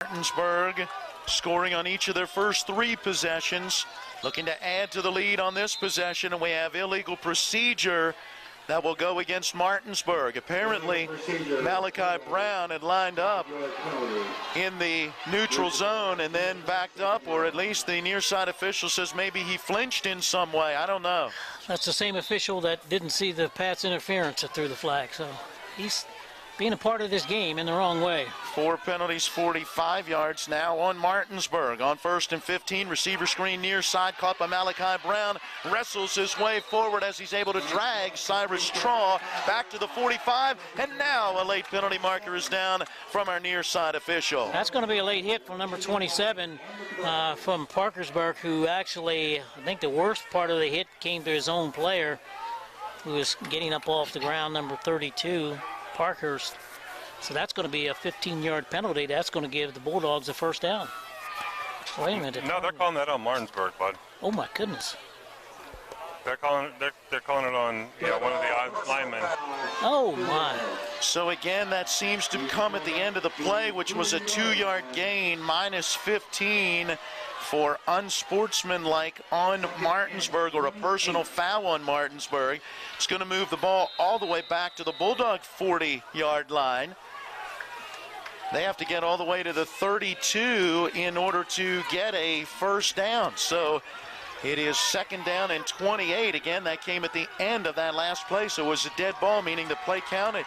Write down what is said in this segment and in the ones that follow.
Martinsburg scoring on each of their first 3 possessions, looking to add to the lead on this possession, and we have illegal procedure that will go against Martinsburg. Apparently, Malachi Brown had lined up in the neutral zone and then backed up, or at least the near side official says maybe he flinched in some way. I don't know. That's the same official that didn't see the Pats interference that threw the flag, so he's being a part of this game in the wrong way. 4 penalties, 45 yards now on Martinsburg. On 1st and 15, receiver screen near side, caught by Malachi Brown. Wrestles his way forward as he's able to drag Cyrus Traw back to the 45. And now a late penalty marker is down from our near side official. That's going to be a late hit from number 27 from Parkersburg, who actually, I think the worst part of the hit came to his own player, who was getting up off the ground, number 32. Parkhurst. So that's going to be a 15-yard penalty. That's going to give the Bulldogs a first down. Wait a minute. No, they're calling that on Martinsburg, bud. Oh my goodness. They're calling it on one of the linemen. Oh my. So again, that seems to come at the end of the play, which was a 2-yard gain, minus 15 for unsportsmanlike on Martinsburg, or a personal foul on Martinsburg. It's going to move the ball all the way back to the Bulldog 40-yard line. They have to get all the way to the 32 in order to get a first down. So it is 2nd down and 28. Again, that came at the end of that last play, so it was a dead ball, meaning the play counted.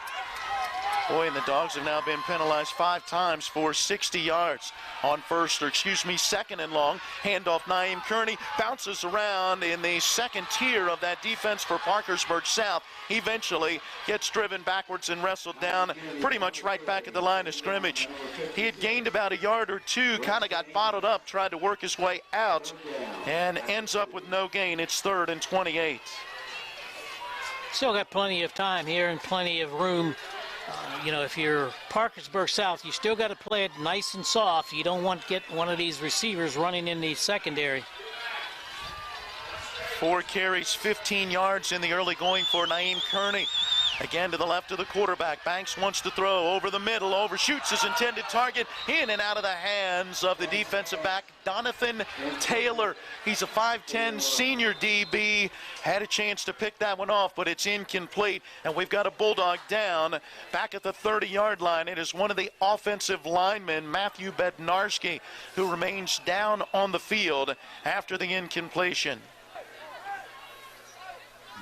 Boy, and the Dogs have now been penalized 5 times for 60 yards on 2nd and long. Handoff, Naeem Kearney bounces around in the 2nd tier of that defense for Parkersburg South. Eventually gets driven backwards and wrestled down pretty much right back at the line of scrimmage. He had gained about a yard or 2, kind of got bottled up, tried to work his way out, and ends up with no gain. It's 3rd and 28. Still got plenty of time here and plenty of room. If you're Parkersburg South, you still got to play it nice and soft. You don't want to get one of these receivers running in the secondary. 4 carries, 15 yards in the early going for Naeem Kearney. Again to the left of the quarterback. Banks wants to throw over the middle, overshoots his intended target, in and out of the hands of the defensive back, Donathan Taylor. He's a 5'10 senior DB. Had a chance to pick that one off, but it's incomplete. And we've got a Bulldog down back at the 30-yard line. It is one of the offensive linemen, Matthew Bednarski, who remains down on the field after the incompletion.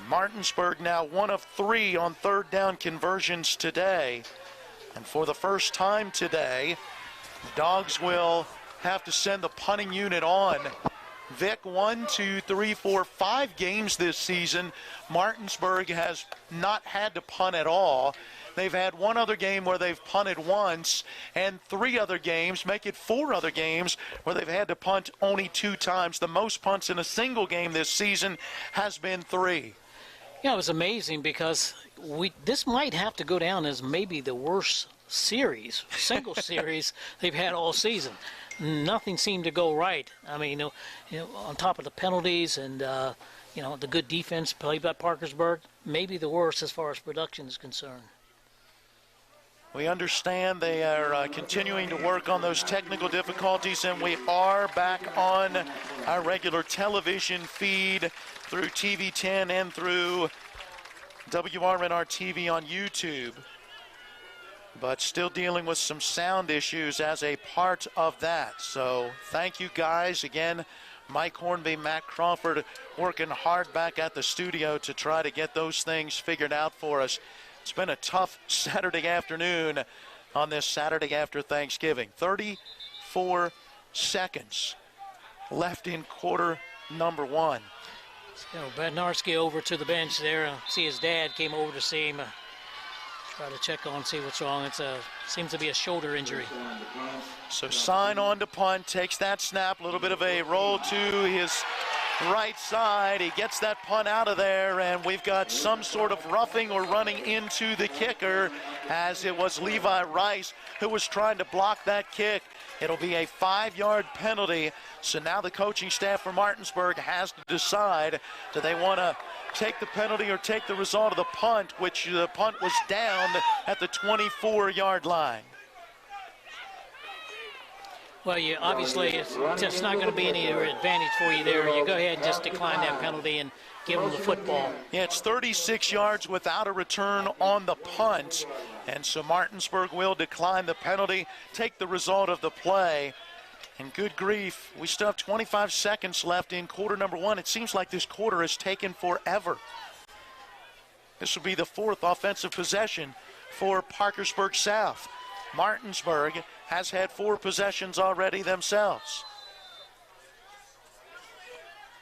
Martinsburg now 1 of 3 on 3rd down conversions today. And for the first time today, the Dogs will have to send the punting unit on. Vic, 1, 2, 3, 4, 5 games this season. Martinsburg has not had to punt at all. They've had 1 other game where they've punted once, and 3 other games, make it 4 other games, where they've had to punt only 2 times. The most punts in a single game this season has been 3. Yeah, it was amazing because this might have to go down as maybe the worst series, single series they've had all season. Nothing seemed to go right. I mean, on top of the penalties and the good defense played by Parkersburg, maybe the worst as far as production is concerned. We understand they are continuing to work on those technical difficulties, and we are back on our regular television feed through TV 10 and through WRNR TV on YouTube. But still dealing with some sound issues as a part of that. So thank you guys. Again, Mike Hornby, Matt Crawford working hard back at the studio to try to get those things figured out for us. It's been a tough Saturday afternoon on this Saturday after Thanksgiving. 34 seconds left in quarter number 1. Bednarski over to the bench there. See his dad came over to see him. Try to check on, see what's wrong. Seems to be a shoulder injury. So sign on to punt, takes that snap, a little bit of a roll to his right side. He gets that punt out of there, and we've got some sort of roughing or running into the kicker, as it was Levi Rice who was trying to block that kick. It'll be a 5-yard penalty. So now the coaching staff for Martinsburg has to decide, do they want to take the penalty or take the result of the punt, which the punt was down at the 24-yard line. Well, obviously it's just not going to be any advantage for you there. You go ahead and just decline that penalty and give them the football. Yeah, it's 36 yards without a return on the punt. And so Martinsburg will decline the penalty, take the result of the play. And good grief, we still have 25 seconds left in quarter number 1. It seems like this quarter has taken forever. This will be the 4th offensive possession for Parkersburg South. Martinsburg has had 4 possessions already themselves.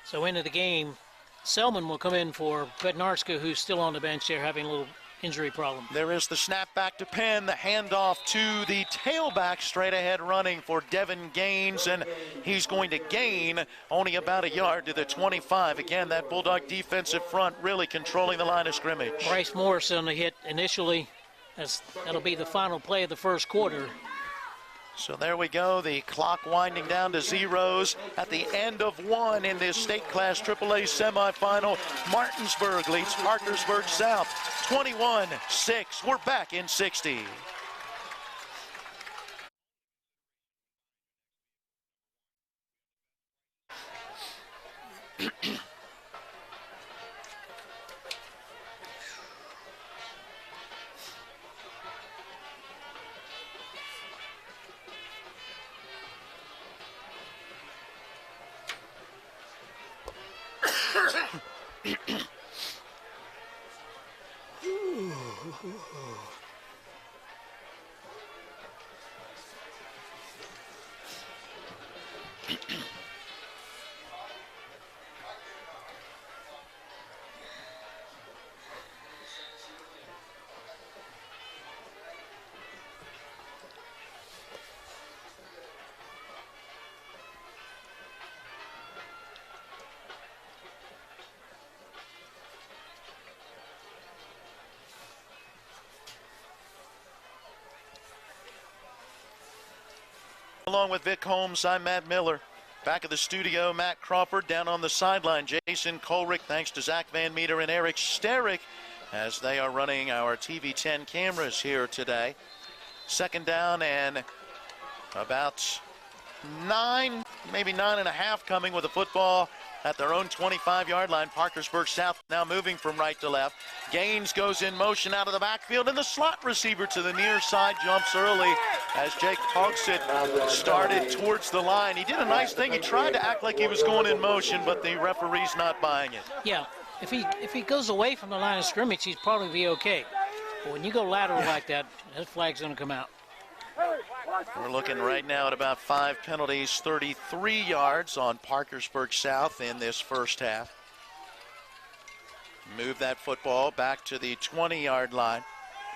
So into the game, Selman will come in for Bednarska, who's still on the bench there having a little injury problem. There is the snap back to Penn, the handoff to the tailback, straight ahead running for Devin Gaines, and he's going to gain only about a yard to the 25. Again, that Bulldog defensive front really controlling the line of scrimmage. Bryce Morris on the hit initially. That'll be the final play of the first quarter. So there we go, the clock winding down to zeros at the end of 1 in this state class AAA semifinal. Martinsburg leads Parkersburg South 21-6. We're back in 60. Along with Vic Holmes, I'm Matt Miller. Back at the studio, Matt Crawford. Down on the sideline, Jason Colrick. Thanks to Zach Van Meter and Eric Sterick as they are running our TV10 cameras here today. Second down and about 9, maybe 9.5 coming with the football at their own 25-yard line. Parkersburg South now moving from right to left. Gaines goes in motion out of the backfield, and the slot receiver to the near side jumps early as Jake Hogsett started towards the line. He did a nice thing. He tried to act like he was going in motion, but the referee's not buying it. Yeah, if he goes away from the line of scrimmage, he'd probably be okay. But when you go lateral like that flag's going to come out. We're looking right now at about 5 penalties, 33 yards on Parkersburg South in this first half. Move that football back to the 20-yard line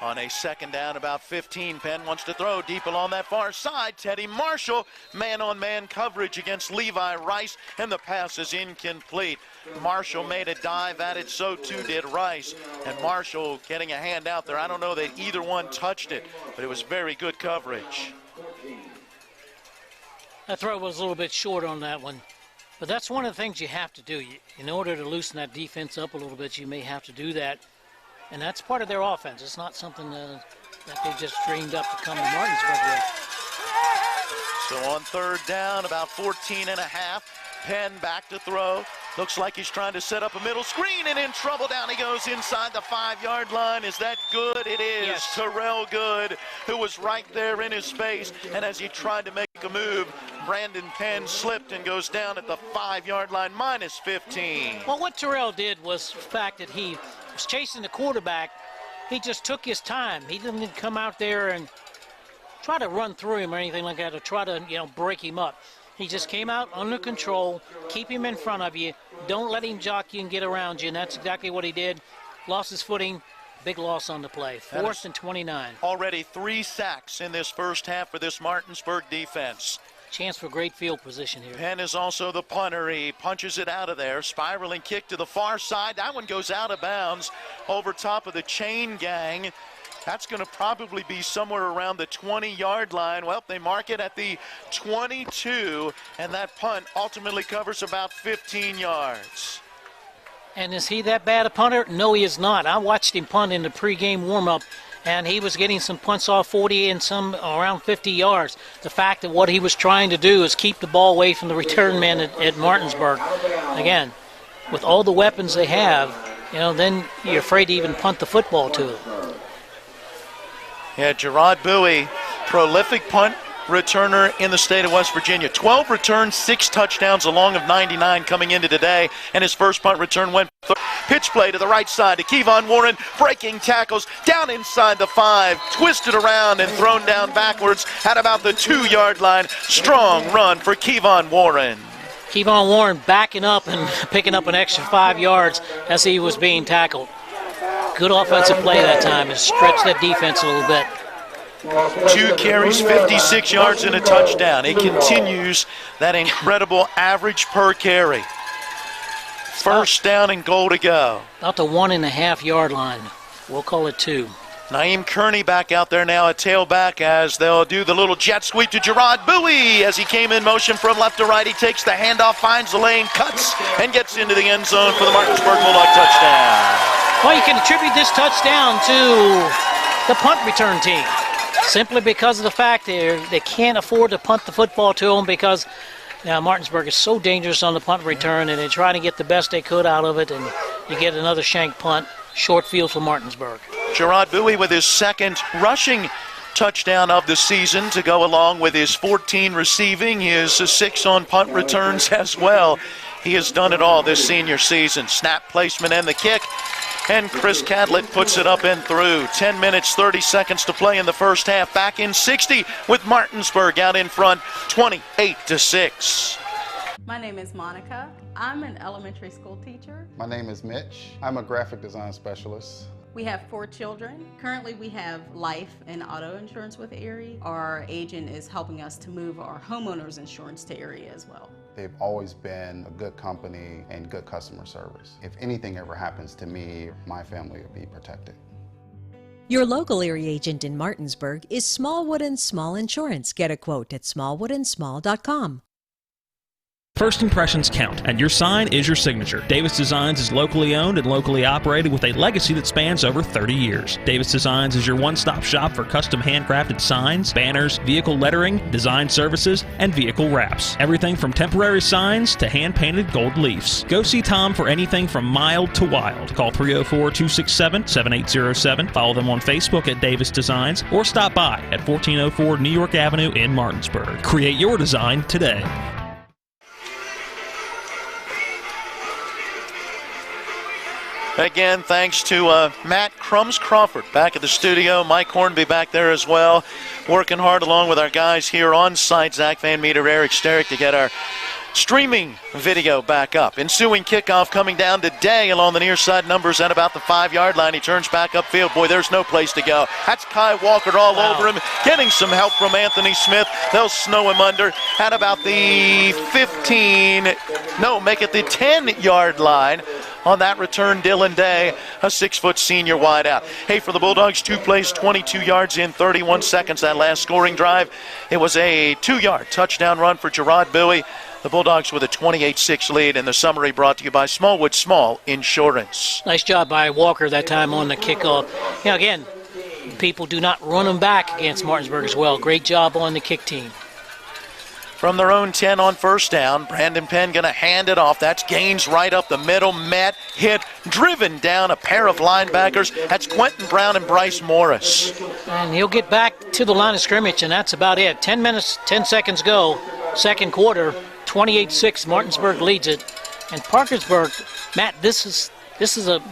on a second down, about 15. Penn wants to throw deep along that far side. Teddy Marshall, man-on-man coverage against Levi Rice, and the pass is incomplete. Marshall made a dive at it, so too did Rice. And Marshall getting a hand out there. I don't know that either one touched it, but it was very good coverage. That throw was a little bit short on that one. But that's one of the things you have to do. In order to loosen that defense up a little bit, you may have to do that. And that's part of their offense. It's not something that they just dreamed up to come to Martinsburg with. So on third down, about 14.5. Penn back to throw. Looks like he's trying to set up a middle screen, and in trouble. Down he goes inside the 5-yard line. Is that good? It is. Yes. Terrell Good, who was right there in his face, and as he tried to make a move, Brandon Penn slipped and goes down at the 5-yard line, minus 15. Well, what Terrell did was the fact that he was chasing the quarterback. He just took his time. He didn't come out there and try to run through him or anything like that, or try to, break him up. He just came out under control, keep him in front of you, don't let him jock you and get around you, and that's exactly what he did. Lost his footing, big loss on the play. 4th and 29. Already 3 sacks in this first half for this Martinsburg defense. Chance for great field position here. Penn is also the punter. He punches it out of there. Spiraling kick to the far side. That one goes out of bounds over top of the chain gang. That's going to probably be somewhere around the 20-yard line. Well, they mark it at the 22, and that punt ultimately covers about 15 yards. And is he that bad a punter? No, he is not. I watched him punt in the pregame warm-up, and he was getting some punts off 40 and some around 50 yards. The fact that what he was trying to do is keep the ball away from the return man at Martinsburg. Again, with all the weapons they have, then you're afraid to even punt the football to them. Yeah, Gerard Bowie, prolific punt returner in the state of West Virginia. 12 returns, 6 touchdowns, a long of 99 coming into today, and his first punt return went pitch play to the right side to Kevon Warren, breaking tackles down inside the 5, twisted around and thrown down backwards at about the 2-yard line. Strong run for Kevon Warren. Kevon Warren backing up and picking up an extra 5 yards as he was being tackled. Good offensive play that time and stretched that defense a little bit. 2 carries, 56 yards and a touchdown. It continues that incredible average per carry. First down and goal to go. About the 1.5 yard line. We'll call it 2. Naeem Kearney back out there now at tailback as they'll do the little jet sweep to Gerard Bowie as he came in motion from left to right. He takes the handoff, finds the lane, cuts, and gets into the end zone for the Martinsburg Bulldog touchdown. Well, you can attribute this touchdown to the punt return team, simply because of the fact they can't afford to punt the football to them because now Martinsburg is so dangerous on the punt return, and they're trying to get the best they could out of it, and you get another shank punt, short field for Martinsburg. Gerard Bowie with his second rushing touchdown of the season to go along with his 14 receiving, his 6 on punt returns as well. He has done it all this senior season. Snap placement and the kick. And Chris Catlett puts it up and through. 10 minutes, 30 seconds to play in the first half. Back in 60 with Martinsburg out in front, 28-6. My name is Monica. I'm an elementary school teacher. My name is Mitch. I'm a graphic design specialist. We have 4 children. Currently we have life and auto insurance with Erie. Our agent is helping us to move our homeowners insurance to Erie as well. They've always been a good company and good customer service. If anything ever happens to me, my family will be protected. Your local Erie agent in Martinsburg is Smallwood & Small Insurance. Get a quote at smallwoodandsmall.com. First impressions count, and your sign is your signature. Davis Designs is locally owned and locally operated with a legacy that spans over 30 years. Davis Designs is your one-stop shop for custom handcrafted signs, banners, vehicle lettering, design services, and vehicle wraps. Everything from temporary signs to hand-painted gold leafs. Go see Tom for anything from mild to wild. Call 304-267-7807. Follow them on Facebook at Davis Designs or stop by at 1404 New York Avenue in Martinsburg. Create your design today. Again, thanks to Matt Crumbs-Crawford back at the studio. Mike Hornby back there as well, working hard along with our guys here on site, Zach Van Meter, Eric Sterick, to get our streaming video back up. Ensuing kickoff coming down today along the near side, numbers at about the 5-yard line. He turns back upfield. Boy, there's no place to go. That's Kai Walker all over him, getting some help from Anthony Smith. They'll snow him under at about the the 10-yard line. On that return, Dylan Day, a 6-foot senior wideout. Hey, for the Bulldogs, 2 plays, 22 yards in 31 seconds. That last scoring drive, it was a 2-yard touchdown run for Gerard Bowie. The Bulldogs with a 28-6 lead, and the summary brought to you by Smallwood Small Insurance. Nice job by Walker that time on the kickoff. Again, people do not run them back against Martinsburg as well. Great job on the kick team. From their own 10 on first down, Brandon Penn going to hand it off. That's Gaines right up the middle. Met, hit, driven down a pair of linebackers. That's Quentin Brown and Bryce Morris. And he'll get back to the line of scrimmage, and that's about it. 10 minutes, 10 seconds go. Second quarter, 28-6. Martinsburg leads it. And Parkersburg, Matt, this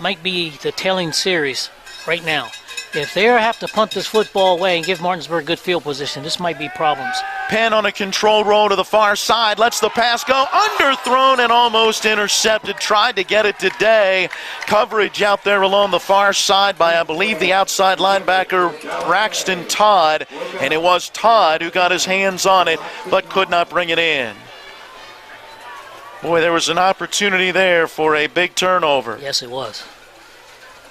might be the telling series right now. If they have to punt this football away and give Martinsburg good field position, this might be problems. Penn on a control roll to the far side, lets the pass go, underthrown and almost intercepted. Tried to get it today. Coverage out there along the far side by, I believe, the outside linebacker, Braxton Todd. And it was Todd who got his hands on it, but could not bring it in. Boy, there was an opportunity there for a big turnover. Yes, it was.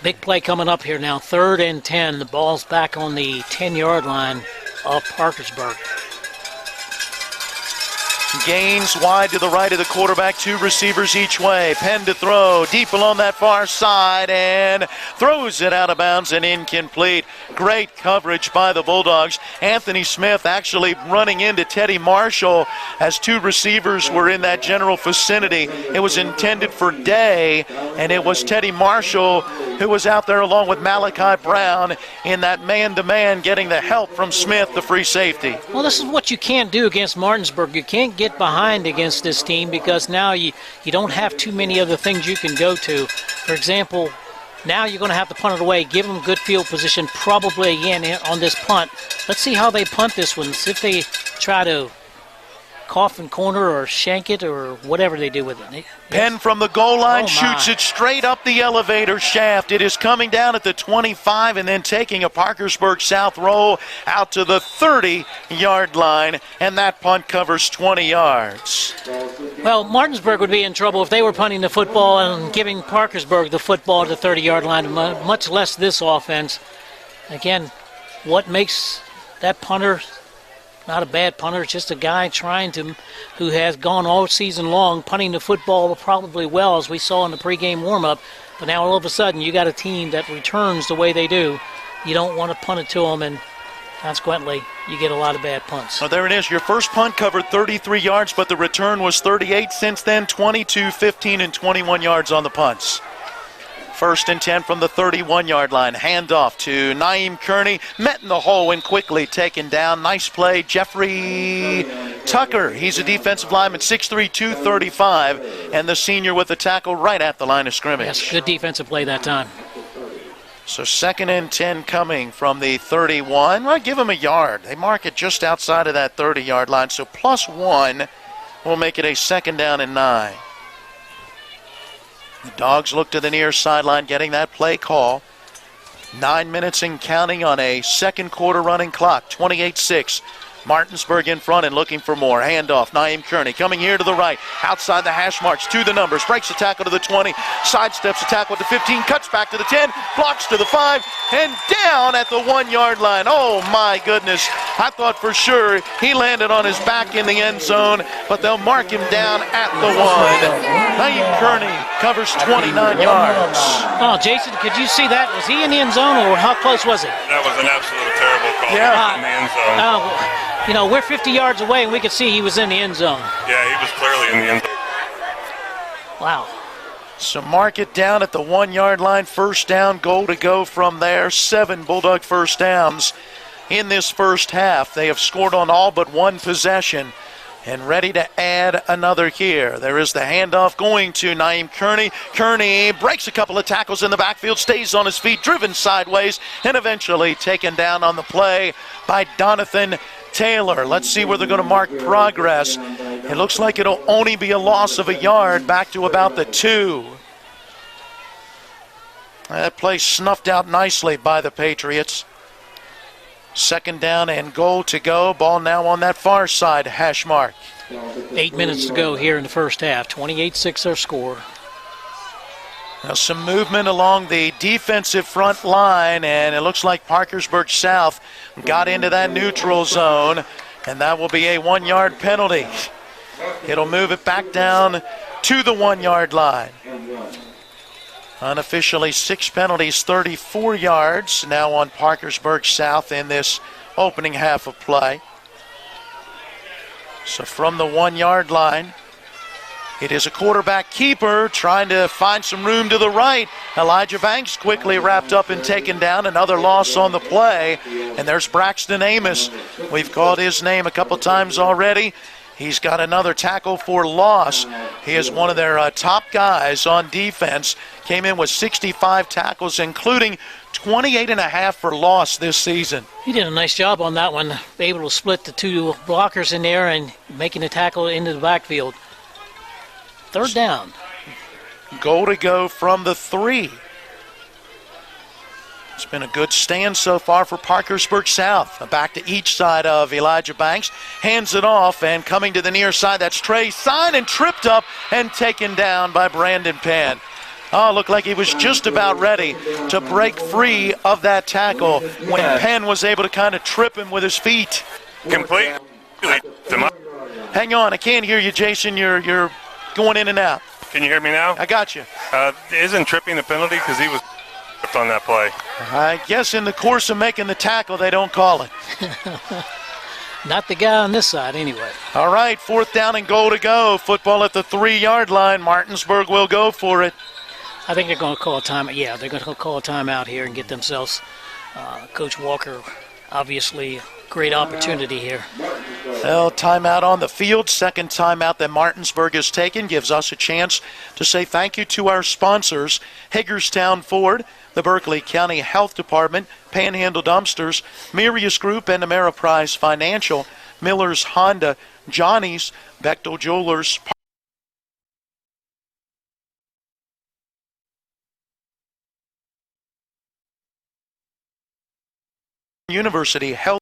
Big play coming up here now, 3rd and 10. The ball's back on the 10-yard line of Parkersburg. Gains wide to the right of the quarterback, 2 receivers each way. Penn to throw, deep along that far side, and throws it out of bounds and incomplete. Great coverage by the Bulldogs. Anthony Smith actually running into Teddy Marshall as 2 receivers were in that general vicinity. It was intended for Day, and it was Teddy Marshall who was out there along with Malachi Brown in that man-to-man, getting the help from Smith, the free safety. Well, this is what you can't do against Martinsburg. You can't get behind against this team because now you don't have too many other things you can go to. For example, now you're going to have to punt it away, give them good field position, probably again on this punt. Let's see how they punt this one. See if they try to coffin corner or shank it or whatever they do with it. Penn from the goal line shoots it straight up the elevator shaft. It is coming down at the 25 and then taking a Parkersburg South roll out to the 30-yard line, and that punt covers 20 yards. Well, Martinsburg would be in trouble if they were punting the football and giving Parkersburg the football at the 30-yard line, much less this offense. Again, what makes that punter not a bad punter, it's just a guy who has gone all season long punting the football probably well, as we saw in the pregame warm-up. But now all of a sudden you got a team that returns the way they do. You don't want to punt it to them, and consequently you get a lot of bad punts. Well, there it is. Your first punt covered 33 yards, but the return was 38. Since then, 22, 15, and 21 yards on the punts. 1st and 10 from the 31-yard line. Handoff to Naeem Kearney. Met in the hole and quickly taken down. Nice play. Jeffrey Tucker. He's a defensive lineman, 6'3", 235, and the senior with the tackle right at the line of scrimmage. Yes, good defensive play that time. So 2nd and 10 coming from the 31. Well, give them a yard. They mark it just outside of that 30-yard line. So +1 will make it a 2nd down and 9. The Dogs look to the near sideline, getting that play call. 9 minutes and counting on a second quarter running clock. 28-6. Martinsburg in front and looking for more. Handoff, Naeem Kearney coming here to the right. Outside the hash marks to the numbers. Breaks the tackle to the 20. Sidesteps the tackle at the 15. Cuts back to the 10. Blocks to the 5. And down at the 1-yard line. Oh, my goodness. I thought for sure he landed on his back in the end zone, but they'll mark him down at the 1. Naeem Kearney covers 29 yards. Oh, Jason, could you see that? Was he in the end zone, or how close was it? That was an absolute terrible call. Yeah. In the end zone. You know, we're 50 yards away, and we could see he was in the end zone. Yeah, he was clearly in the end zone. Wow. So mark it down at the 1-yard line. 1st down, goal to go from there. 7 Bulldog first downs in this first half. They have scored on all but one possession and ready to add another here. There is the handoff going to Naeem Kearney. Kearney breaks a couple of tackles in the backfield, stays on his feet, driven sideways, and eventually taken down on the play by Donathan Taylor. Let's see where they're going to mark progress. It looks like it'll only be a loss of a yard back to about the 2. That play snuffed out nicely by the Patriots. 2nd down and goal to go. Ball now on that far side hash mark. 8 minutes to go here in the first half. 28-6 our score. Now some movement along the defensive front line, and it looks like Parkersburg South got into that neutral zone, and that will be a 1-yard penalty. It'll move it back down to the 1-yard line. Unofficially 6 penalties, 34 yards now on Parkersburg South in this opening half of play. So from the 1-yard line, it is a quarterback keeper trying to find some room to the right. Elijah Banks quickly wrapped up and taken down. Another loss on the play. And there's Braxton Amos. We've called his name a couple times already. He's got another tackle for loss. He is one of their top guys on defense. Came in with 65 tackles, including 28.5 for loss this season. He did a nice job on that one, able to split the 2 blockers in there and making the tackle into the backfield. 3rd down. Goal to go from the 3. It's been a good stand so far for Parkersburg South. Back to each side of Elijah Banks. Hands it off, and coming to the near side, that's Trey Sign, and tripped up and taken down by Brandon Penn. Oh, looked like he was just about ready to break free of that tackle when Penn was able to kind of trip him with his feet. Complete. Hang on, I can't hear you, Jason. You're going in and out. Can you hear me now? I got you. Isn't tripping the penalty because he was on that play? I guess in the course of making the tackle, they don't call it. Not the guy on this side, anyway. All right, 4th down and goal to go. Football at the 3-yard line. Martinsburg will go for it. I think they're going to call a timeout. Yeah, they're going to call a timeout here and get themselves Coach Walker, obviously, great opportunity here. Well, timeout on the field. Second timeout that Martinsburg has taken gives us a chance to say thank you to our sponsors, Hagerstown Ford, the Berkeley County Health Department, Panhandle Dumpsters, Mirius Group, and Ameriprise Financial, Miller's Honda, Johnny's, Bechtel Jewelers, University Health.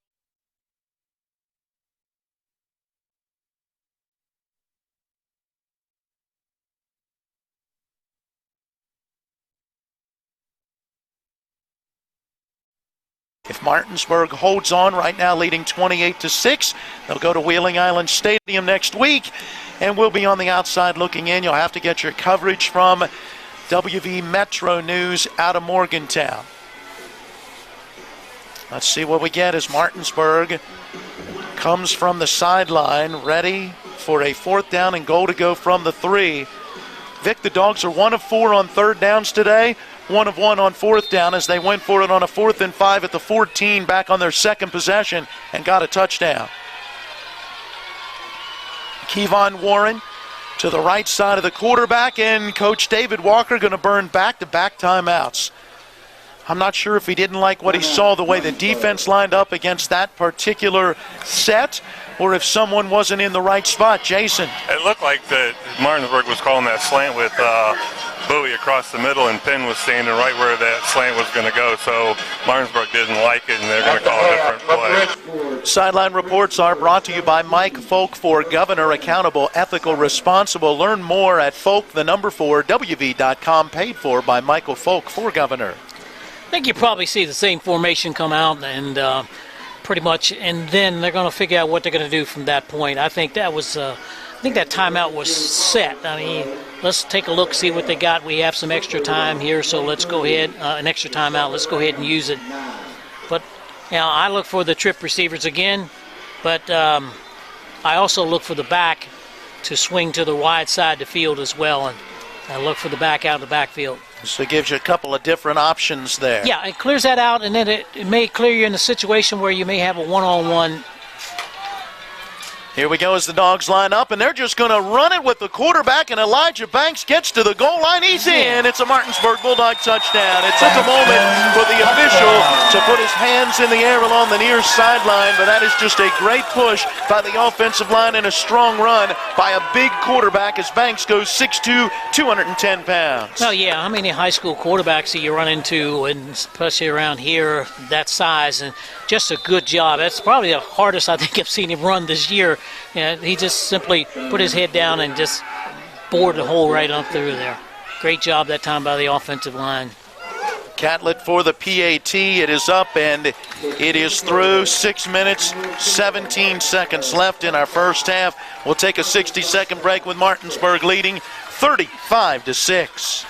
If Martinsburg holds on right now, leading 28-6, they'll go to Wheeling Island Stadium next week, and we'll be on the outside looking in. You'll have to get your coverage from WV Metro News out of Morgantown. Let's see what we get as Martinsburg comes from the sideline, ready for a 4th down and goal to go from the 3. Vic, the Dogs are 1 of 4 on 3rd downs today. 1 of 1 on 4th down as they went for it on a 4th and 5 at the 14, back on their second possession, and got a touchdown. Kevon Warren to the right side of the quarterback, and Coach David Walker going to burn back-to-back timeouts. I'm not sure if he didn't like what he saw, the way the defense lined up against that particular set, or if someone wasn't in the right spot. Jason. It looked like that Martinsburg was calling that slant with Bowie across the middle, and Penn was standing right where that slant was going to go. So Martinsburg didn't like it, and they're going to call a different play. Sideline reports are brought to you by Mike Folk for Governor Accountable, Ethical, Responsible. Learn more at folk4wv.com. Paid for by Michael Folk for Governor. I think you probably see the same formation come out and pretty much, and then they're going to figure out what they're going to do from that point. I think that was, I think that timeout was set. I mean, let's take a look, see what they got. We have some extra time here, so let's go ahead, an extra timeout. Let's go ahead and use it. But now I look for the trip receivers again, but I also look for the back to swing to the wide side of the field as well, and I look for the back out of the backfield. So it gives you a couple of different options there. Yeah, it clears that out, and then it may clear you in a situation where you may have a one-on-one. Here we go as the Dogs line up, and they're just going to run it with the quarterback, and Elijah Banks gets to the goal line. He's in. It's a Martinsburg Bulldog touchdown. It took a moment for the official to put his hands in the air along the near sideline, but that is just a great push by the offensive line and a strong run by a big quarterback as Banks goes 6'2", 210 pounds. Well, yeah, how many high school quarterbacks do you run into, and especially around here, that size, and just a good job. That's probably the hardest I think I've seen him run this year. He just simply put his head down and just bored the hole right up through there. Great job that time by the offensive line. Catlett for the PAT. It is up and it is through. 6 minutes, 17 seconds left in our first half. We'll take a 60-second break with Martinsburg leading 35-6.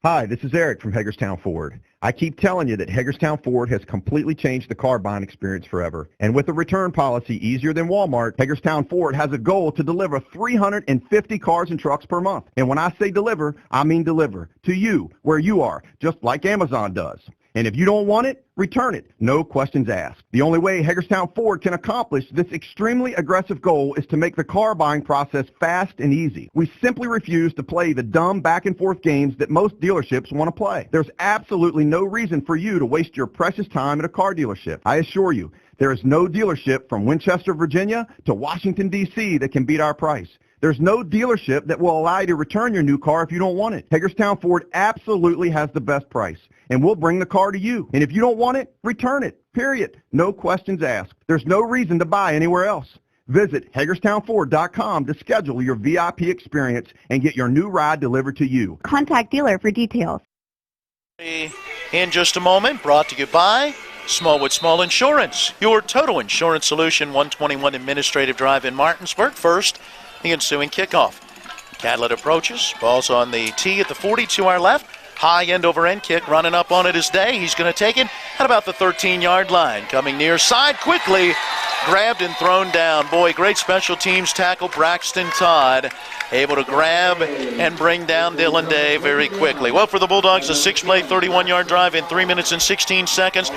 Hi, this is Eric from Hagerstown Ford. I keep telling you that Hagerstown Ford has completely changed the car buying experience forever. And with a return policy easier than Walmart, Hagerstown Ford has a goal to deliver 350 cars and trucks per month. And when I say deliver, I mean deliver to you, where you are, just like Amazon does. And if you don't want it, return it. No questions asked. The only way Hagerstown Ford can accomplish this extremely aggressive goal is to make the car buying process fast and easy. We simply refuse to play the dumb back and forth games that most dealerships want to play. There's absolutely no reason for you to waste your precious time at a car dealership. I assure you, there is no dealership from Winchester, Virginia to Washington, D.C. that can beat our price. There's no dealership that will allow you to return your new car if you don't want it. Hagerstown Ford absolutely has the best price, and we'll bring the car to you. And if you don't want it, return it, period. No questions asked. There's no reason to buy anywhere else. Visit HagerstownFord.com to schedule your VIP experience and get your new ride delivered to you. Contact dealer for details. In just a moment, brought to you by Smallwood Small Insurance, your total insurance solution. 121 Administrative Drive in Martinsburg. First, the ensuing kickoff. Cadlet approaches. Ball's on the tee at the 40 to our left. High end over end kick. Running up on it is Day. He's going to take it at about the 13-yard line. Coming near side quickly. Grabbed and thrown down. Boy, great special teams tackle. Braxton Todd able to grab and bring down Dylan Day very quickly. Well, for the Bulldogs, a 6-play, 31-yard drive in 3 minutes and 16 seconds.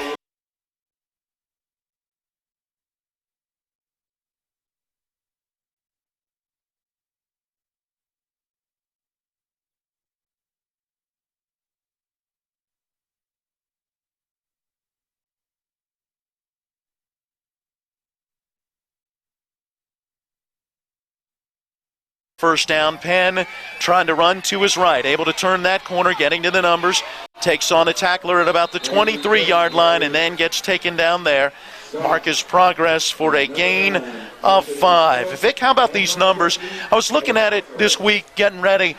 First down, Penn trying to run to his right, able to turn that corner, getting to the numbers, takes on a tackler at about the 23-yard line and then gets taken down there. Mark his progress for a gain of 5. Vic, how about these numbers? I was looking at it this week, getting ready.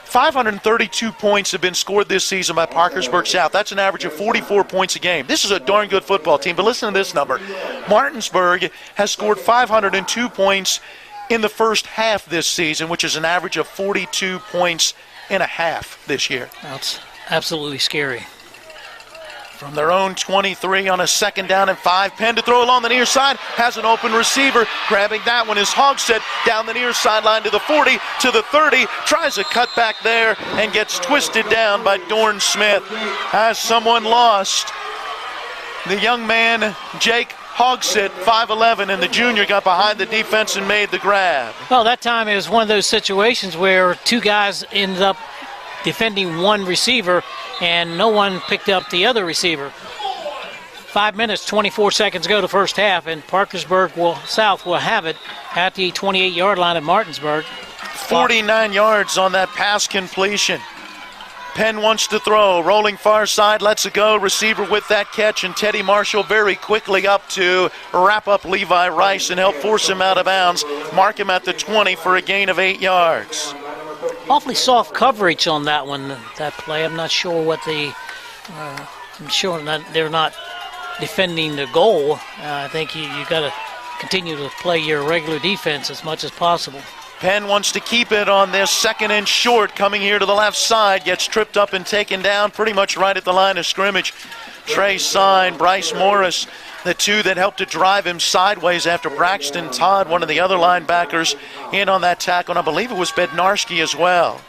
532 points have been scored this season by Parkersburg South. That's an average of 44 points a game. This is a darn good football team, but listen to this number. Martinsburg has scored 502 points in the first half this season, which is an average of 42 points in a half this year. That's absolutely scary. From their own 23 on a 2nd down and 5. Penn to throw along the near side. Has an open receiver. Grabbing that one is Hogsett down the near sideline to the 40, to the 30. Tries a cut back there and gets twisted down by Dorn Smith. Has someone lost? The young man, Jake Hogsett, 5'11", and the junior got behind the defense and made the grab. Well, that time it was one of those situations where two guys ended up defending one receiver and no one picked up the other receiver. 5 minutes, 24 seconds go to first half, and Parkersburg South will have it at the 28-yard line of Martinsburg. 49 yards on that pass completion. Penn wants to throw, rolling far side, lets it go. Receiver with that catch, and Teddy Marshall very quickly up to wrap up Levi Rice and help force him out of bounds. Mark him at the 20 for a gain of 8 yards. Awfully soft coverage on that one, that play. I'm not sure what I'm sure they're not defending the goal. I think you got to continue to play your regular defense as much as possible. Penn wants to keep it on this 2nd and short, coming here to the left side, gets tripped up and taken down pretty much right at the line of scrimmage. Trey Sign, Bryce Morris, the two that helped to drive him sideways after Braxton Todd, one of the other linebackers, in on that tackle, and I believe it was Bednarski as well.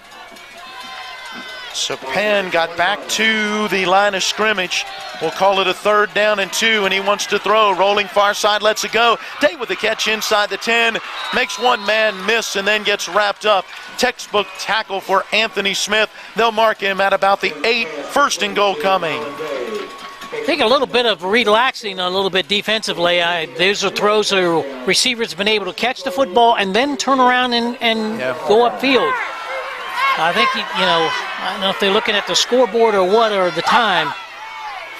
So Penn got back to the line of scrimmage. We'll call it a 3rd down and 2, and he wants to throw. Rolling far side, lets it go. Day with the catch inside the 10. Makes one man miss and then gets wrapped up. Textbook tackle for Anthony Smith. They'll mark him at about the 8. 1st and goal coming. I think a little bit of relaxing a little bit defensively. Those are throws where receivers have been able to catch the football and then turn around and go upfield. I think, I don't know if they're looking at the scoreboard or what, or the time.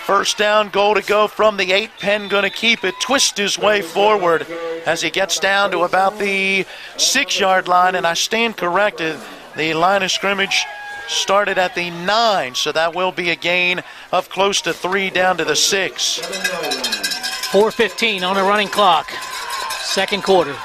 1st down, goal to go from the 8. Penn going to keep it, twist his way forward as he gets down to about the 6-yard line, and I stand corrected. The line of scrimmage started at the 9, so that will be a gain of close to 3 down to the 6. 4:15 on the running clock. 2nd quarter.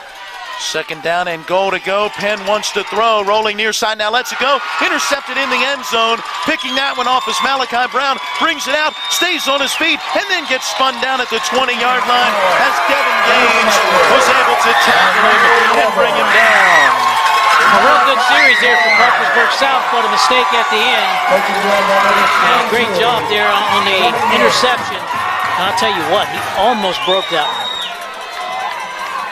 2nd down and goal to go. Penn wants to throw, rolling near side, now lets it go. Intercepted in the end zone. Picking that one off is Malachi Brown. Brings it out, stays on his feet, and then gets spun down at the 20-yard line as Devin Gaines was able to tackle him and bring him down. A real good series there for Parkersburg South, but a mistake at the end. And a great job there on the interception. And I'll tell you what, he almost broke that one.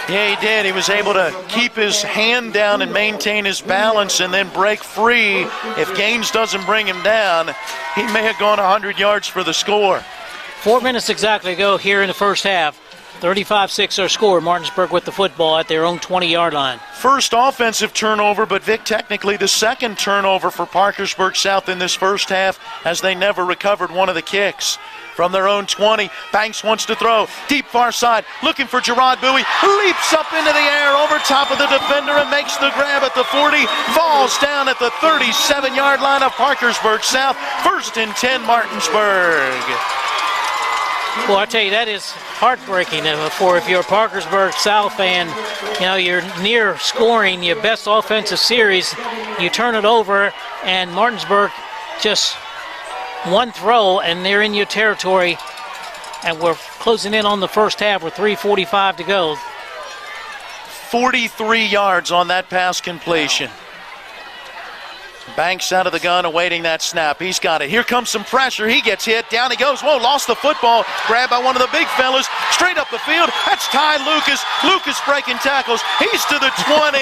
Yeah, he did. He was able to keep his hand down and maintain his balance and then break free. If Gaines doesn't bring him down, he may have gone 100 yards for the score. 4 minutes exactly to go here in the first half. 35-6 our score. Martinsburg with the football at their own 20-yard line. First offensive turnover, but Vic, technically the 2nd turnover for Parkersburg South in this first half, as they never recovered one of the kicks. From their own 20, Banks wants to throw. Deep far side, looking for Gerard Bowie. Leaps up into the air over top of the defender and makes the grab at the 40. Falls down at the 37-yard line of Parkersburg South. 1st and 10 Martinsburg. Well, I tell you, that is heartbreaking for if you're a Parkersburg South fan. You know, you're near scoring your best offensive series. You turn it over, and Martinsburg just one throw, and they're in your territory. And we're closing in on the first half with 3:45 to go. 43 yards on that pass completion. Banks out of the gun, awaiting that snap. He's got it. Here comes some pressure. He gets hit. Down he goes. Whoa, lost the football. Grabbed by one of the big fellas. Straight up the field. That's Ty Lucas. Lucas breaking tackles. He's to the 20.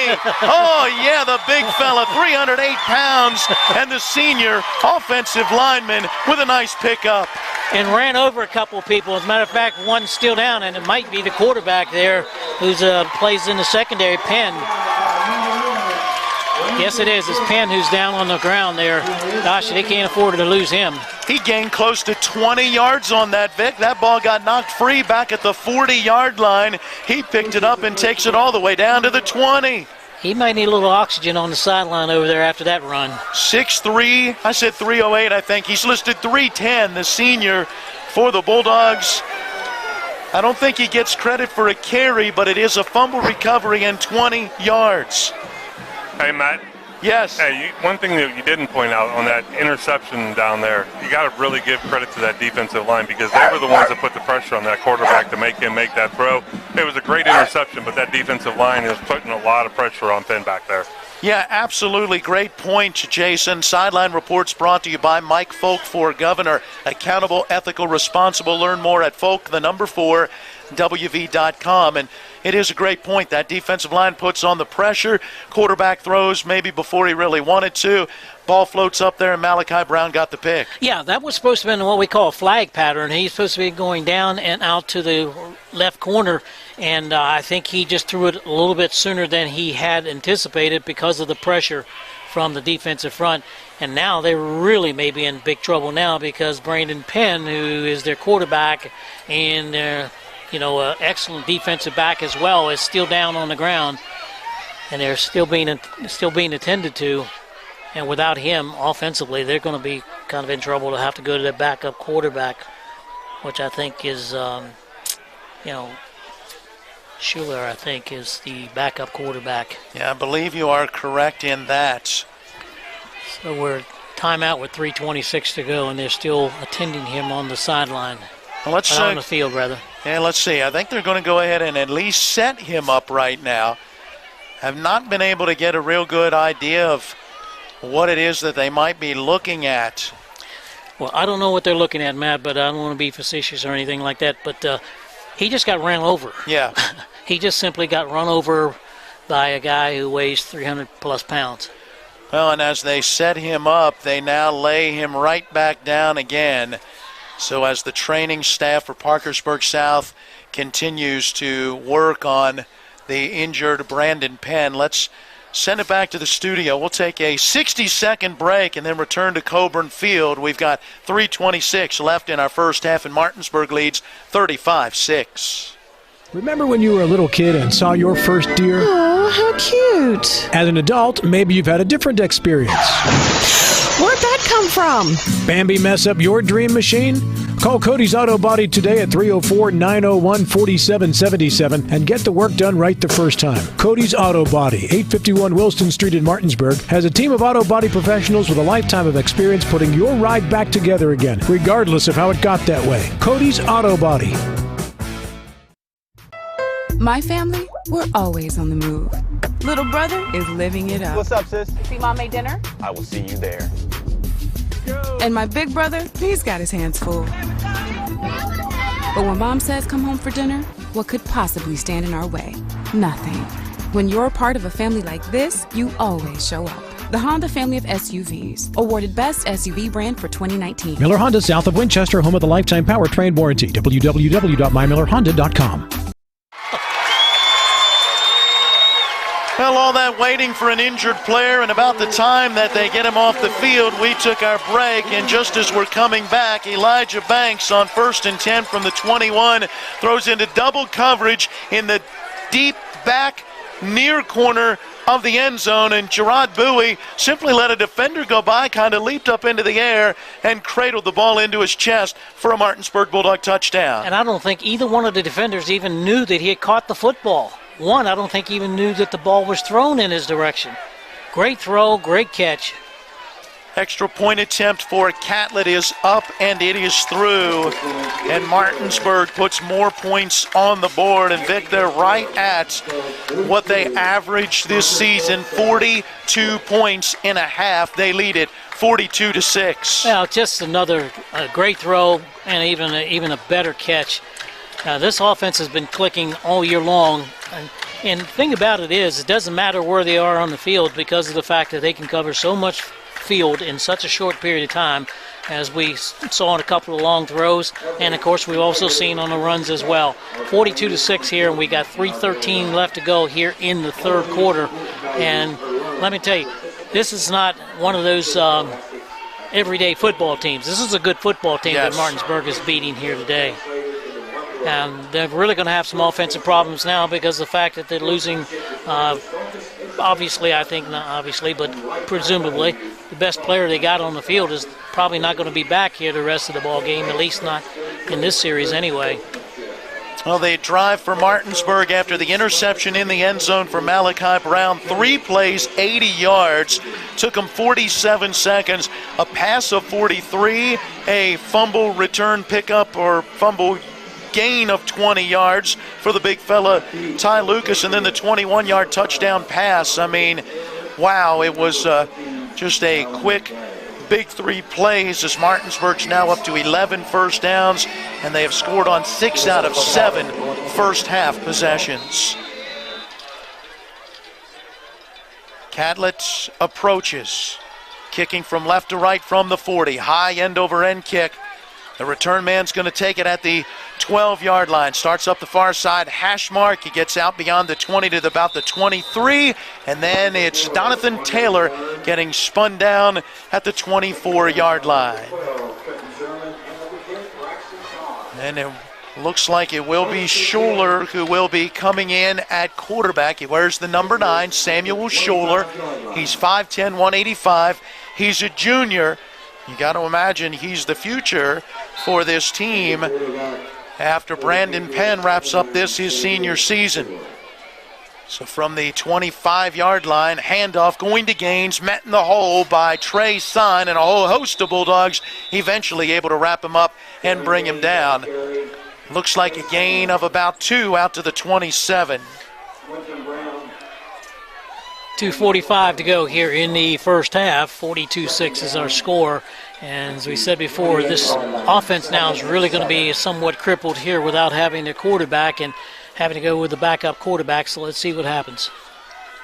Oh, yeah, the big fella, 308 pounds. And the senior offensive lineman with a nice pickup. And ran over a couple of people. As a matter of fact, one's still down, and it might be the quarterback there who plays in the secondary, Penn. Yes, it is. It's Penn who's down on the ground there. Gosh, they can't afford to lose him. He gained close to 20 yards on that, Vic. That ball got knocked free back at the 40-yard line. He picked it up and takes it all the way down to the 20. He might need a little oxygen on the sideline over there after that run. 6'3", I said 308, I think. He's listed 310, the senior for the Bulldogs. I don't think he gets credit for a carry, but it is a fumble recovery and 20 yards. Hey, Matt. Yes. Hey, one thing that you didn't point out on that interception down there, you got to really give credit to that defensive line because they were the ones that put the pressure on that quarterback to make him make that throw. It was a great interception, but that defensive line is putting a lot of pressure on Penn back there. Yeah, absolutely. Great point, Jason. Sideline Reports brought to you by Mike Folk for Governor. Accountable, ethical, responsible. Learn more at folk4wv.com. And it is a great point. That defensive line puts on the pressure. Quarterback throws maybe before he really wanted to. Ball floats up there, and Malachi Brown got the pick. Yeah, that was supposed to be what we call a flag pattern. He's supposed to be going down and out to the left corner, and I think he just threw it a little bit sooner than he had anticipated because of the pressure from the defensive front. And now they really may be in big trouble now because Brandon Penn, who is their quarterback and their excellent defensive back as well, is still down on the ground, and they're still being attended to. And without him, offensively, they're going to be kind of in trouble to have to go to their backup quarterback, which I think is, Schuler, I think, is the backup quarterback. Yeah, I believe you are correct in that. So we're timeout with 3:26 to go, and they're still attending him on the sideline. Well, on the field, rather. Yeah, let's see. I think they're going to go ahead and at least set him up right now. Have not been able to get a real good idea of what it is that they might be looking at. Well, I don't know what they're looking at, Matt, but I don't want to be facetious or anything like that. But he just got ran over. Yeah. He just simply got run over by a guy who weighs 300-plus pounds. Well, and as they set him up, they now lay him right back down again. So as the training staff for Parkersburg South continues to work on the injured Brandon Penn, let's send it back to the studio. We'll take a 60-second break and then return to Coburn Field. We've got 3:26 left in our first half, and Martinsburg leads 35-6. Remember when you were a little kid and saw your first deer? Oh, how cute. As an adult, maybe you've had a different experience. Where'd that come from? Bambi mess up your dream machine? Call Cody's Auto Body today at 304-901-4777 and get the work done right the first time. Cody's Auto Body, 851 Wilston Street in Martinsburg, has a team of auto body professionals with a lifetime of experience putting your ride back together again, regardless of how it got that way. Cody's Auto Body. My family, we're always on the move. Little brother is living it up. What's up, sis? See Mom made dinner? I will see you there. And my big brother, he's got his hands full. But when Mom says come home for dinner, what could possibly stand in our way? Nothing. When you're a part of a family like this, you always show up. The Honda family of SUVs, awarded Best SUV Brand for 2019. Miller Honda, south of Winchester, home of the lifetime powertrain warranty. www.mymillerhonda.com. Well, all that waiting for an injured player, and about the time that they get him off the field, we took our break, and just as we're coming back, Elijah Banks on 1st and 10 from the 21 throws into double coverage in the deep back near corner of the end zone, and Gerard Bowie simply let a defender go by, kind of leaped up into the air and cradled the ball into his chest for a Martinsburg Bulldog touchdown. And I don't think either one of the defenders even knew that he had caught the football. One, I don't think even knew that the ball was thrown in his direction. Great throw, great catch. Extra point attempt for Catlett is up, and it is through. And Martinsburg puts more points on the board. And Vic, they're right at what they averaged this season, 42 points in a half. They lead it 42-6. Well, just another great throw and even a better catch. This offense has been clicking all year long. And the thing about it is, it doesn't matter where they are on the field because of the fact that they can cover so much field in such a short period of time, as we saw in a couple of long throws, and of course we've also seen on the runs as well. 42-6 here, and we got 3:13 left to go here in the third quarter. And let me tell you, this is not one of those everyday football teams. This is a good football team that Martinsburg is beating here today. And they're really going to have some offensive problems now because of the fact that they're losing, obviously, I think, not obviously, but presumably, the best player they got on the field is probably not going to be back here the rest of the ball game, at least not in this series anyway. Well, they drive for Martinsburg after the interception in the end zone for Malachi Brown. 3 plays, 80 yards. Took them 47 seconds. A pass of 43, a fumble return pickup or fumble gain of 20 yards for the big fella Ty Lucas, and then the 21-yard touchdown pass. I mean, wow, it was just a quick big 3 plays as Martinsburg's now up to 11 first downs, and they have scored on 6 out of 7 first half possessions. Catlett approaches, kicking from left to right from the 40, high end over end kick. The return man's going to take it at the 12-yard line. Starts up the far side, hash mark. He gets out beyond the 20 to about the 23, and then it's Donathan Taylor getting spun down at the 24-yard line. And it looks like it will be Schuler who will be coming in at quarterback. He wears the number 9, Samuel Schuler. He's 5'10", 185. He's a junior. You got to imagine he's the future for this team after Brandon Penn wraps up his senior season. So from the 25-yard line, handoff going to Gaines, met in the hole by Trey Son, and a whole host of Bulldogs eventually able to wrap him up and bring him down. Looks like a gain of about 2 out to the 27. 2:45 to go here in the first half. 42-6 is our score. And as we said before, this offense now is really going to be somewhat crippled here without having a quarterback and having to go with the backup quarterback. So let's see what happens.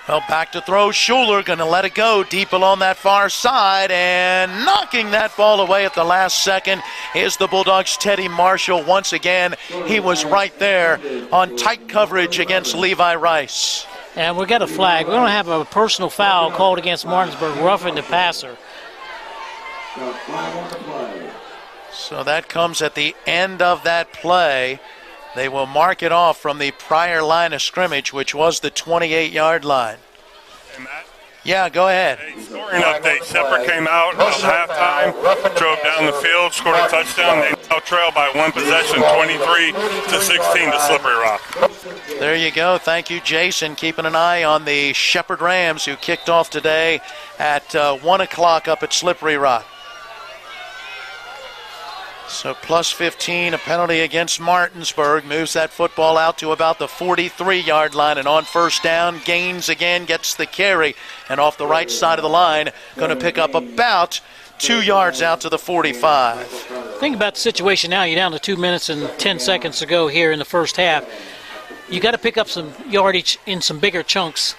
Well, back to throw. Schuler going to let it go deep along that far side, and knocking that ball away at the last second is the Bulldogs' Teddy Marshall. Once again, he was right there on tight coverage against Levi Rice. And we got a flag. We're going to have a personal foul called against Martinsburg, roughing the passer. So that comes at the end of that play. They will mark it off from the prior line of scrimmage, which was the 28-yard line. Hey, Matt? Yeah, go ahead. Hey, scoring update. Separate came out at halftime, drove down the field, scored a touchdown. They now trail by 1 possession, 23-16 to Slippery Rock. There you go. Thank you, Jason. Keeping an eye on the Shepherd Rams, who kicked off today at 1 o'clock up at Slippery Rock. So plus 15, a penalty against Martinsburg, moves that football out to about the 43-yard line, and on first down, Gaines again gets the carry, and off the right side of the line, going to pick up about 2 yards out to the 45. Think about the situation now. You're down to 2 minutes and 10 seconds to go here in the first half. You got to pick up some yardage in some bigger chunks.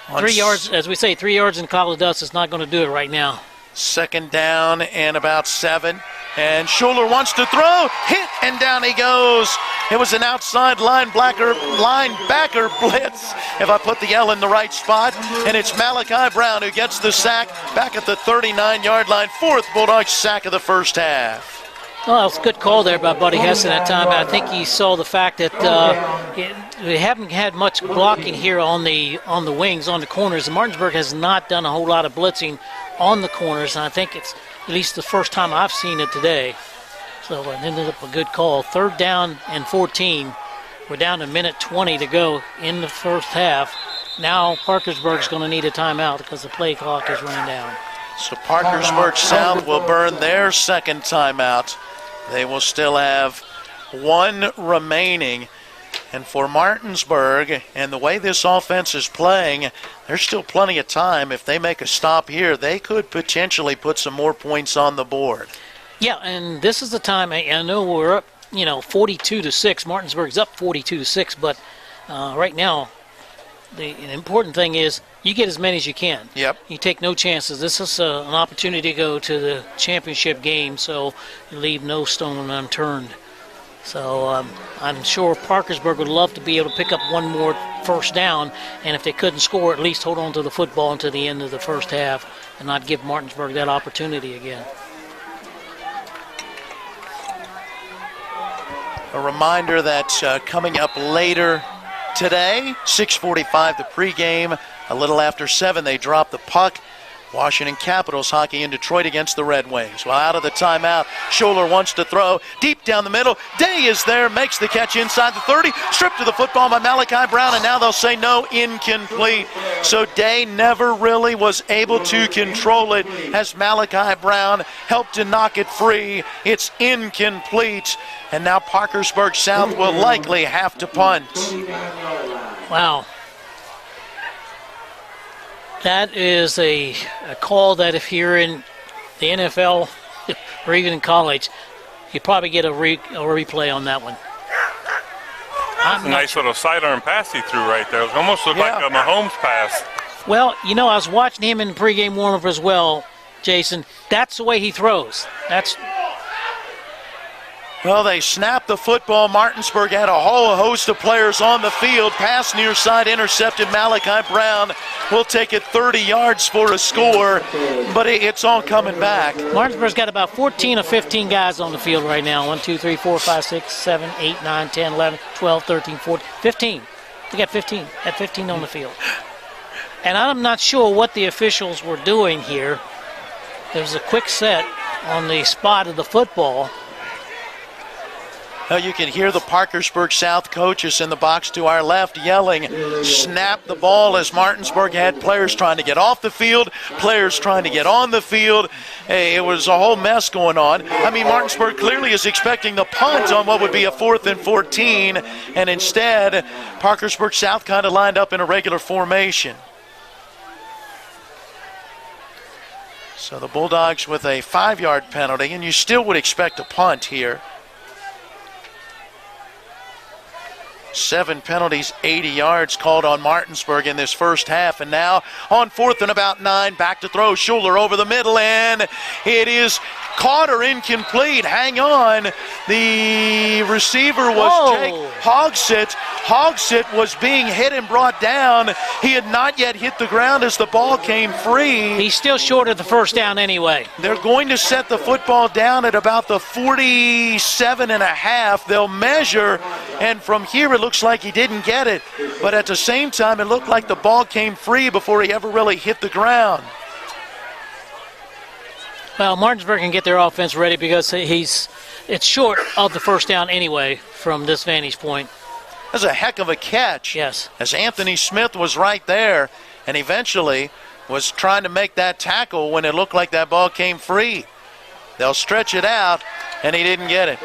3 yards, as we say, 3 yards in a cloud of dust is not going to do it right now. Second down and about 7. And Schuler wants to throw. Hit, and down he goes. It was an outside linebacker blitz, if I put the L in the right spot. And it's Malachi Brown who gets the sack back at the 39-yard line. 4th Bulldogs sack of the first half. Well, it's a good call there by Buddy Hess at that time. I think he saw the fact that we haven't had much blocking here on the wings, on the corners. And Martinsburg has not done a whole lot of blitzing on the corners, and I think it's at least the first time I've seen it today. So it ended up a good call. 3rd down and 14. We're down to 1:20 to go in the first half. Now Parkersburg's going to need a timeout because the play clock is running down. So Parkersburg South will burn their second timeout. They will still have 1 remaining. And for Martinsburg, and the way this offense is playing, there's still plenty of time. If they make a stop here, they could potentially put some more points on the board. Yeah, and this is the time. I know we're up, 42-6. Martinsburg's up 42-6, but right now, the important thing is you get as many as you can. Yep. You take no chances. This is an opportunity to go to the championship game, so you leave no stone unturned. So I'm sure Parkersburg would love to be able to pick up one more first down, and if they couldn't score, at least hold on to the football until the end of the first half and not give Martinsburg that opportunity again. A reminder that coming up later today, 6:45 the pregame, a little after 7 they drop the puck. Washington Capitals hockey in Detroit against the Red Wings. Well, out of the timeout, Scholler wants to throw deep down the middle. Day is there, makes the catch inside the 30, stripped to the football by Malachi Brown, and now they'll say no, incomplete. So Day never really was able to control it as Malachi Brown helped to knock it free. It's incomplete, and now Parkersburg South will likely have to punt. Wow. That is a call that if you're in the NFL or even in college, you probably get a replay on that one. That's a nice little sidearm pass he threw right there. It almost looked like a Mahomes pass. Well, I was watching him in the pregame warm-up as well, Jason. That's the way he throws. Well, they snapped the football. Martinsburg had a whole host of players on the field. Pass near side intercepted. Malachi Brown will take it 30 yards for a score, but it's all coming back. Martinsburg's got about 14 or 15 guys on the field right now. 1, 2, 3, 4, 5, 6, 7, 8, 9, 10, 11, 12, 13, 14, 15. They got 15. Had 15 on the field. And I'm not sure what the officials were doing here. There was a quick set on the spot of the football. Now you can hear the Parkersburg South coaches in the box to our left yelling, snap the ball, as Martinsburg had players trying to get off the field, players trying to get on the field. Hey, it was a whole mess going on. I mean, Martinsburg clearly is expecting the punt on what would be a 4th and 14, and instead, Parkersburg South kind of lined up in a regular formation. So the Bulldogs with a 5-yard penalty, and you still would expect a punt here. 7 penalties, 80 yards called on Martinsburg in this first half. And now on 4th and about 9, back to throw. Scholler over the middle, and it is caught or incomplete. Hang on. The receiver was Jake Hogsett. Hogsett was being hit and brought down. He had not yet hit the ground as the ball came free. He's still short of the first down anyway. They're going to set the football down at about the 47.5. They'll measure, and from here it looks like he didn't get it. But at the same time, it looked like the ball came free before he ever really hit the ground. Well, Martinsburg can get their offense ready because it's short of the first down anyway from this vantage point. That's a heck of a catch. Yes. As Anthony Smith was right there and eventually was trying to make that tackle when it looked like that ball came free. They'll stretch it out, and he didn't get it.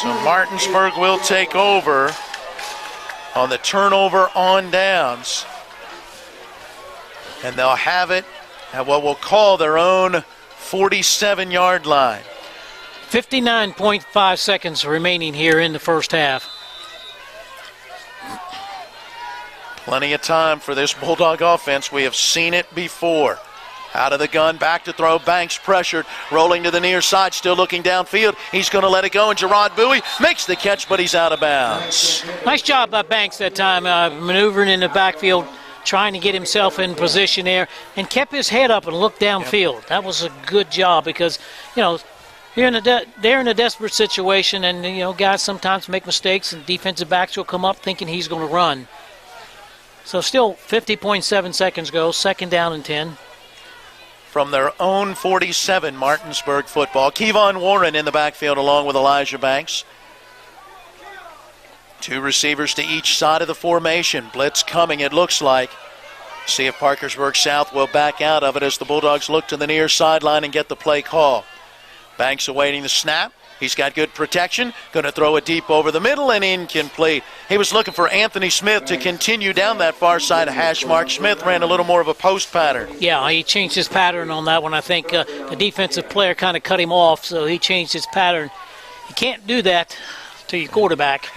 So Martinsburg will take over on the turnover on downs. And they'll have it at what we'll call their own 47-yard line. 59.5 seconds remaining here in the first half. Plenty of time for this Bulldog offense. We have seen it before. Out of the gun, back to throw. Banks pressured, rolling to the near side, still looking downfield. He's going to let it go, and Gerard Bowie makes the catch, but he's out of bounds. Nice job by Banks that time, maneuvering in the backfield trying to get himself in position there, and kept his head up and looked downfield. That was a good job because, they're in a desperate situation, and, guys sometimes make mistakes, and defensive backs will come up thinking he's going to run. So still 50.7 seconds go, 2nd down and 10. From their own 47, Martinsburg football. Kevon Warren in the backfield along with Elijah Banks. 2 receivers to each side of the formation. Blitz coming, it looks like. See if Parkersburg South will back out of it as the Bulldogs look to the near sideline and get the play call. Banks awaiting the snap. He's got good protection. Going to throw it deep over the middle and incomplete. He was looking for Anthony Smith to continue down that far side of hash mark. Smith ran a little more of a post pattern. Yeah, he changed his pattern on that one. I think the defensive player kind of cut him off, so he changed his pattern. You can't do that to your quarterback.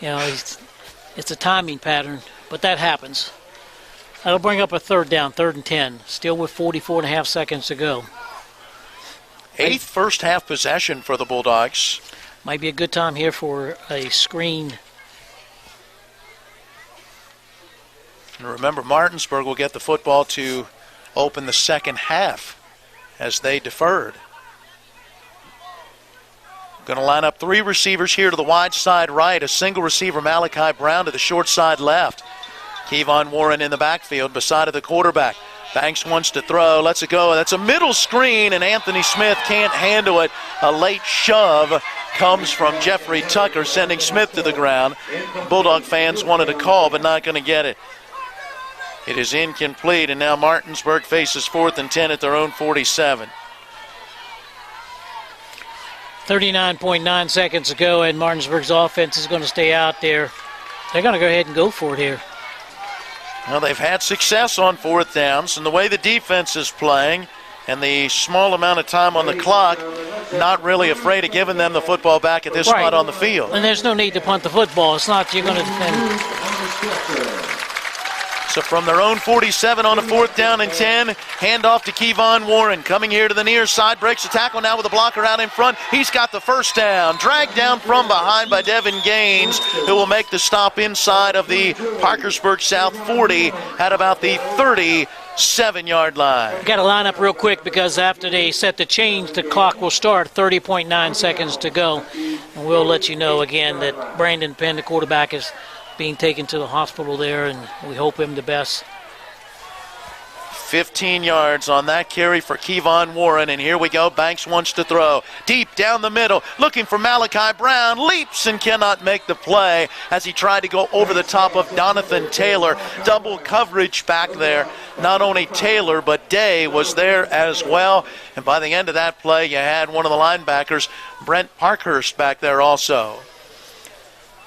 It's a timing pattern, but that happens. That'll bring up a 3rd down, 3rd and 10, still with 44.5 seconds to go. 8th first half possession for the Bulldogs. Might be a good time here for a screen. And remember, Martinsburg will get the football to open the second half as they deferred. Going to line up 3 receivers here to the wide side right. A single receiver, Malachi Brown, to the short side left. Kevon Warren in the backfield beside of the quarterback. Banks wants to throw, lets it go. That's a middle screen, and Anthony Smith can't handle it. A late shove comes from Jeffrey Tucker, sending Smith to the ground. Bulldog fans wanted a call, but not going to get it. It is incomplete, and now Martinsburg faces 4th and 10 at their own 47. 39.9 seconds to go, and Martinsburg's offense is going to stay out there. They're going to go ahead and go for it here. Well, they've had success on 4th downs, and the way the defense is playing and the small amount of time on the clock, not really afraid of giving them the football back at this spot on the field. And there's no need to punt the football. It's not you're going to defend. So from their own 47 on a 4th down and 10, handoff to Kevon Warren. Coming here to the near side, breaks the tackle now with a blocker out in front. He's got the 1st down. Dragged down from behind by Devin Gaines, who will make the stop inside of the Parkersburg South 40 at about the 37-yard line. Got to line up real quick because after they set the change, the clock will start. 30.9 seconds to go. And we'll let you know again that Brandon Penn, the quarterback, is being taken to the hospital there, and we hope him the best. 15 yards on that carry for Kevon Warren, and here we go. Banks wants to throw. Deep down the middle, looking for Malachi Brown. Leaps and cannot make the play as he tried to go over the top of Donathan Taylor. Double coverage back there. Not only Taylor, but Day was there as well. And by the end of that play, you had one of the linebackers, Brent Parkhurst, back there also.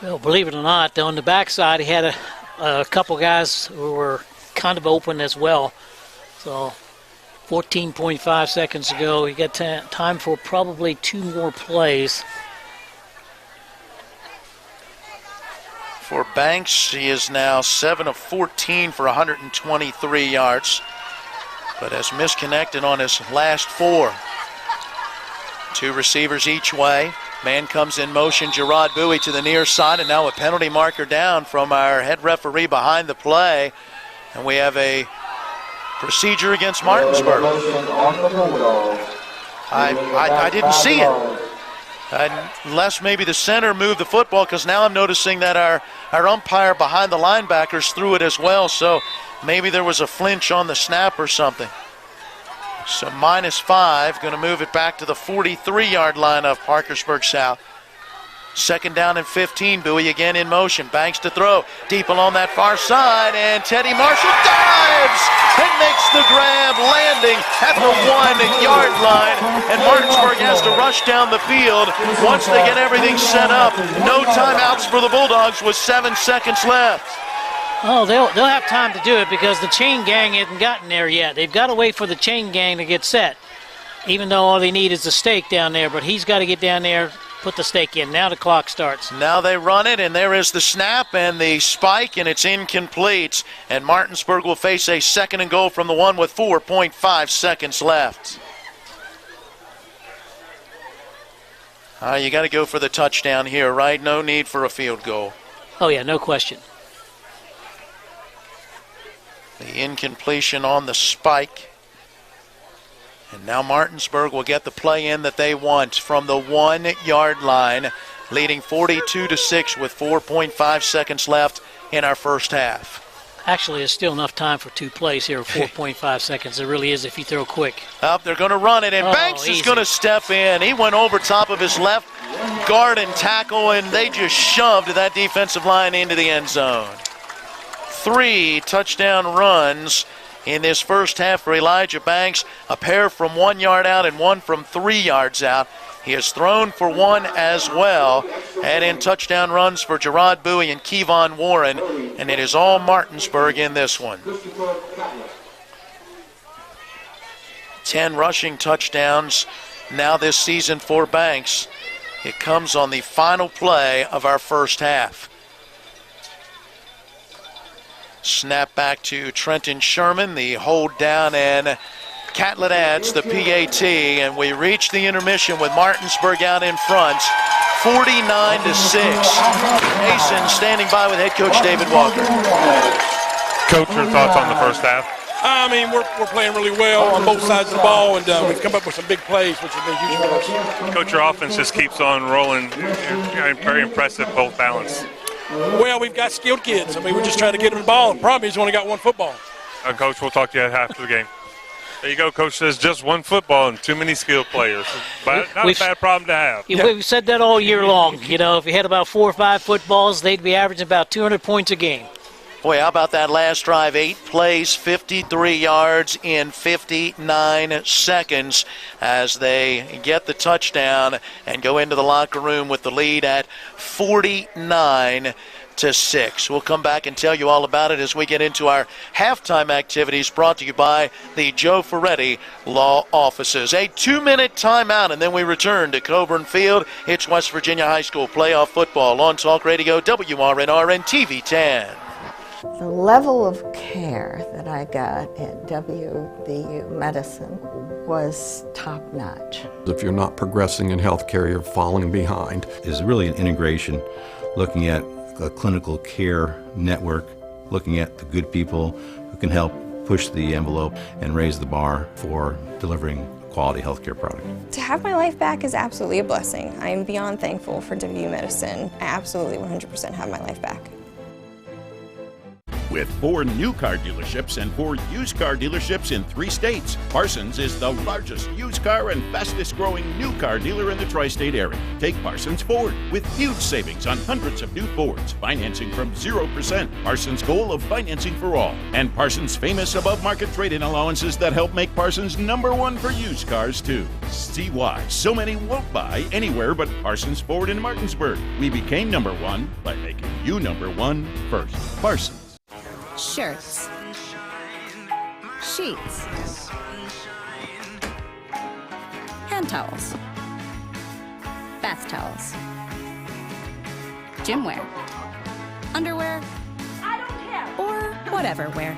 Well, believe it or not, on the backside, he had a couple guys who were kind of open as well. So 14.5 seconds to go. You got time for probably 2 more plays. For Banks, he is now 7 of 14 for 123 yards, but has misconnected on his last 4. 2 receivers each way. Man comes in motion, Gerard Bowie to the near side, and now a penalty marker down from our head referee behind the play. And we have a procedure against Martinsburg. I didn't see it. Unless maybe the center moved the football, because now I'm noticing that our umpire behind the linebackers threw it as well. So maybe there was a flinch on the snap or something. So -5, going to move it back to the 43-yard line of Parkersburg South. 2nd down and 15, Bowie again in motion. Banks to throw, deep along that far side, and Teddy Marshall dives and makes the grab, landing at the 1-yard line. And Martinsburg has to rush down the field once they get everything set up. No timeouts for the Bulldogs with 7 seconds left. Oh, they'll have time to do it because the chain gang hasn't gotten there yet. They've got to wait for the chain gang to get set, even though all they need is the stake down there. But he's got to get down there, put the stake in. Now the clock starts. Now they run it, and there is the snap and the spike, and it's incomplete. And Martinsburg will face a 2nd and goal from the 1 with 4.5 seconds left. You got to go for the touchdown here, right? No need for a field goal. Oh, yeah, no question. The incompletion on the spike. And now Martinsburg will get the play in that they want from the 1-yard line, leading 42-6 with 4.5 seconds left in our first half. Actually, there's still enough time for 2 plays here, 4.5 seconds. There really is if you throw quick. Up, they're going to run it, and Banks is going to step in. He went over top of his left guard and tackle, and they just shoved that defensive line into the end zone. 3 touchdown runs in this first half for Elijah Banks, a pair from 1 yard out and one from 3 yards out. He has thrown for 1 as well, and in touchdown runs for Gerard Bowie and Kevon Warren, and it is all Martinsburg in this one. 10 rushing touchdowns now this season for Banks. It comes on the final play of our first half. Snap back to Trenton Sherman, the hold down, and Catlett adds the PAT, and we reach the intermission with Martinsburg out in front, 49-6. Mason standing by with head coach David Walker. Coach, your thoughts on the first half? I mean, we're playing really well on both sides of the ball, and we've come up with some big plays, which has been huge for us. Coach, your offense just keeps on rolling. Very impressive, both balance. Well, we've got skilled kids. I mean, we're just trying to get them the ball. The problem is we only got one football. Coach, we'll talk to you after the game. There you go, Coach says just one football and too many skilled players. But not a bad problem to have. We've said that all year long. You know, if you had about 4 or 5 footballs, they'd be averaging about 200 points a game. Boy, how about that last drive? 8 plays, 53 yards in 59 seconds as they get the touchdown and go into the locker room with the lead at 49-6. We'll come back and tell you all about it as we get into our halftime activities brought to you by the Joe Ferretti Law Offices. A 2-minute timeout, and then we return to Coburn Field. It's West Virginia High School playoff football on Talk Radio, WRNR, and TV 10. The level of care that I got at WVU Medicine was top-notch. If you're not progressing in healthcare, you're falling behind. It's really an integration, looking at a clinical care network, looking at the good people who can help push the envelope and raise the bar for delivering a quality healthcare product. To have my life back is absolutely a blessing. I am beyond thankful for WVU Medicine. I absolutely 100% have my life back. With 4 new car dealerships and 4 used car dealerships in 3 states, Parsons is the largest used car and fastest growing new car dealer in the tri-state area. Take Parsons Ford with huge savings on hundreds of new Fords, financing from 0%, Parsons' goal of financing for all, and Parsons' famous above-market trade-in allowances that help make Parsons #1 for used cars too. See why so many won't buy anywhere but Parsons Ford in Martinsburg. We became #1 by making you #1 first. Parsons. Shirts, sheets, hand towels, bath towels, gym wear, underwear, or whatever wear.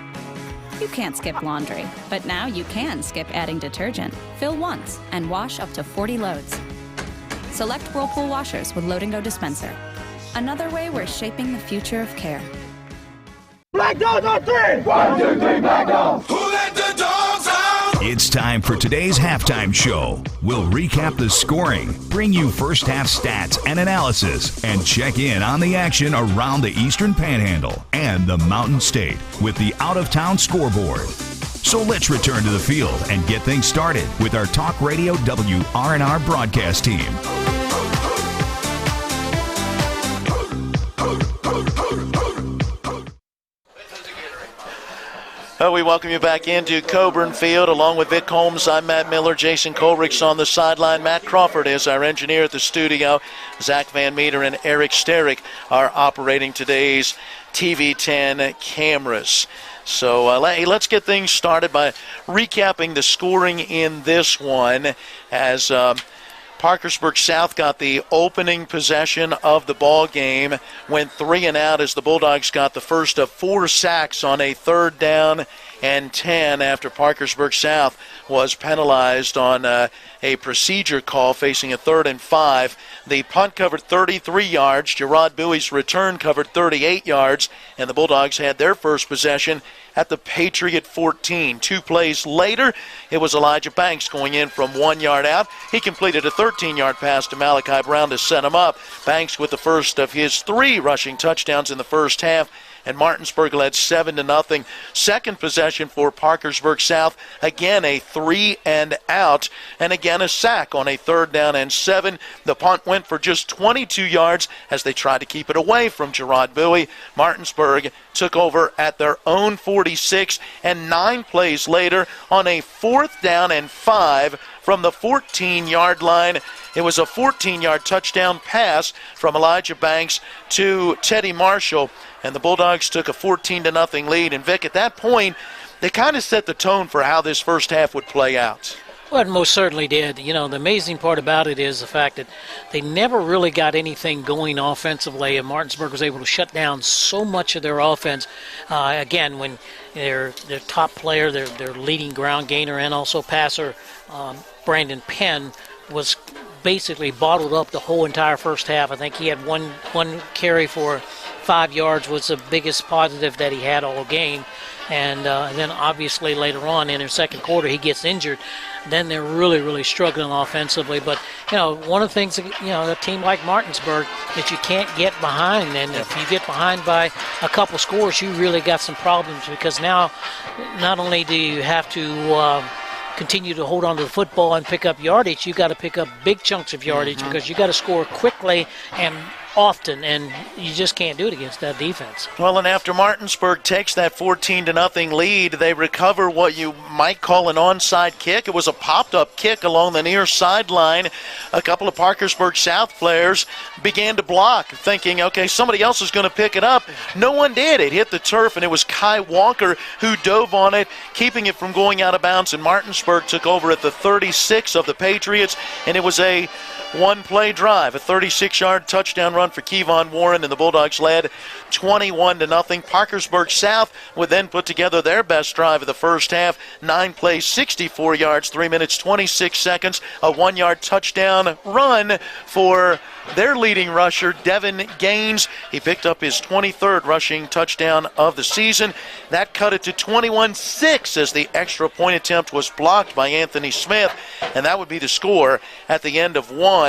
You can't skip laundry, but now you can skip adding detergent. Fill once and wash up to 40 loads. Select Whirlpool washers with Load and Go dispenser. Another way we're shaping the future of care. Black dogs on 3! 1, 2, 3, black dogs! Who let the dogs out? It's time for today's halftime show. We'll recap the scoring, bring you first half stats and analysis, and check in on the action around the Eastern Panhandle and the Mountain State with the out-of-town scoreboard. So let's return to the field and get things started with our Talk Radio WRNR broadcast team. We welcome you back into Coburn Field. Along with Vic Holmes, I'm Matt Miller. Jason Colrick's on the sideline. Matt Crawford is our engineer at the studio. Zach Van Meter and Eric Sterick are operating today's TV 10 cameras. So let's get things started by recapping the scoring in this one as Parkersburg South got the opening possession of the ball game, went 3 and out as the Bulldogs got the first of 4 sacks on a 3rd down and 10 after Parkersburg South was penalized on a procedure call facing a 3rd and 5. The punt covered 33 yards. Gerard Bowie's return covered 38 yards, and the Bulldogs had their first possession at the Patriot 14. 2 plays later, it was Elijah Banks going in from 1 yard out. He completed a 13-yard pass to Malachi Brown to set him up. Banks with the first of his 3 rushing touchdowns in the first half, and Martinsburg led 7-0. Second possession for Parkersburg South, again a 3 and out, and again a sack on a 3rd down and 7. The punt went for just 22 yards as they tried to keep it away from Gerard Bowie. Martinsburg took over at their own 46, and 9 plays later on a 4th down and 5 from the 14-yard line. It was a 14-yard touchdown pass from Elijah Banks to Teddy Marshall, and the Bulldogs took a 14-0 lead. And Vic, at that point, they kind of set the tone for how this first half would play out. Well, it most certainly did. You know, the amazing part about it is the fact that they never really got anything going offensively, and Martinsburg was able to shut down so much of their offense. Again, when their top player, their leading ground gainer and also passer, Brandon Penn, was basically bottled up the whole entire first half. I think he had one carry for 5 yards was the biggest positive that he had all game. And then obviously later on in their second quarter, he gets injured. Then they're really, really struggling offensively. But, you know, one of the things, you know, a team like Martinsburg that you can't get behind. And if you get behind by a couple scores, you really got some problems, because now not only do you have to continue to hold on to the football and pick up yardage, you got to pick up big chunks of yardage because you got to score quickly and often, and you just can't do it against that defense. Well, and after Martinsburg takes that 14-0 lead, they recover what you might call an onside kick. It was a popped-up kick along the near sideline. A couple of Parkersburg South players began to block, thinking, okay, somebody else is going to pick it up. No one did. It hit the turf, and it was Kai Walker who dove on it, keeping it from going out of bounds, and Martinsburg took over at the 36 of the Patriots, and it was a one-play drive, a 36-yard touchdown run for Kevon Warren, and the Bulldogs led 21-0. Parkersburg South would then put together their best drive of the first half. 9 plays, 64 yards, 3 minutes, 26 seconds, a 1-yard touchdown run for their leading rusher, Devin Gaines. He picked up his 23rd rushing touchdown of the season. That cut it to 21-6 as the extra point attempt was blocked by Anthony Smith, and that would be the score at the end of 1.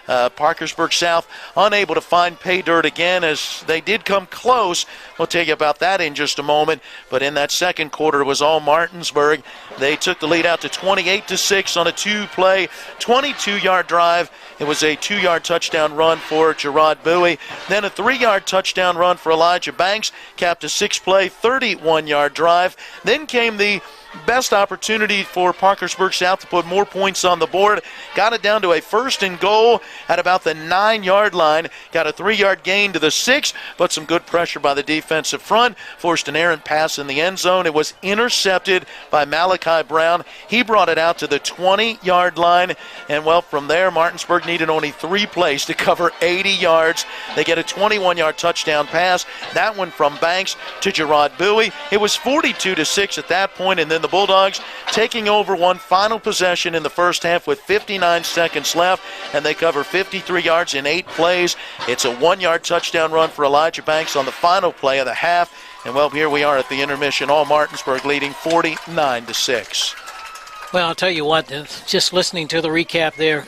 Parkersburg South unable to find pay dirt again, as they did come close. We'll tell you about that in just a moment. But in that second quarter, it was all Martinsburg. They took the lead out to 28-6 on a 2-play, 22-yard drive. It was a 2-yard touchdown run for Gerard Bowie. Then a 3-yard touchdown run for Elijah Banks, capped a 6-play, 31-yard drive. Then came the best opportunity for Parkersburg South to put more points on the board. Got it down to a 1st and goal at about the 9-yard line. Got a 3-yard gain to the 6, but some good pressure by the defensive front. Forced an errant pass in the end zone. It was intercepted by Malachi Brown. He brought it out to the 20-yard line. And, well, from there, Martinsburg needed only 3 plays to cover 80 yards. They get a 21-yard touchdown pass. That one from Banks to Gerard Bowie. It was 42-6 at that point, and then the Bulldogs taking over one final possession in the first half with 59 seconds left, and they cover 53 yards in 8 plays. It's a 1-yard touchdown run for Elijah Banks on the final play of the half. And, well, here we are at the intermission, all Martinsburg leading 49-6. Well, I'll tell you what, just listening to the recap there,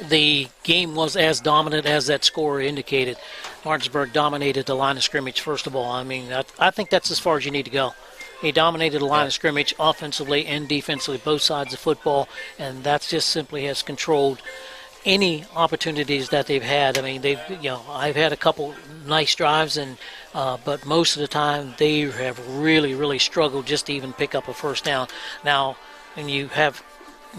the game was as dominant as that score indicated. Martinsburg dominated the line of scrimmage, first of all. I mean, I think that's as far as you need to go. He dominated the line of scrimmage offensively and defensively, both sides of football, and that just simply has controlled any opportunities that they've had. I mean, I've had a couple nice drives, and but most of the time they have really, really struggled just to even pick up a first down. Now, when you have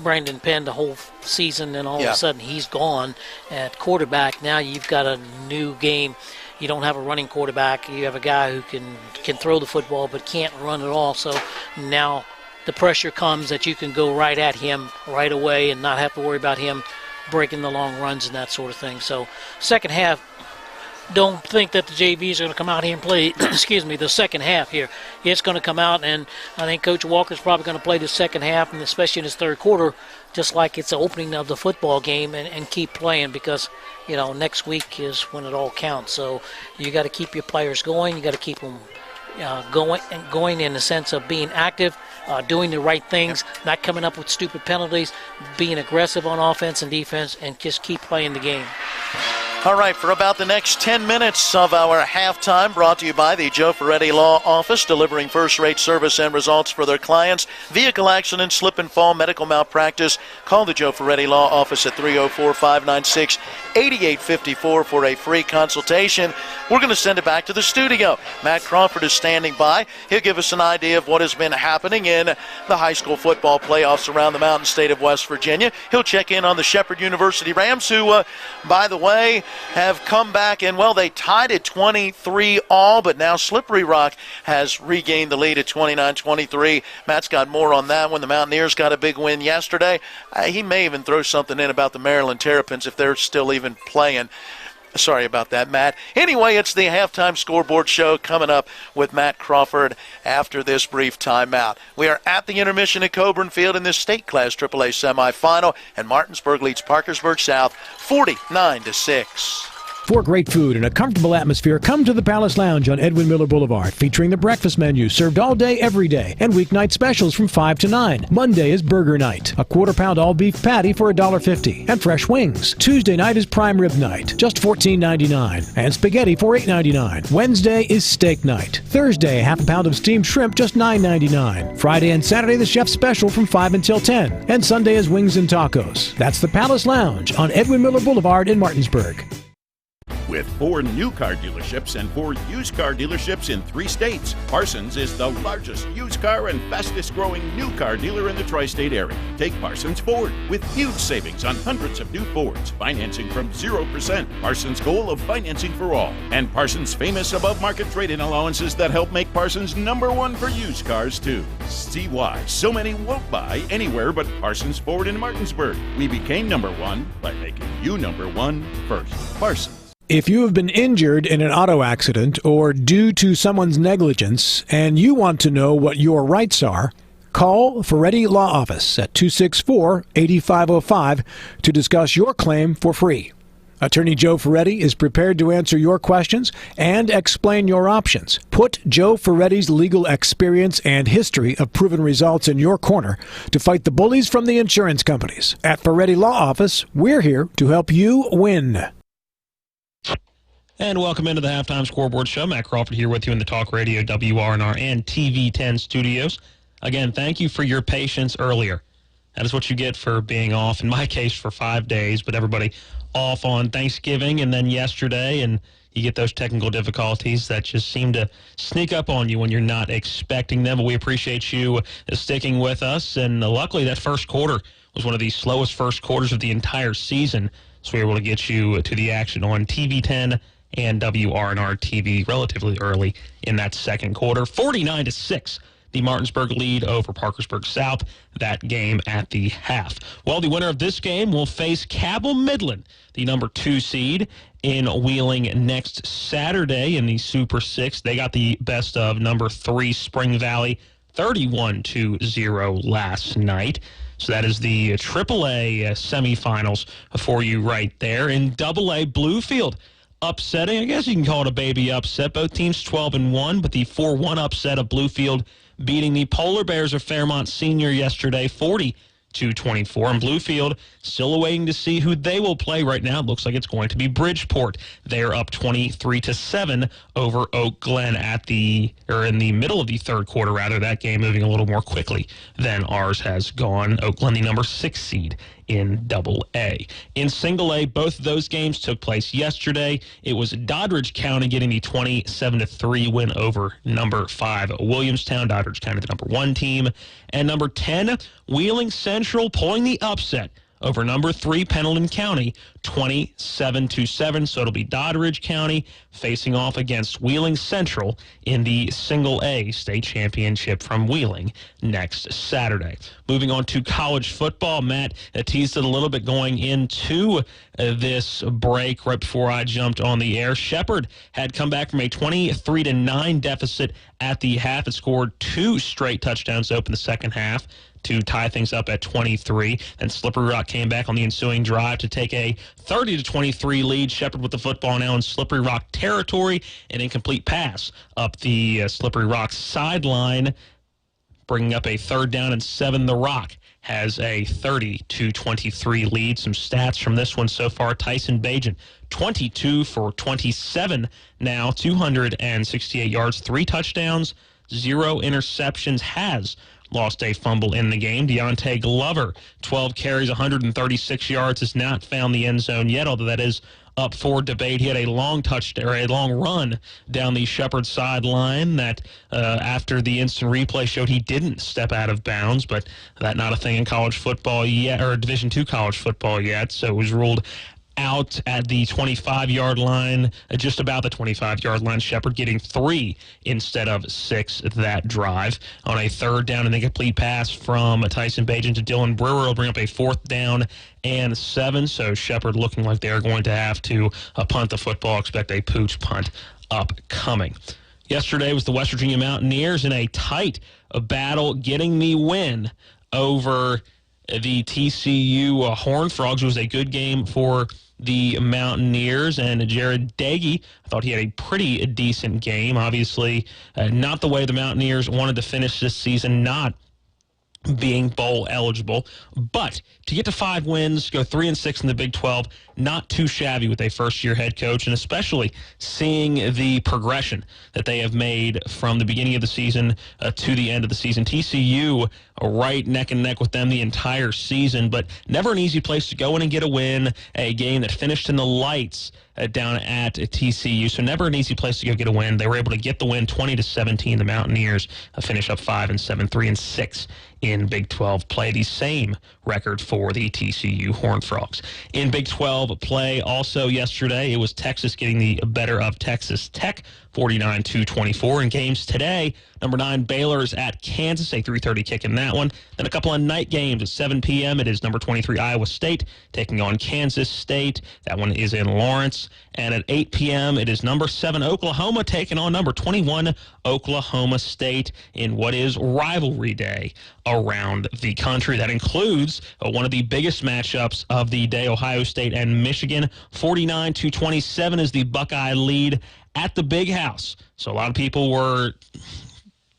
Brandon Penn the whole season, and all of a sudden he's gone at quarterback, now you've got a new game. You don't have a running quarterback. You have a guy who can throw the football but can't run at all. So now the pressure comes that you can go right at him right away and not have to worry about him breaking the long runs and that sort of thing. So second half, don't think that the JVs are going to come out here and play, the second half here. It's going to come out, and I think Coach Walker's probably going to play the second half, and especially in his third quarter, just like it's the opening of the football game, and keep playing because, next week is when it all counts. So you got to keep your players going. You got to keep them going in the sense of being active, doing the right things, not coming up with stupid penalties, being aggressive on offense and defense, and just keep playing the game. All right, for about the next 10 minutes of our halftime, brought to you by the Joe Ferretti Law Office, delivering first-rate service and results for their clients. Vehicle accident, slip and fall, medical malpractice. Call the Joe Ferretti Law Office at 304-596-8854 for a free consultation. We're going to send it back to the studio. Matt Crawford is standing by. He'll give us an idea of what has been happening in the high school football playoffs around the mountain state of West Virginia. He'll check in on the Shepherd University Rams, who, by the way, have come back, and they tied at 23-all, but now Slippery Rock has regained the lead at 29-23. Matt's got more on that one. The Mountaineers got a big win yesterday. He may even throw something in about the Maryland Terrapins if they're still even playing. Sorry about that, Matt. Anyway, it's the Halftime Scoreboard Show coming up with Matt Crawford after this brief timeout. We are at the intermission at Coburn Field in this State Class AAA semifinal, and Martinsburg leads Parkersburg South 49-6. For great food and a comfortable atmosphere, come to the Palace Lounge on Edwin Miller Boulevard, featuring the breakfast menu served all day, every day, and weeknight specials from 5 to 9. Monday is burger night, a quarter-pound all-beef patty for $1.50, and fresh wings. Tuesday night is prime rib night, just $14.99, and spaghetti for $8.99. Wednesday is steak night. Thursday, half a pound of steamed shrimp, just $9.99. Friday and Saturday, the chef's special from 5 until 10, and Sunday is wings and tacos. That's the Palace Lounge on Edwin Miller Boulevard in Martinsburg. With 4 new car dealerships and 4 used car dealerships in 3 states, Parsons is the largest used car and fastest growing new car dealer in the tri-state area. Take Parsons Ford with huge savings on hundreds of new Fords, financing from 0%, Parsons' goal of financing for all, and Parsons' famous above-market trade-in allowances that help make Parsons #1 for used cars, too. See why so many won't buy anywhere but Parsons Ford in Martinsburg. We became #1 by making you #1 first. Parsons. If you have been injured in an auto accident or due to someone's negligence and you want to know what your rights are, call Ferretti Law Office at 264-8505 to discuss your claim for free. Attorney Joe Ferretti is prepared to answer your questions and explain your options. Put Joe Ferretti's legal experience and history of proven results in your corner to fight the bullies from the insurance companies. At Ferretti Law Office, we're here to help you win. And welcome into the Halftime Scoreboard Show. Matt Crawford here with you in the Talk Radio, WRNR, and TV10 studios. Again, thank you for your patience earlier. That is what you get for being off, in my case, for 5 days, but everybody off on Thanksgiving and then yesterday, and you get those technical difficulties that just seem to sneak up on you when you're not expecting them. But we appreciate you sticking with us, and luckily that first quarter was one of the slowest first quarters of the entire season, so we were able to get you to the action on TV10 and WRNR TV relatively early in that second quarter. 49-6, the Martinsburg lead over Parkersburg South, that game at the half. Well, the winner of this game will face Cabell Midland, the #2 seed in Wheeling next Saturday in the Super 6. They got the best of #3 Spring Valley, 31-0 last night. So that is the AAA semifinals for you right there. In AA, Bluefield upsetting, I guess you can call it a baby upset. Both teams 12-1, but the 4-1 upset of Bluefield beating the Polar Bears of Fairmont Senior yesterday, 40-24. And Bluefield still awaiting to see who they will play right now. It looks like it's going to be Bridgeport. They're up 23-7 over Oak Glen in the middle of the third quarter, rather. That game moving a little more quickly than ours has gone. Oak Glen, the #6 seed in AA. In Single A, both of those games took place yesterday. It was Doddridge County getting the 27-3 win over #5 Williamstown. Doddridge County, the #1 team. And #10, Wheeling Central pulling the upset over #3 Pendleton County, 27-7. So it'll be Doddridge County facing off against Wheeling Central in the Single A state championship from Wheeling next Saturday. Moving on to college football, Matt teased it a little bit going into this break right before I jumped on the air. Shepherd had come back from a 23-9 deficit at the half. It scored 2 straight touchdowns to open the second half to tie things up at 23. And Slippery Rock came back on the ensuing drive to take a 30-23 lead. Shepherd with the football now in Slippery Rock territory. An incomplete pass up the Slippery Rock sideline, bringing up a 3rd down and 7. The Rock has a 30-23 lead. Some stats from this one so far. Tyson Bajan, 22 for 27 now, 268 yards, 3 touchdowns, 0 interceptions, has lost a fumble in the game. Deontay Glover, 12 carries, 136 yards, has not found the end zone yet, although that is up for debate. He had a long run down the Shepherd sideline that after the instant replay showed he didn't step out of bounds, but that's not a thing in college football yet, or Division II college football yet, so it was ruled out at the 25-yard line, just about the 25-yard line. Shepherd getting 3 instead of 6 that drive. On a 3rd down and incomplete pass from Tyson Bajan to Dylan Brewer will bring up a 4th down and 7. So Shepherd looking like they're going to have to punt the football. Expect a pooch punt upcoming. Yesterday was the West Virginia Mountaineers in a tight battle, getting the win over the TCU Horned Frogs. It was a good game for the Mountaineers, and Jared Dagey, I thought he had a pretty decent game. Obviously, not the way the Mountaineers wanted to finish this season, not being bowl eligible, but to get to 5 wins, go 3-6 in the Big 12, not too shabby with a first-year head coach, and especially seeing the progression that they have made from the beginning of the season to the end of the season. TCU right neck and neck with them the entire season, but never an easy place to go in and get a win, a game that finished in the lights down at TCU, so never an easy place to go get a win. They were able to get the win 20-17. The Mountaineers finish up 5-7, 3-6 in Big 12 play, the same record for the TCU Horned Frogs. In Big 12 play also yesterday, it was Texas getting the better of Texas Tech, 49-24. In games today, number 9 Baylor is at Kansas, a 3:30 kick in that one. Then a couple of night games at 7 p.m. It is number 23 Iowa State taking on Kansas State. That one is in Lawrence. And at 8 p.m. it is number 7 Oklahoma taking on number 21 Oklahoma State in what is rivalry day around the country. That includes one of the biggest matchups of the day, Ohio State and Michigan. 49-27 is the Buckeye lead at the Big House. So a lot of people were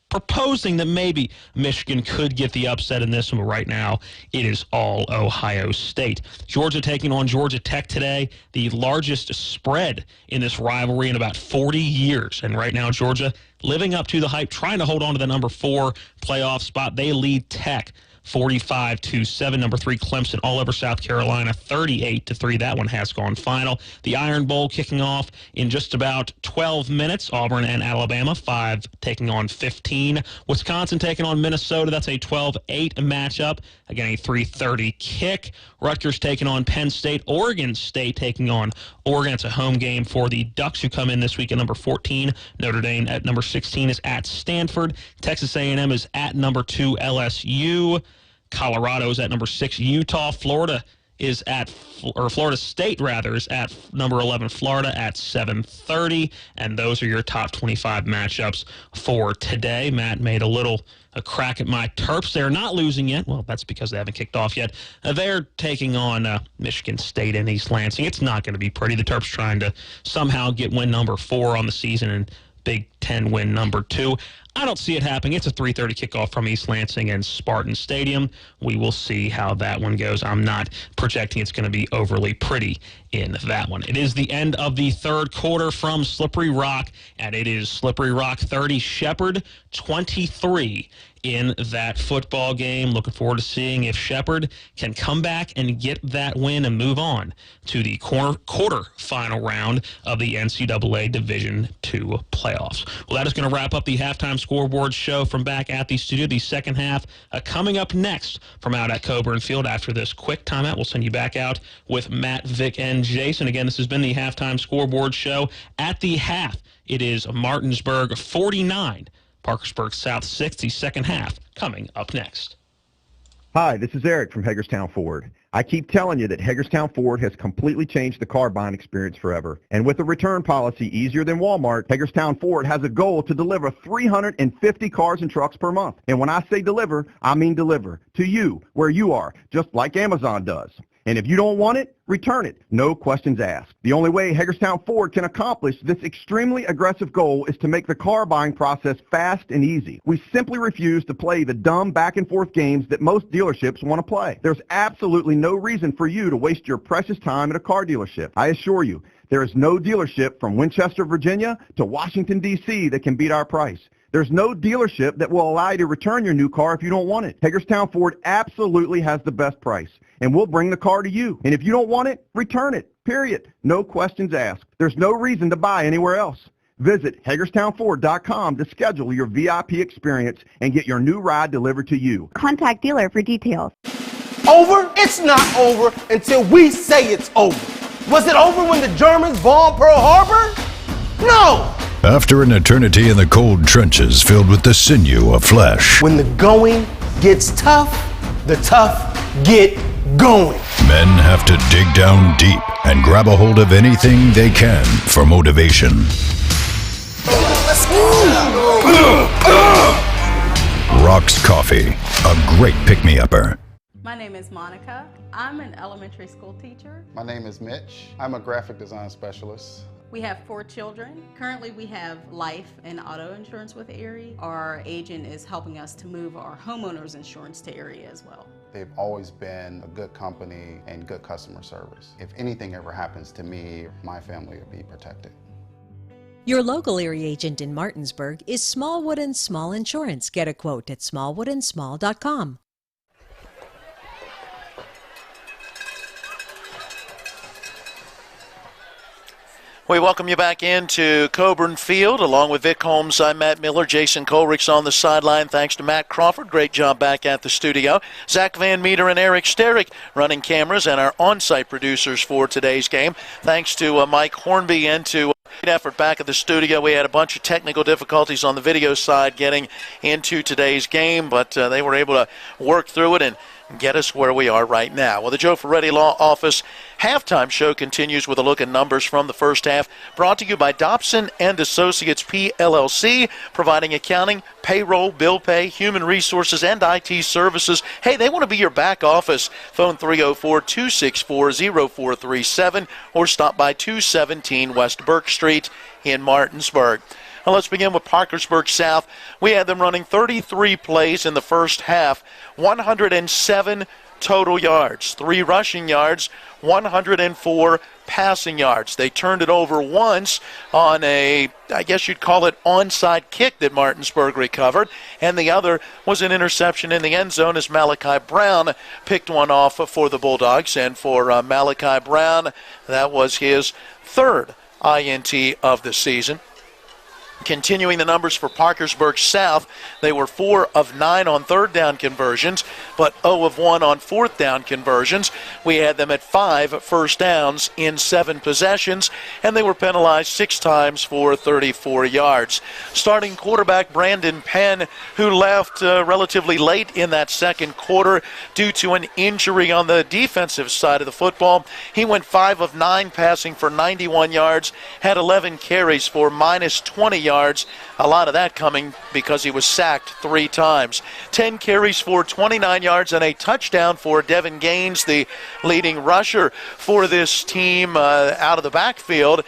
proposing that maybe Michigan could get the upset in this one, but right now it is all Ohio State. Georgia taking on Georgia Tech today, the largest spread in this rivalry in about 40 years. And right now Georgia living up to the hype, trying to hold on to the number 4 playoff spot. They lead Tech 45-7. Number 3 Clemson all over South Carolina 38-3. That one has gone final. The Iron Bowl kicking off in just about 12 minutes. Auburn and Alabama, 5 taking on 15. Wisconsin taking on Minnesota. That's a 12-8 matchup. Again, a 3:30 kick. Rutgers taking on Penn State. Oregon State taking on Oregon. It's a home game for the Ducks, who come in this week at number 14. Notre Dame at number 16 is at Stanford. Texas A&M is at number 2 LSU. Colorado is at number 6 Utah. Florida State is at number 11 Florida at 7:30, and those are your top 25 matchups for today. Matt made a crack at my Terps. They're not losing yet. Well, that's because they haven't kicked off yet. They're taking on Michigan State in East Lansing. It's not going to be pretty. The Terps trying to somehow get win number 4 on the season and Big Ten win number 2. I don't see it happening. It's a 3:30 kickoff from East Lansing and Spartan Stadium. We will see how that one goes. I'm not projecting it's going to be overly pretty in that one. It is the end of the third quarter from Slippery Rock, and it is Slippery Rock 30, Shepherd 23 in that football game. Looking forward to seeing if Shepherd can come back and get that win and move on to the quarter final round of the NCAA Division II playoffs. Well, that is going to wrap up the Halftime Scoreboard show from back at the studio. The second half coming up next from out at Coburn Field. After this quick timeout, we'll send you back out with Matt, Vic, and Jason. Again, this has been the Halftime Scoreboard show. At the half, it is Martinsburg 49, Parkersburg South 60. Second half coming up next. Hi, this is Eric from Hagerstown Ford. I keep telling you that Hagerstown Ford has completely changed the car buying experience forever. And with a return policy easier than Walmart, Hagerstown Ford has a goal to deliver 350 cars and trucks per month. And when I say deliver, I mean deliver to you, where you are, just like Amazon does. And if you don't want it, return it. No questions asked. The only way Hagerstown Ford can accomplish this extremely aggressive goal is to make the car buying process fast and easy. We simply refuse to play the dumb back and forth games that most dealerships want to play. There's absolutely no reason for you to waste your precious time at a car dealership. I assure you, there is no dealership from Winchester, Virginia to Washington, D.C. that can beat our price. There's no dealership that will allow you to return your new car if you don't want it. Hagerstown Ford absolutely has the best price, and we'll bring the car to you. And if you don't want it, return it, period. No questions asked. There's no reason to buy anywhere else. Visit HagerstownFord.com to schedule your VIP experience and get your new ride delivered to you. Contact dealer for details. Over? It's not over until we say it's over. Was it over when the Germans bombed Pearl Harbor? No! After an eternity in the cold trenches filled with the sinew of flesh, when the going gets tough, the tough get going. Men have to dig down deep and grab a hold of anything they can for motivation. Rock's Coffee, a great pick-me-upper. My name is Monica. I'm an elementary school teacher. My name is Mitch. I'm a graphic design specialist. We have 4 children. Currently we have life and auto insurance with Erie. Our agent is helping us to move our homeowners insurance to Erie as well. They've always been a good company and good customer service. If anything ever happens to me, my family will be protected. Your local Erie agent in Martinsburg is Smallwood & Small Insurance. Get a quote at smallwoodandsmall.com. We welcome you back into Coburn Field. Along with Vic Holmes, I'm Matt Miller. Jason Colrick's on the sideline. Thanks to Matt Crawford. Great job back at the studio. Zach Van Meter and Eric Sterick running cameras and our on-site producers for today's game. Thanks to Mike Hornby and to great effort back at the studio. We had a bunch of technical difficulties on the video side getting into today's game, but they were able to work through it and get us where we are right now. Well, the Joe Ferretti Law Office halftime show continues with a look at numbers from the first half, brought to you by Dobson and Associates PLLC, providing accounting, payroll, bill pay, human resources, and IT services. Hey, they want to be your back office. Phone 304-264-0437 or stop by 217 West Burke Street in Martinsburg. Well, let's begin with Parkersburg South. We had them running 33 plays in the first half, 107 total yards, 3 rushing yards, 104 passing yards. They turned it over once on a, I guess you'd call it, onside kick that Martinsburg recovered, and the other was an interception in the end zone as Malachi Brown picked one off for the Bulldogs. And for Malachi Brown, that was his 3rd INT of the season. Continuing the numbers for Parkersburg South, they were 4 of 9 on 3rd down conversions, but 0 of 1 on 4th down conversions. We had them at 5 first downs in 7 possessions, and they were penalized 6 times for 34 yards. Starting quarterback Brandon Penn, who left relatively late in that second quarter due to an injury on the defensive side of the football. He went 5 of 9 passing for 91 yards, had 11 carries for minus 20 yards, a lot of that coming because he was sacked 3 times. 10 carries for 29 yards and a touchdown for Devin Gaines, the leading rusher for this team out of the backfield,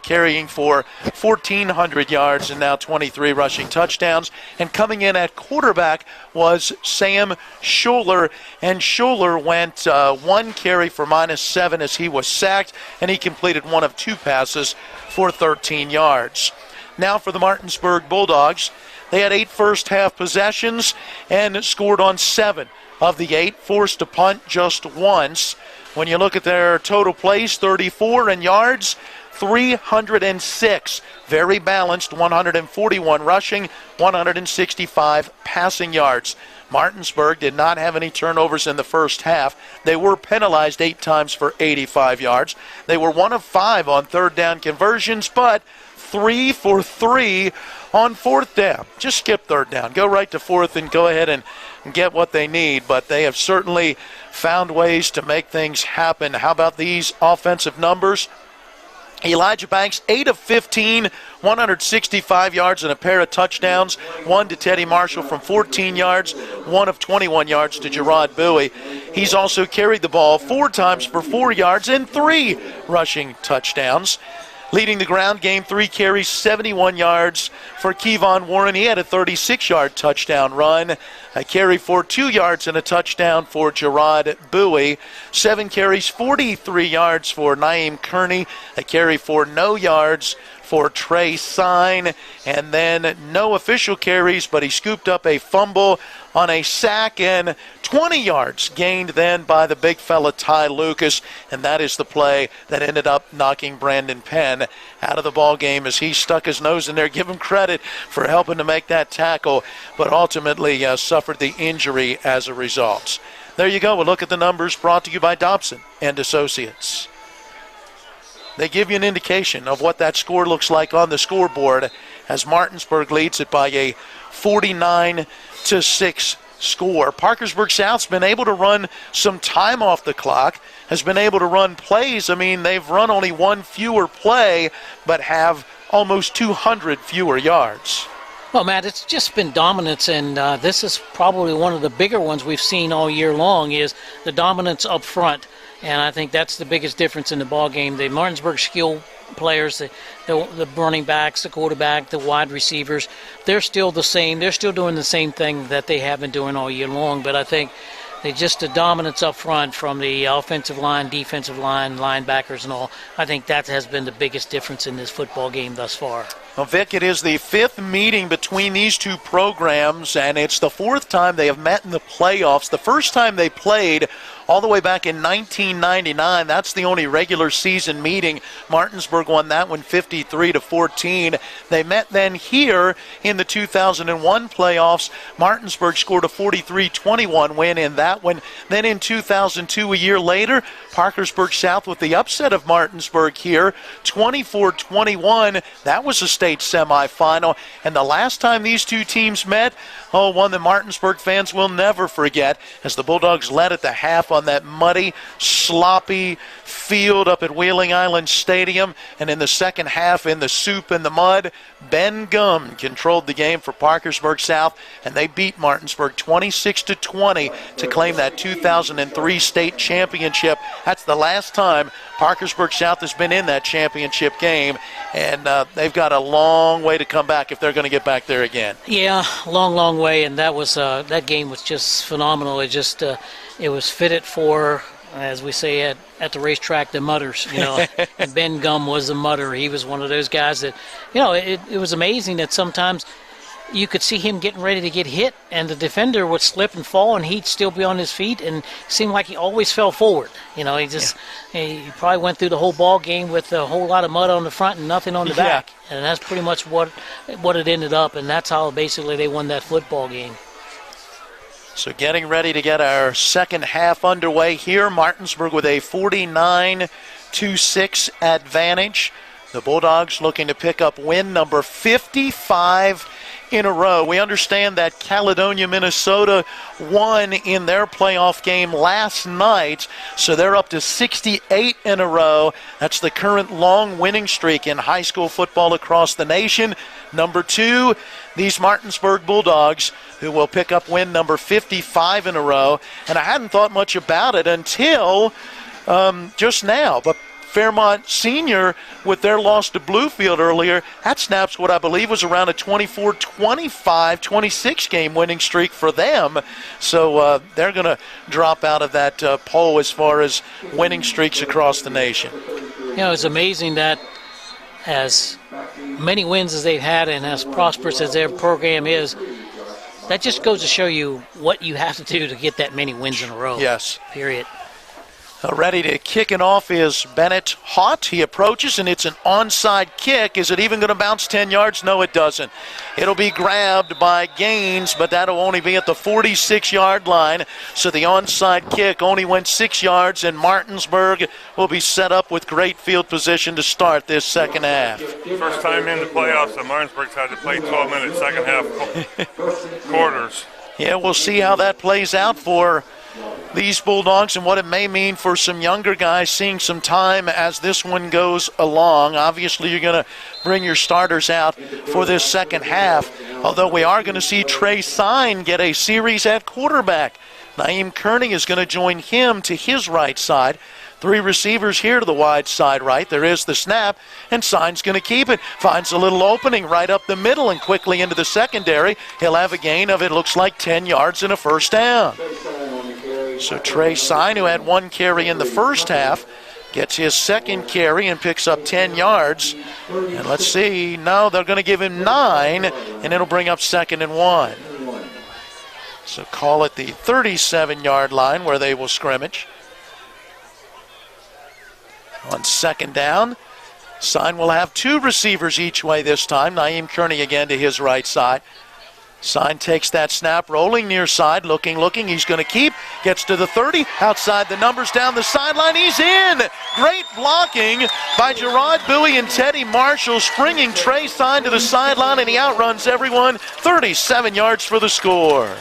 carrying for 1,400 yards and now 23 rushing touchdowns. And coming in at quarterback was Sam Schuler, and Schuler went 1 carry for minus 7 as he was sacked, and he completed 1 of 2 passes for 13 yards. Now for the Martinsburg Bulldogs, they had 8 first-half possessions and scored on 7 of the 8, forced to punt just once. When you look at their total plays, 34 in yards, 306. Very balanced, 141 rushing, 165 passing yards. Martinsburg did not have any turnovers in the first half. They were penalized 8 times for 85 yards. They were 1 of 5 on third down conversions, but 3 for 3 on fourth down. Just skip third down. Go right to fourth and go ahead and get what they need. But they have certainly found ways to make things happen. How about these offensive numbers? Elijah Banks, 8 of 15, 165 yards and a pair of touchdowns. 1 to Teddy Marshall from 14 yards, 1 of 21 yards to Gerard Bowie. He's also carried the ball 4 times for 4 yards and 3 rushing touchdowns. Leading the ground game, 3 carries, 71 yards for Kevon Warren. He had a 36-yard touchdown run. A carry for 2 yards and a touchdown for Gerard Bowie. 7 carries, 43 yards for Naeem Kearney. A carry for no yards for Trey Sign. And then no official carries, but he scooped up a fumble on a sack and 20 yards gained then by the big fella Ty Lucas, and that is the play that ended up knocking Brandon Penn out of the ball game as he stuck his nose in there. Give him credit for helping to make that tackle, but ultimately suffered the injury as a result. There you go. We'll look at the numbers brought to you by Dobson and Associates. They give you an indication of what that score looks like on the scoreboard as Martinsburg leads it by a 49-6 score. Parkersburg South's been able to run some time off the clock, has been able to run plays. I mean, they've run only 1 fewer play, but have almost 200 fewer yards. Well, Matt, it's just been dominance, and this is probably one of the bigger ones we've seen all year long is the dominance up front. And I think that's the biggest difference in the ball game. The Martinsburg skill players, the running backs, the quarterback, the wide receivers, they're still the same. They're still doing the same thing that they have been doing all year long. But I think they just the dominance up front from the offensive line, defensive line, linebackers and all, I think that has been the biggest difference in this football game thus far. Well, Vic, it is the 5th meeting between these two programs, and it's the 4th time they have met in the playoffs. The first time they played all the way back in 1999. That's the only regular season meeting. Martinsburg won that one 53-14. They met then here in the 2001 playoffs. Martinsburg scored a 43-21 win in that one. Then in 2002, a year later, Parkersburg South with the upset of Martinsburg here, 24-21. That was a state semifinal. And the last time these two teams met, one that Martinsburg fans will never forget, as the Bulldogs led at the half on that muddy, sloppy field up at Wheeling Island Stadium. And in the second half, in the soup and the mud, Ben Gum controlled the game for Parkersburg South, and they beat Martinsburg 26-20 to claim that 2003 state championship. That's the last time Parkersburg South has been in that championship game, and they've got a long way to come back if they're going to get back there again. Yeah, long way, and that was that game was just phenomenal. It just it was fitted for, as we say at the racetrack, the mutters, you know. And Ben Gum was a mutter. He was one of those guys that, you know, it was amazing that sometimes you could see him getting ready to get hit, and the defender would slip and fall, and he'd still be on his feet, and it seemed like he always fell forward. You know, he probably went through the whole ball game with a whole lot of mud on the front and nothing on the back, and that's pretty much what it ended up, and that's how basically they won that football game. So getting ready to get our second half underway here. Martinsburg with a 49-6 advantage. The Bulldogs looking to pick up win number 55 in a row. We understand that Caledonia, Minnesota won in their playoff game last night, so they're up to 68 in a row. That's the current long winning streak in high school football across the nation. Number 2, these Martinsburg Bulldogs, who will pick up win number 55 in a row. And I hadn't thought much about it until just now, but Fairmont Senior, with their loss to Bluefield earlier, that snaps what I believe was around a 24-25, 26-game winning streak for them. So they're going to drop out of that poll as far as winning streaks across the nation. You know, it's amazing that as many wins as they've had and as prosperous as their program is, that just goes to show you what you have to do to get that many wins in a row. Yes. Period. Ready to kick it off is Bennett Haught. He approaches, and it's an onside kick. Is it even going to bounce 10 yards? No, it doesn't. It'll be grabbed by Gaines, but that'll only be at the 46-yard line. So the onside kick only went 6 yards, and Martinsburg will be set up with great field position to start this second half. First time in the playoffs that Martinsburg's had to play 12-minute second half quarters. Yeah, we'll see how that plays out for these Bulldogs and what it may mean for some younger guys seeing some time as this one goes along. Obviously, you're going to bring your starters out for this second half, although we are going to see Trey Sign get a series at quarterback. Naeem Kearney is going to join him to his right side. 3 receivers here to the wide side right. There is the snap, and Sign's going to keep it. Finds a little opening right up the middle and quickly into the secondary. He'll have a gain of, it looks like, 10 yards and a first down. So Trey Sign, who had 1 carry in the first half, gets his second carry and picks up 10 yards. And let's see, no, they're going to give him 9, and it'll bring up 2nd and 1. So call it the 37-yard line where they will scrimmage. On 2nd down, Sign will have 2 receivers each way this time. Naeem Kearney again to his right side. Sign takes that snap, rolling near side, looking. He's going to keep, gets to the 30, outside the numbers, down the sideline. He's in! Great blocking by Gerard Bowie and Teddy Marshall, springing Trey Sign to the sideline, and he outruns everyone. 37 yards for the score.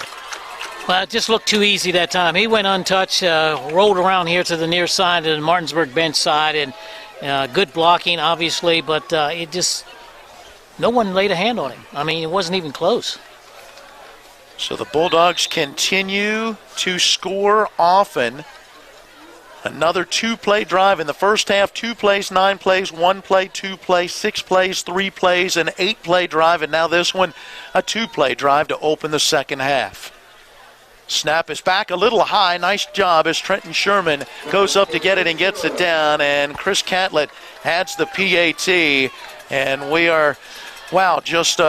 Well, it just looked too easy that time. He went untouched, rolled around here to the near side of the Martinsburg bench side, and good blocking, obviously, but it just, no one laid a hand on him. I mean, it wasn't even close. So the Bulldogs continue to score often. Another 2-play drive in the first half, 2 plays, 9 plays, 1 play, 2 plays, 6 plays, 3 plays, an 8-play drive, and now this one, a 2-play drive to open the second half. Snap is back a little high. Nice job as Trenton Sherman goes up to get it and gets it down. And Chris Catlett adds the PAT. And we are, just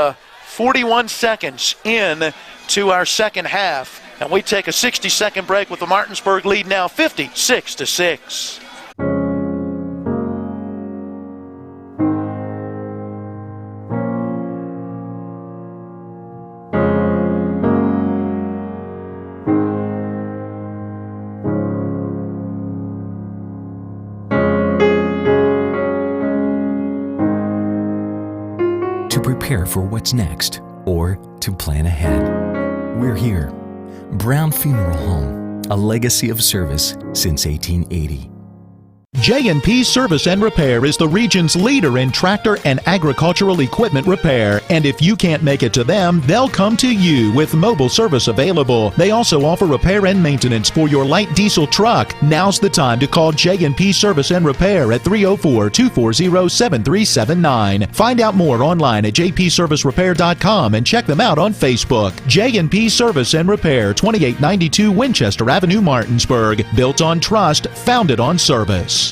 41 seconds in to our second half. And we take a 60-second break with the Martinsburg lead now 56-6. Prepare for what's next, or to plan ahead. We're here. Brown Funeral Home, a legacy of service since 1880. J&P Service and Repair is the region's leader in tractor and agricultural equipment repair. And if you can't make it to them, they'll come to you with mobile service available. They also offer repair and maintenance for your light diesel truck. Now's the time to call J&P Service and Repair at 304-240-7379. Find out more online at jpservicerepair.com and check them out on Facebook. J&P Service and Repair, 2892 Winchester Avenue, Martinsburg. Built on trust, founded on service.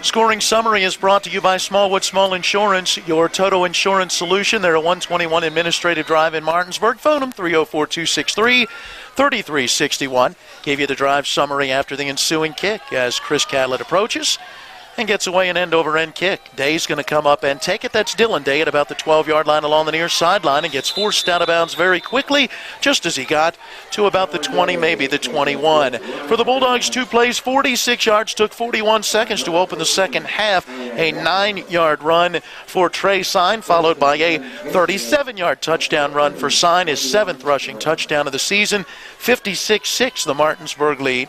Scoring summary is brought to you by Smallwood Small Insurance, your total insurance solution. They're a 121 Administrative Drive in Martinsburg. Phone them 304-263-3361. Gave you the drive summary after the ensuing kick as Chris Catlett approaches and gets away an end-over-end kick. Day's going to come up and take it. That's Dylan Day at about the 12-yard line along the near sideline and gets forced out of bounds very quickly, just as he got to about the 20, maybe the 21. For the Bulldogs, 2 plays, 46 yards, took 41 seconds to open the second half. A 9-yard run for Trey Sign, followed by a 37-yard touchdown run for Sign, his 7th rushing touchdown of the season. 56-6, the Martinsburg lead.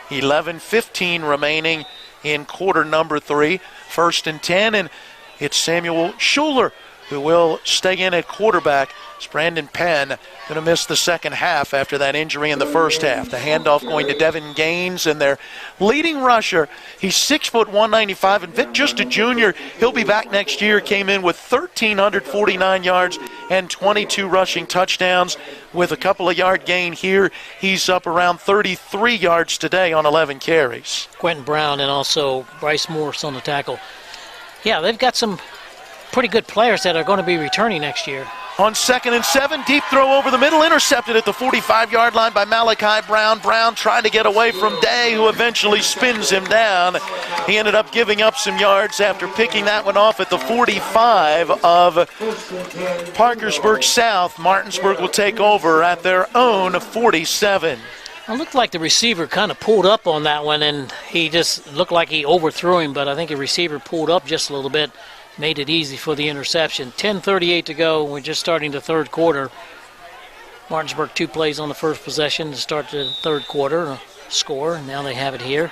11:15 remaining in quarter number 3. 1st and 10, and it's Samuel Schuler who will stay in at quarterback. It's Brandon Penn going to miss the second half after that injury in the first half. The handoff going to Devin Gaines, and their leading rusher. He's 6 foot 195 and Vic, just a junior. He'll be back next year. Came in with 1,349 yards and 22 rushing touchdowns with a couple of yard gain here. He's up around 33 yards today on 11 carries. Quentin Brown and also Bryce Morse on the tackle. Yeah, they've got some pretty good players that are going to be returning next year. On 2nd and 7, deep throw over the middle, intercepted at the 45-yard line by Malachi Brown. Brown trying to get away from Day, who eventually spins him down. He ended up giving up some yards after picking that one off at the 45 of Parkersburg South. Martinsburg will take over at their own 47. It looked like the receiver kind of pulled up on that one, and he just looked like he overthrew him, but I think the receiver pulled up just a little bit, made it easy for the interception. 10:38 to go. We're just starting the third quarter. Martinsburg 2 plays on the first possession to start the third quarter. Score. Now they have it here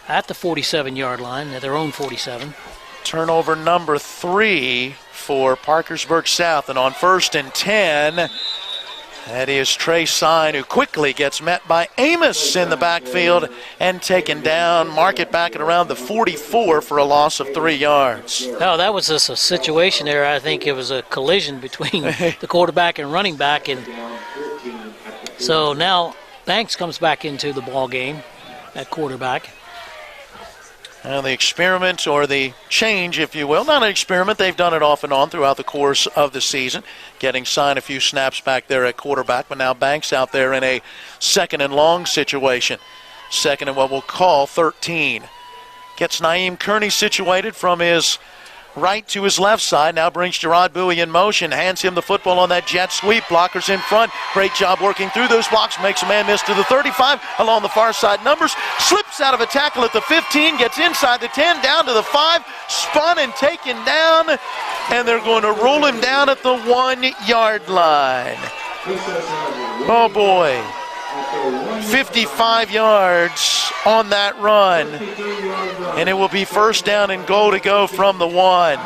at the 47-yard line, at their own 47. Turnover number 3 for Parkersburg South. And on 1st and 10, that is Trey Sign, who quickly gets met by Amos in the backfield and taken down. Mark it back at around the 44 for a loss of 3 yards. Oh, that was just a situation there. I think it was a collision between the quarterback and running back. And so now Banks comes back into the ball game at quarterback. Now the experiment, or the change, if you will, not an experiment, they've done it off and on throughout the course of the season, getting Sign a few snaps back there at quarterback, but now Banks out there in a 2nd and long situation. 2nd and what we'll call 13. Gets Naeem Kearney situated from his right to his left side, now brings Gerard Bowie in motion, hands him the football on that jet sweep. Blockers in front, great job working through those blocks, makes a man miss to the 35, along the far side numbers, slips out of a tackle at the 15, gets inside the 10, down to the 5, spun and taken down, and they're going to roll him down at the 1-yard line. Oh boy. 55 yards on that run, and it will be 1st down and goal to go from the 1.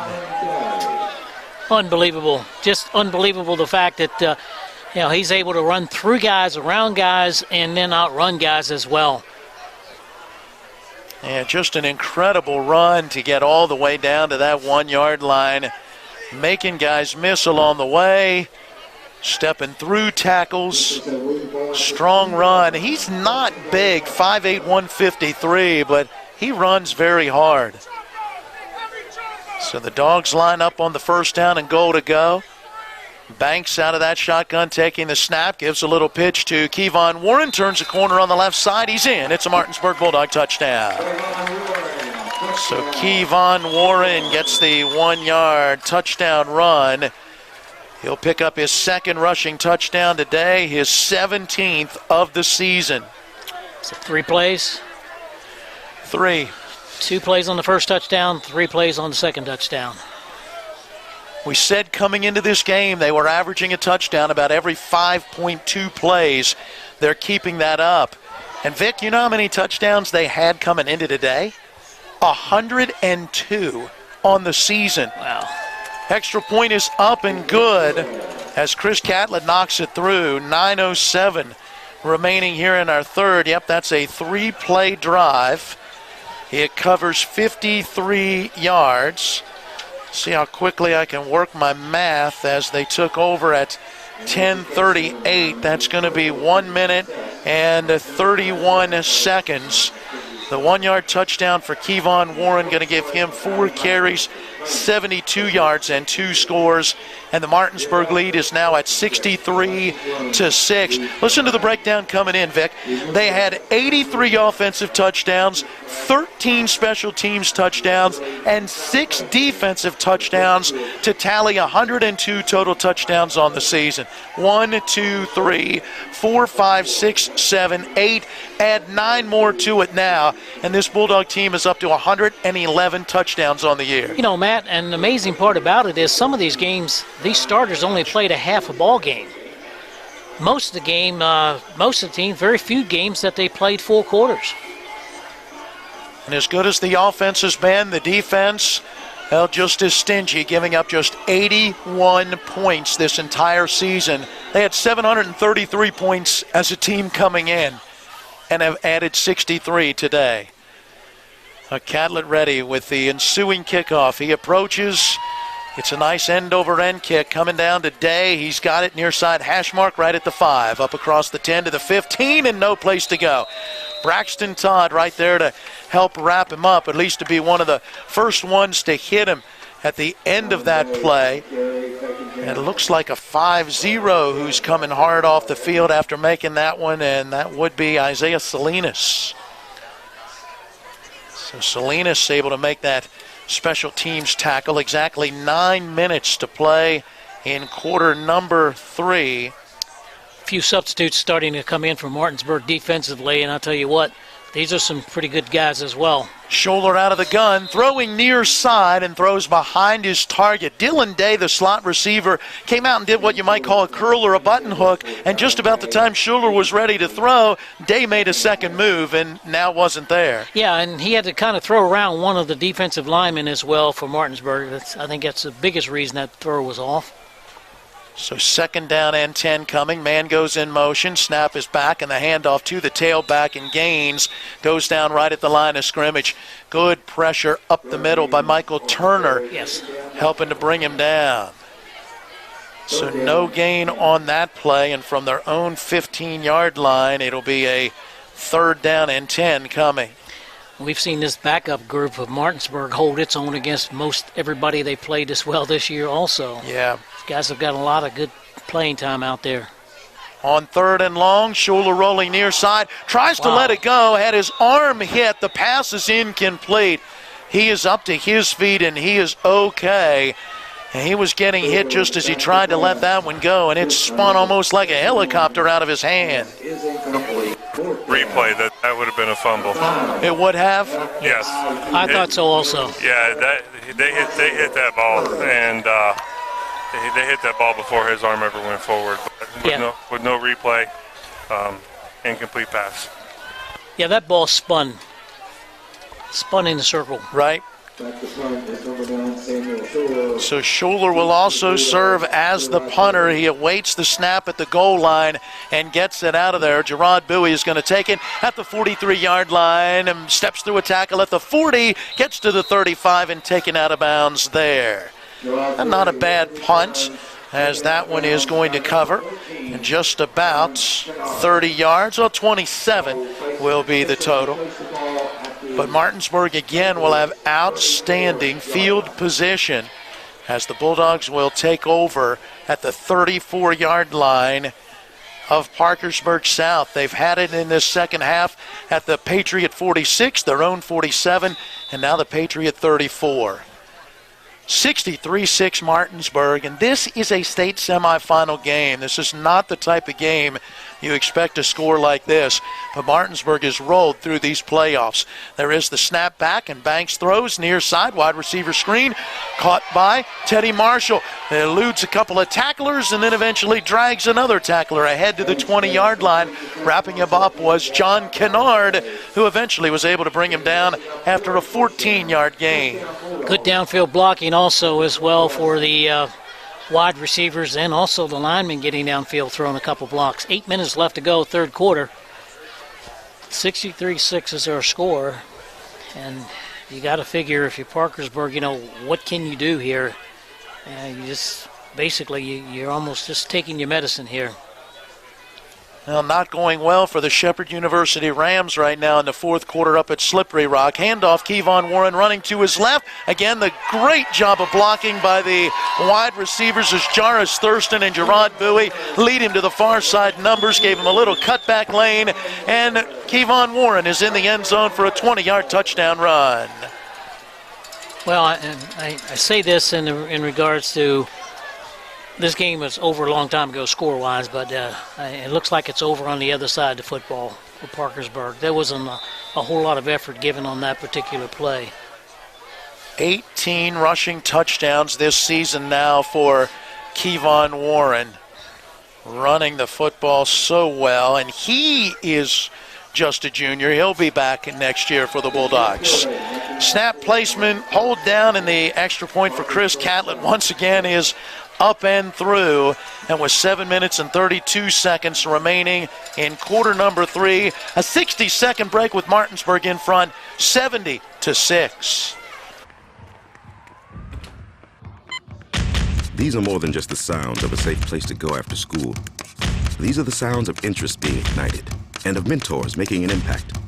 Unbelievable. Just unbelievable, the fact that he's able to run through guys, around guys, and then outrun guys as well. Yeah, just an incredible run to get all the way down to that 1-yard line, making guys miss along the way. Stepping through tackles, strong run. He's not big, 5'8", 153, but he runs very hard. So the Dogs line up on the 1st down and goal to go. Banks out of that shotgun, taking the snap, gives a little pitch to Kevon Warren, turns the corner on the left side, he's in. It's a Martinsburg Bulldog touchdown. So Kevon Warren gets the 1-yard touchdown run. He'll pick up his 2nd rushing touchdown today, his 17th of the season. So 3 plays? 3. 2 plays on the first touchdown, 3 plays on the second touchdown. We said coming into this game they were averaging a touchdown about every 5.2 plays. They're keeping that up. And Vic, you know how many touchdowns they had coming into today? 102 on the season. Wow. Extra point is up and good as Chris Catlett knocks it through. 9:07 remaining here in our third. Yep, that's a 3-play drive. It covers 53 yards. See how quickly I can work my math as they took over at 10:38. That's going to be 1 minute and 31 seconds. The 1-yard touchdown for Kevon Warren, going to give him 4 carries, 72 yards and 2 scores. And the Martinsburg lead is now at 63-6. Listen to the breakdown coming in, Vic. They had 83 offensive touchdowns, 13 special teams touchdowns, and 6 defensive touchdowns to tally 102 total touchdowns on the season. 1, 2, 3, 4, 5, 6, 7, 8. Add 9 more to it now, and this Bulldog team is up to 111 touchdowns on the year. You know, Matt, and the amazing part about it is some of these games, these starters only played a half a ball game. Most of the game, most of the team, very few games that they played 4 quarters. And as good as the offense has been, the defense, well, just as stingy, giving up just 81 points this entire season. They had 733 points as a team coming in and have added 63 today. Catlett ready with the ensuing kickoff. He approaches. It's a nice end-over-end kick coming down to Day. He's got it near side hash mark right at the 5. Up across the 10 to the 15 and no place to go. Braxton Todd right there to help wrap him up, at least to be one of the first ones to hit him at the end of that play. it looks like a 5-0 who's coming hard off the field after making that one, and that would be Isaiah Salinas. So Salinas able to make that special teams tackle. Exactly 9 minutes to play in quarter number 3. A few substitutes starting to come in for Martinsburg defensively, and I'll tell you what, these are some pretty good guys as well. Scholler out of the gun, throwing near side and throws behind his target. Dylan Day, the slot receiver, came out and did what you might call a curl or a button hook, and just about the time Scholler was ready to throw, Day made a second move and now wasn't there. Yeah, and he had to kind of throw around one of the defensive linemen as well for Martinsburg. I think that's the biggest reason that throw was off. So 2nd down and 10 coming. Man goes in motion. Snap is back, and the handoff to the tailback, and Gaines goes down right at the line of scrimmage. Good pressure up the middle by Michael Turner. Yes. Helping to bring him down. So no gain on that play, and from their own 15-yard line, it'll be a 3rd down and 10 coming. We've seen this backup group of Martinsburg hold its own against most everybody they played as well this year also. Yeah. Guys have got a lot of good playing time out there. On 3rd and long, Scholler rolling near side, tries to let it go, had his arm hit, the pass is incomplete. He is up to his feet and he is okay. And he was getting hit just as he tried to let that one go, and it spun almost like a helicopter out of his hand. Replay, that would have been a fumble. It would have? Yes. I thought so also. Yeah, they hit that ball, and they hit that ball before his arm ever went forward. But with no replay, incomplete pass. Yeah, that ball spun in the circle. Right. So Scholler will also serve as the punter. He awaits the snap at the goal line and gets it out of there. Gerard Bowie is going to take it at the 43-yard line and steps through a tackle at the 40, gets to the 35 and taken out of bounds there. And not a bad punt, as that one is going to cover. And just about 30 yards, or 27 will be the total. But Martinsburg again will have outstanding field position as the Bulldogs will take over at the 34-yard line of Parkersburg South. They've had it in this second half at the Patriot 46, their own 47, and now the Patriot 34. 63-6 Martinsburg, and this is a state semifinal game. This is not the type of game you expect to score like this, but Martinsburg has rolled through these playoffs. There is the snap back, and Banks throws near side, wide receiver screen, caught by Teddy Marshall. It eludes a couple of tacklers and then eventually drags another tackler ahead to the 20-yard line. Wrapping him up was John Kennard, who eventually was able to bring him down after a 14-yard gain. Good downfield blocking also as well for the wide receivers and also the linemen getting downfield, throwing a couple blocks. 8 minutes left to go, third quarter. 63-6 is our score. And you got to figure if you're Parkersburg, what can you do here? You just basically you're almost just taking your medicine here. Well, not going well for the Shepherd University Rams right now in the fourth quarter up at Slippery Rock. Handoff, Kevon Warren running to his left. Again, the great job of blocking by the wide receivers as Jarvis Thurston and Gerard Bowie lead him to the far side numbers, gave him a little cutback lane, and Kevon Warren is in the end zone for a 20-yard touchdown run. Well, I say this in regards to this game was over a long time ago score-wise, but it looks like it's over on the other side of the football for Parkersburg. There wasn't a whole lot of effort given on that particular play. 18 rushing touchdowns this season now for Kevon Warren, running the football so well, and he is just a junior. He'll be back next year for the Bulldogs. Snap placement, hold down, and the extra point for Chris Catlett once again is up and through, and with 7 minutes and 32 seconds remaining in quarter number 3, a 60-second break with Martinsburg in front, 70-6. These are more than just the sounds of a safe place to go after school. These are the sounds of interest being ignited and of mentors making an impact.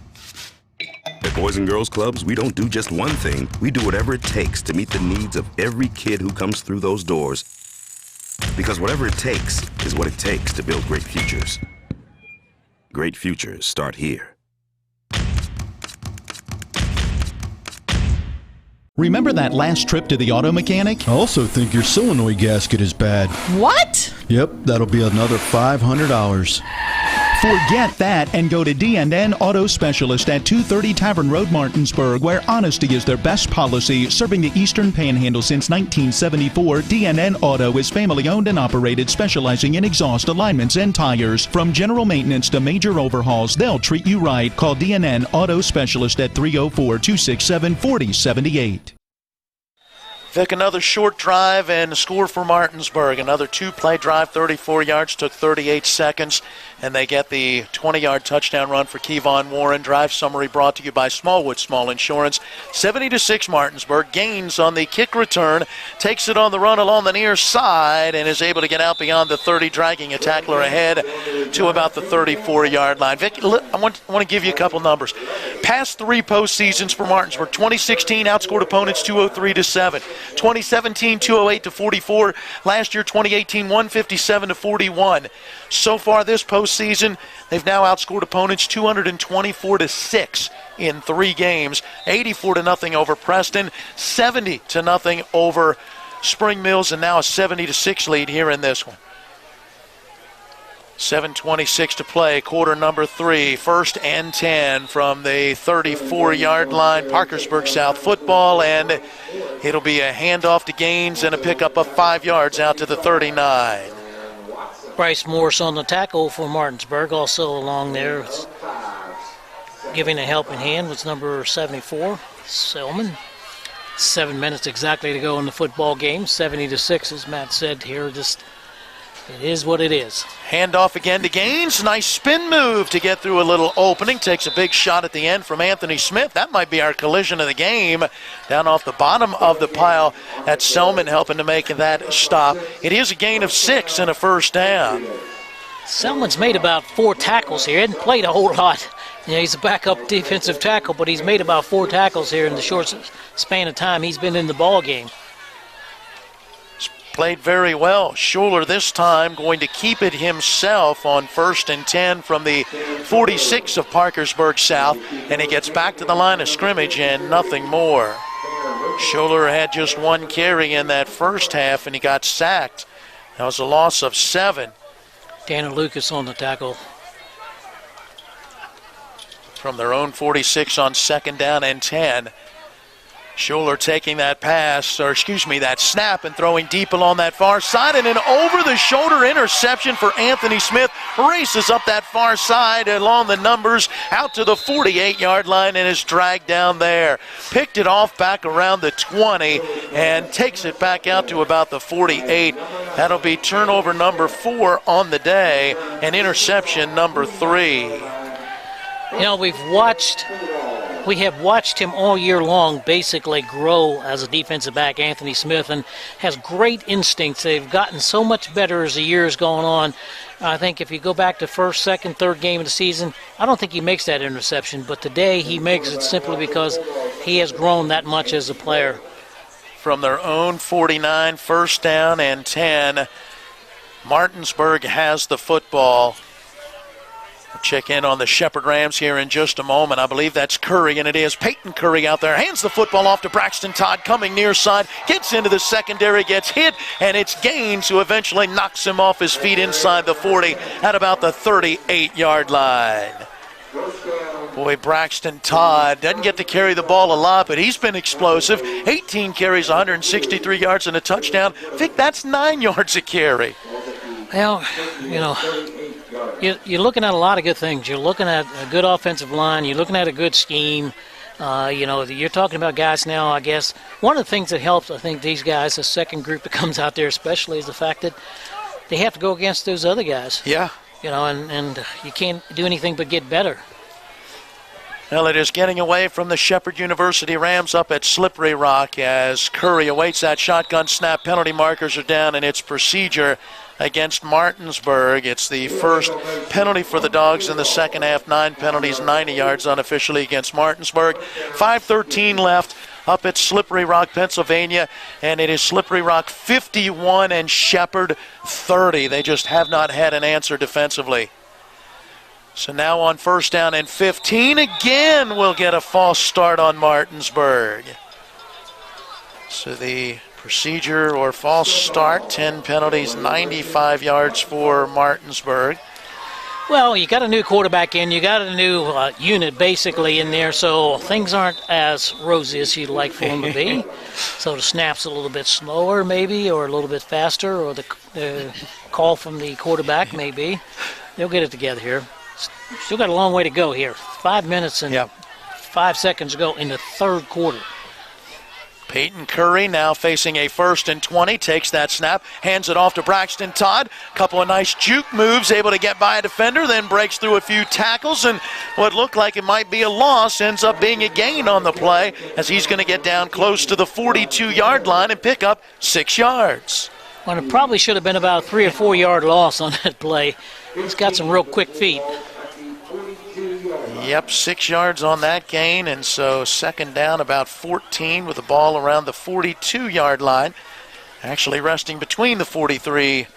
At Boys and Girls Clubs, we don't do just one thing. We do whatever it takes to meet the needs of every kid who comes through those doors Because whatever it takes is what it takes to build great futures. Great futures start here. Remember that last trip to the auto mechanic? I also think your solenoid gasket is bad. What? Yep, that'll be another $500. Forget that and go to D&N Auto Specialist at 230 Tavern Road, Martinsburg, where honesty is their best policy. Serving the Eastern Panhandle since 1974, D&N Auto is family-owned and operated, specializing in exhaust alignments and tires. From general maintenance to major overhauls, they'll treat you right. Call D&N Auto Specialist at 304-267-4078. Vic, another short drive and score for Martinsburg. Another two-play drive, 34 yards, took 38 seconds, and they get the 20-yard touchdown run for Kevon Warren. Drive summary brought to you by Smallwood Small Insurance. 70-6 Martinsburg. Gains on the kick return. Takes it on the run along the near side and is able to get out beyond the 30, dragging a tackler ahead to about the 34-yard line. Vic, I want to give you a couple numbers. Past three postseasons for Martinsburg. 2016 outscored opponents 203-7. 2017, 208-44. Last year, 2018, 157-41. So far this postseason, they've now outscored opponents 224-6 in 3 games. 84-0 over Preston, 70-0 over Spring Mills, and now a 70-6 lead here in this one. 7:26 to play, quarter number 3, 1st and 10 from the 34-yard line. Parkersburg South football, and it'll be a handoff to Gaines and a pickup of 5 yards out to the 39. Bryce Morris on the tackle for Martinsburg, also along there, giving a helping hand was number 74, Selman. 7 minutes exactly to go in the football game, 70-6, as Matt said here. Just it is what it is. Handoff again to Gaines. Nice spin move to get through a little opening. Takes a big shot at the end from Anthony Smith. That might be our collision of the game. Down off the bottom of the pile at Selman, helping to make that stop. It is a gain of 6 and a first down. Selman's made about 4 tackles here. He hasn't played a whole lot. You know, he's a backup defensive tackle, but he's made about 4 tackles here in the short span of time he's been in the ball game. Played very well. Schuler this time going to keep it himself on 1st and 10 from the 46 of Parkersburg South, and he gets back to the line of scrimmage and nothing more. Schuler had just 1 carry in that first half, and he got sacked. That was a loss of 7. Dana Lucas on the tackle. From their own 46 on 2nd down and 10. Schuler taking that that snap and throwing deep along that far side, and an over-the-shoulder interception for Anthony Smith. Races up that far side along the numbers out to the 48-yard line and is dragged down there. Picked it off back around the 20 and takes it back out to about the 48. That'll be turnover number 4 on the day and interception number 3. You know, we have watched him all year long basically grow as a defensive back, Anthony Smith, and has great instincts. They've gotten so much better as the years gone on. I think if you go back to 1st, 2nd, 3rd game of the season, I don't think he makes that interception, but today he makes it simply because he has grown that much as a player. From their own 49, 1st down and 10, Martinsburg has the football. We'll check in on the Shepherd Rams here in just a moment. I believe that's Curry, and it is Peyton Curry out there. Hands the football off to Braxton Todd, coming near side. Gets into the secondary, gets hit, and it's Gaines who eventually knocks him off his feet inside the 40 at about the 38-yard line. Boy, Braxton Todd doesn't get to carry the ball a lot, but he's been explosive. 18 carries, 163 yards, and a touchdown. Vic, that's 9 yards a carry. Well, you know, you're looking at a lot of good things. You're looking at a good offensive line. You're looking at a good scheme. You know, you're talking about guys now, I guess. One of the things that helps, I think, these guys, the second group that comes out there especially, is the fact that they have to go against those other guys. Yeah. You know, and you can't do anything but get better. Well, it is getting away from the Shepherd University Rams up at Slippery Rock as Curry awaits that shotgun snap. Penalty markers are down, and it's procedure against Martinsburg. It's the first penalty for the Dogs in the second half. 9 penalties, 90 yards unofficially against Martinsburg. 5:13 left. up at Slippery Rock, Pennsylvania, and it is Slippery Rock 51 and Shepherd 30. They just have not had an answer defensively. So now on first down and 15, again we'll get a false start on Martinsburg. So the procedure or false start, 10 penalties, 95 yards for Martinsburg. Well, you got a new quarterback in, you got a new unit basically in there, so things aren't as rosy as you'd like for them to be. So the snap's a little bit slower maybe, or a little bit faster, or the call from the quarterback maybe. They'll get it together here. Still got a long way to go here. 5 minutes and 5 seconds to go in the third quarter. Peyton Curry now facing a 1st and 20, takes that snap, hands it off to Braxton Todd. Couple of nice juke moves, able to get by a defender, then breaks through a few tackles, and what looked like it might be a loss ends up being a gain on the play, as he's going to get down close to the 42-yard line and pick up 6 yards. Well, it probably should have been about a 3 or 4 yard loss on that play. He's got some real quick feet. Yep, 6 yards on that gain, and so second down about 14 with the ball around the 42-yard line. Actually resting between the 43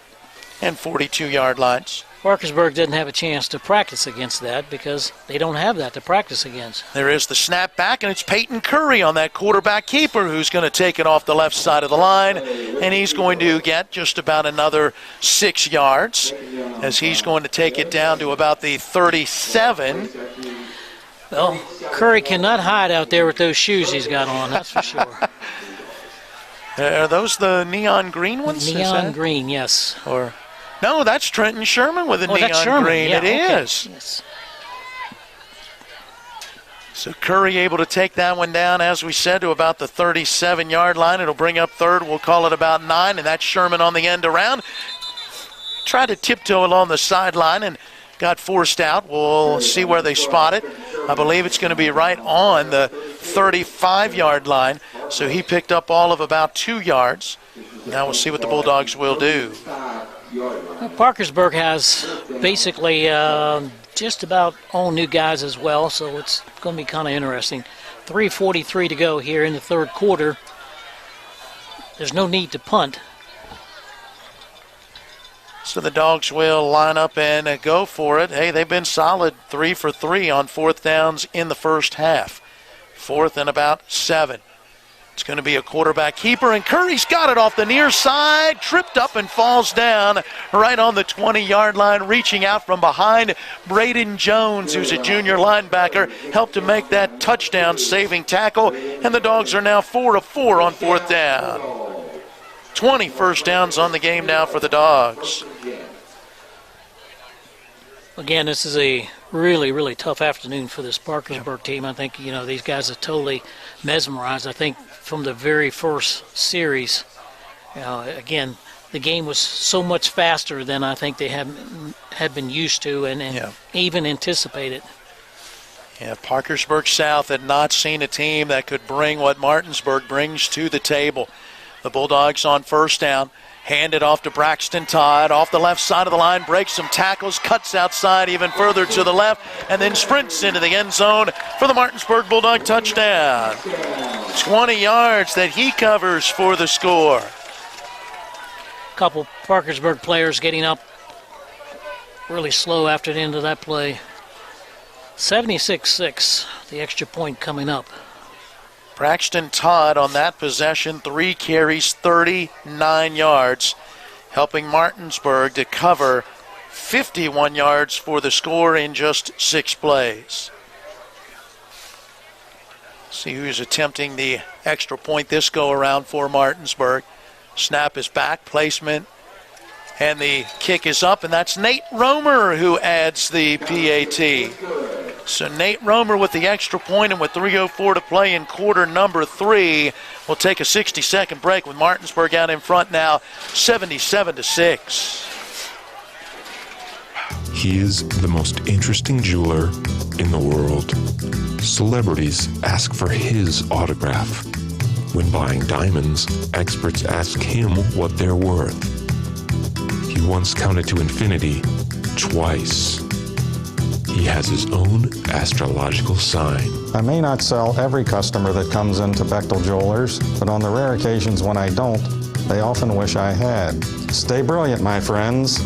and 42-yard lines. Parkersburg didn't have a chance to practice against that because they don't have that to practice against. There is the snap back, and it's Peyton Curry on that quarterback keeper who's going to take it off the left side of the line, and he's going to get just about another 6 yards as he's going to take it down to about the 37. Well, Curry cannot hide out there with those shoes he's got on, that's for sure. Are those the neon green ones? Neon green, yes. Or no, that's Trenton Sherman with a neon green. Yeah, it is. Yes. So Curry able to take that one down, as we said, to about the 37-yard line. It'll bring up third. We'll call it about 9, and that's Sherman on the end around. Tried to tiptoe along the sideline and got forced out. We'll see where they spot it. I believe it's going to be right on the 35-yard line. So he picked up all of about 2 yards. Now we'll see what the Bulldogs will do. Well, Parkersburg has basically just about all new guys as well, so it's going to be kind of interesting. 3:43 to go here in the third quarter. There's no need to punt. So the Dogs will line up and go for it. Hey, they've been solid 3 for 3 on fourth downs in the first half. 4th and about 7. It's going to be a quarterback keeper, and Curry's got it off the near side, tripped up and falls down right on the 20-yard line, reaching out from behind. Braden Jones, who's a junior linebacker, helped to make that touchdown-saving tackle, and the Dogs are now 4 of 4 on fourth down. 20 first downs on the game now for the Dogs. Again, this is a really, really tough afternoon for this Parkersburg team. I think, these guys are totally mesmerized. I think from the very first series, again, the game was so much faster than I think they had been used to and even anticipated. Yeah, Parkersburg South had not seen a team that could bring what Martinsburg brings to the table. The Bulldogs on first down. Hand it off to Braxton Todd, off the left side of the line, breaks some tackles, cuts outside even further to the left, and then sprints into the end zone for the Martinsburg Bulldog touchdown. 20 yards that he covers for the score. A couple Parkersburg players getting up really slow after the end of that play. 76-6, the extra point coming up. Braxton Todd on that possession, 3 carries, 39 yards, helping Martinsburg to cover 51 yards for the score in just 6 plays. See who's attempting the extra point this go around for Martinsburg. Snap is back, placement, and the kick is up, and that's Nate Romer who adds the PAT. So Nate Romer with the extra point, and with 3:04 to play in quarter number 3, we'll take a 60-second break with Martinsburg out in front now, 77-6. He is the most interesting jeweler in the world. Celebrities ask for his autograph. When buying diamonds, experts ask him what they're worth. He once counted to infinity twice. he has his own astrological sign. I may not sell every customer that comes into Bechtel Jewelers, but on the rare occasions when I don't, they often wish I had. Stay brilliant, my friends.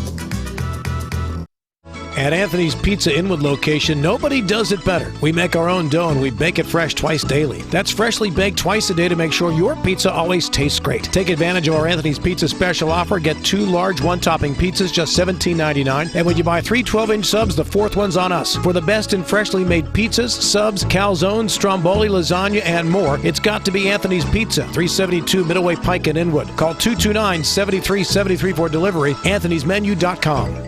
At Anthony's Pizza Inwood location, nobody does it better. We make our own dough and we bake it fresh twice daily. That's freshly baked twice a day to make sure your pizza always tastes great. Take advantage of our Anthony's Pizza special offer. Get 2 large one-topping pizzas, just $17.99. And when you buy 3 12-inch subs, the 4th one's on us. For the best in freshly made pizzas, subs, calzones, stromboli, lasagna, and more, it's got to be Anthony's Pizza, 372 Middleway Pike in Inwood. Call 229-7373 for delivery, anthonysmenu.com.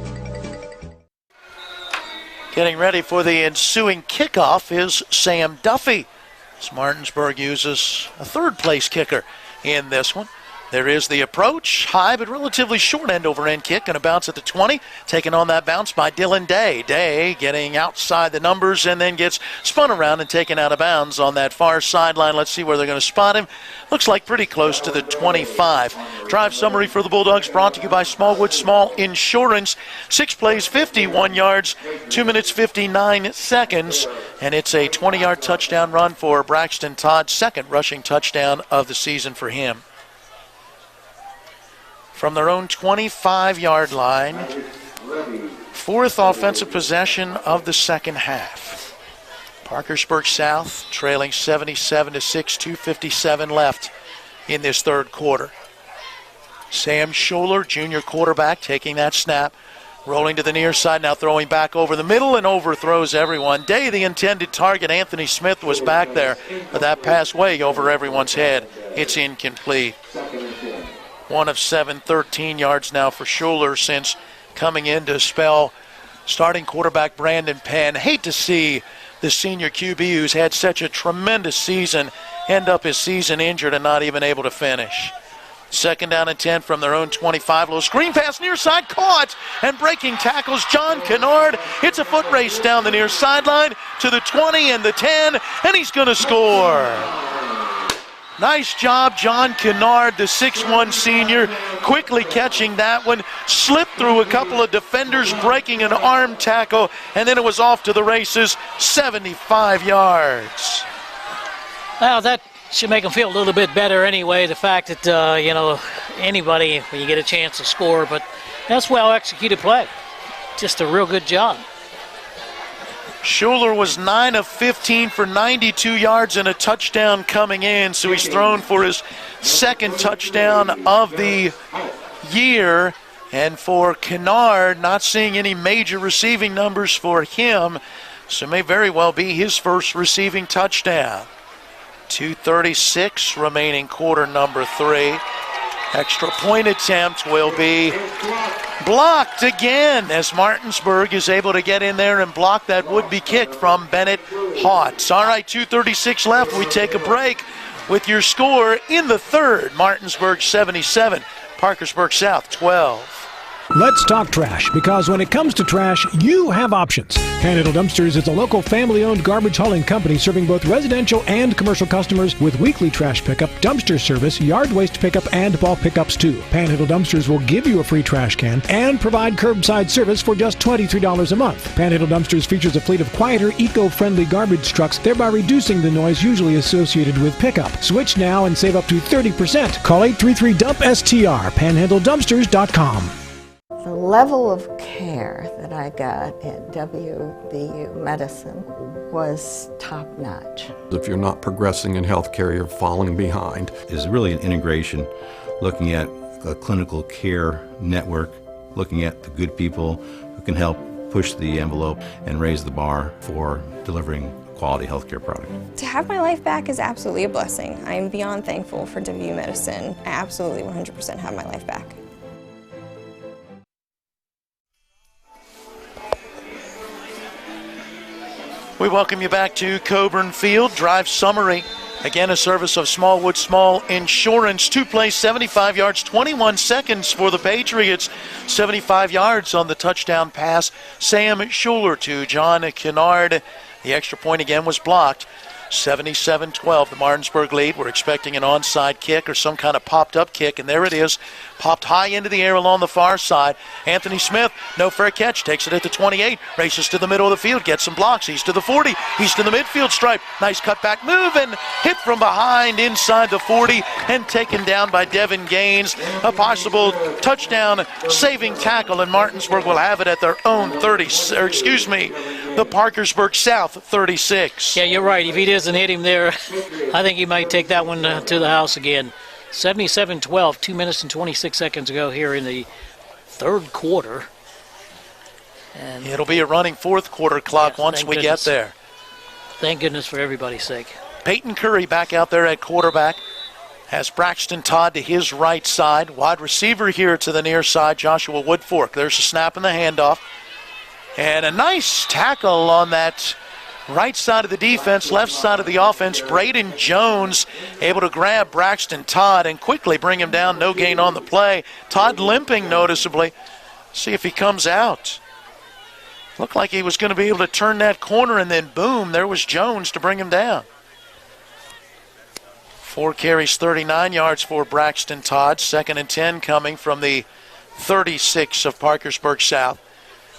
Getting ready for the ensuing kickoff is Sam Duffy, as Martinsburg uses a third-place kicker in this one. There is the approach, high but relatively short end-over-end kick, and a bounce at the 20. Taken on that bounce by Dylan Day. Day getting outside the numbers and then gets spun around and taken out of bounds on that far sideline. Let's see where they're going to spot him. Looks like pretty close to the 25. Drive summary for the Bulldogs brought to you by Smallwood Small Insurance. 6 plays, 51 yards, 2 minutes, 59 seconds. And it's a 20-yard touchdown run for Braxton Todd, second rushing touchdown of the season for him. From their own 25-yard line, 4th offensive possession of the second half. Parkersburg South trailing 77-6, 2:57 left in this third quarter. Sam Scholler, junior quarterback, taking that snap, rolling to the near side, now throwing back over the middle and overthrows everyone. Day, the intended target, Anthony Smith, was back there, but that pass way over everyone's head. It's incomplete. 1 of 7, 13 yards now for Scholler since coming in to spell starting quarterback Brandon Penn. Hate to see the senior QB who's had such a tremendous season end up his season injured and not even able to finish. 2nd down and 10 from their own 25. Little screen pass near side, caught, and breaking tackles John Kennard. It's a foot race down the near sideline to the 20 and the 10, and he's going to score. Nice job, John Kennard, the 6'1 senior, quickly catching that one, slipped through a couple of defenders, breaking an arm tackle, and then it was off to the races, 75 yards. Well, that should make them feel a little bit better anyway, the fact that, anybody, when you get a chance to score, but that's well-executed play. Just a real good job. Scholler was 9 of 15 for 92 yards and a touchdown coming in, so he's thrown for his 2nd touchdown of the year. And for Kennard, not seeing any major receiving numbers for him, so it may very well be his first receiving touchdown. 2:36 remaining quarter number 3. Extra point attempt will be blocked again as Martinsburg is able to get in there and block that would-be kick from Bennett Hotz. All right, 2:36 left. We take a break with your score in the third. Martinsburg 77, Parkersburg South 12. Let's talk trash, because when it comes to trash, you have options. Panhandle Dumpsters is a local family-owned garbage hauling company serving both residential and commercial customers with weekly trash pickup, dumpster service, yard waste pickup, and bulk pickups too. Panhandle Dumpsters will give you a free trash can and provide curbside service for just $23 a month. Panhandle Dumpsters features a fleet of quieter, eco-friendly garbage trucks, thereby reducing the noise usually associated with pickup. Switch now and save up to 30%. Call 833-DUMP-STR, panhandledumpsters.com. The level of care that I got at WVU Medicine was top-notch. If you're not progressing in healthcare, you're falling behind. It's really an integration, looking at a clinical care network, looking at the good people who can help push the envelope and raise the bar for delivering quality healthcare product. To have my life back is absolutely a blessing. I am beyond thankful for WVU Medicine. I absolutely 100% have my life back. We welcome you back to Coburn Field. Drive summary. Again, a service of Smallwood Small Insurance. 2 plays, 75 yards, 21 seconds for the Patriots. 75 yards on the touchdown pass. Sam Scholler to John Kennard. The extra point again was blocked. 77-12, the Martinsburg lead. We're expecting an onside kick or some kind of popped-up kick, and there it is, popped high into the air along the far side. Anthony Smith, no fair catch, takes it at the 28, races to the middle of the field, gets some blocks. He's to the 40, he's to the midfield stripe. Nice cutback move and hit from behind inside the 40 and taken down by Devin Gaines. A possible touchdown-saving tackle, and Martinsburg will have it at their own the Parkersburg South 36. Yeah, you're right. If he doesn't hit him there, I think he might take that one to the house again. 77-12, 2 minutes and 26 seconds ago here in the third quarter. And it'll be a running fourth quarter clock once we get there. Thank goodness for everybody's sake. Peyton Curry back out there at quarterback. Has Braxton Todd to his right side. Wide receiver here to the near side, Joshua Woodfork. There's a snap and the handoff. And a nice tackle on that right side of the defense, left side of the offense. Braden Jones able to grab Braxton Todd and quickly bring him down. No gain on the play. Todd limping noticeably. See if he comes out. Looked like he was going to be able to turn that corner, and then boom, there was Jones to bring him down. 4 carries, 39 yards for Braxton Todd. 2nd and 10 coming from the 36 of Parkersburg South.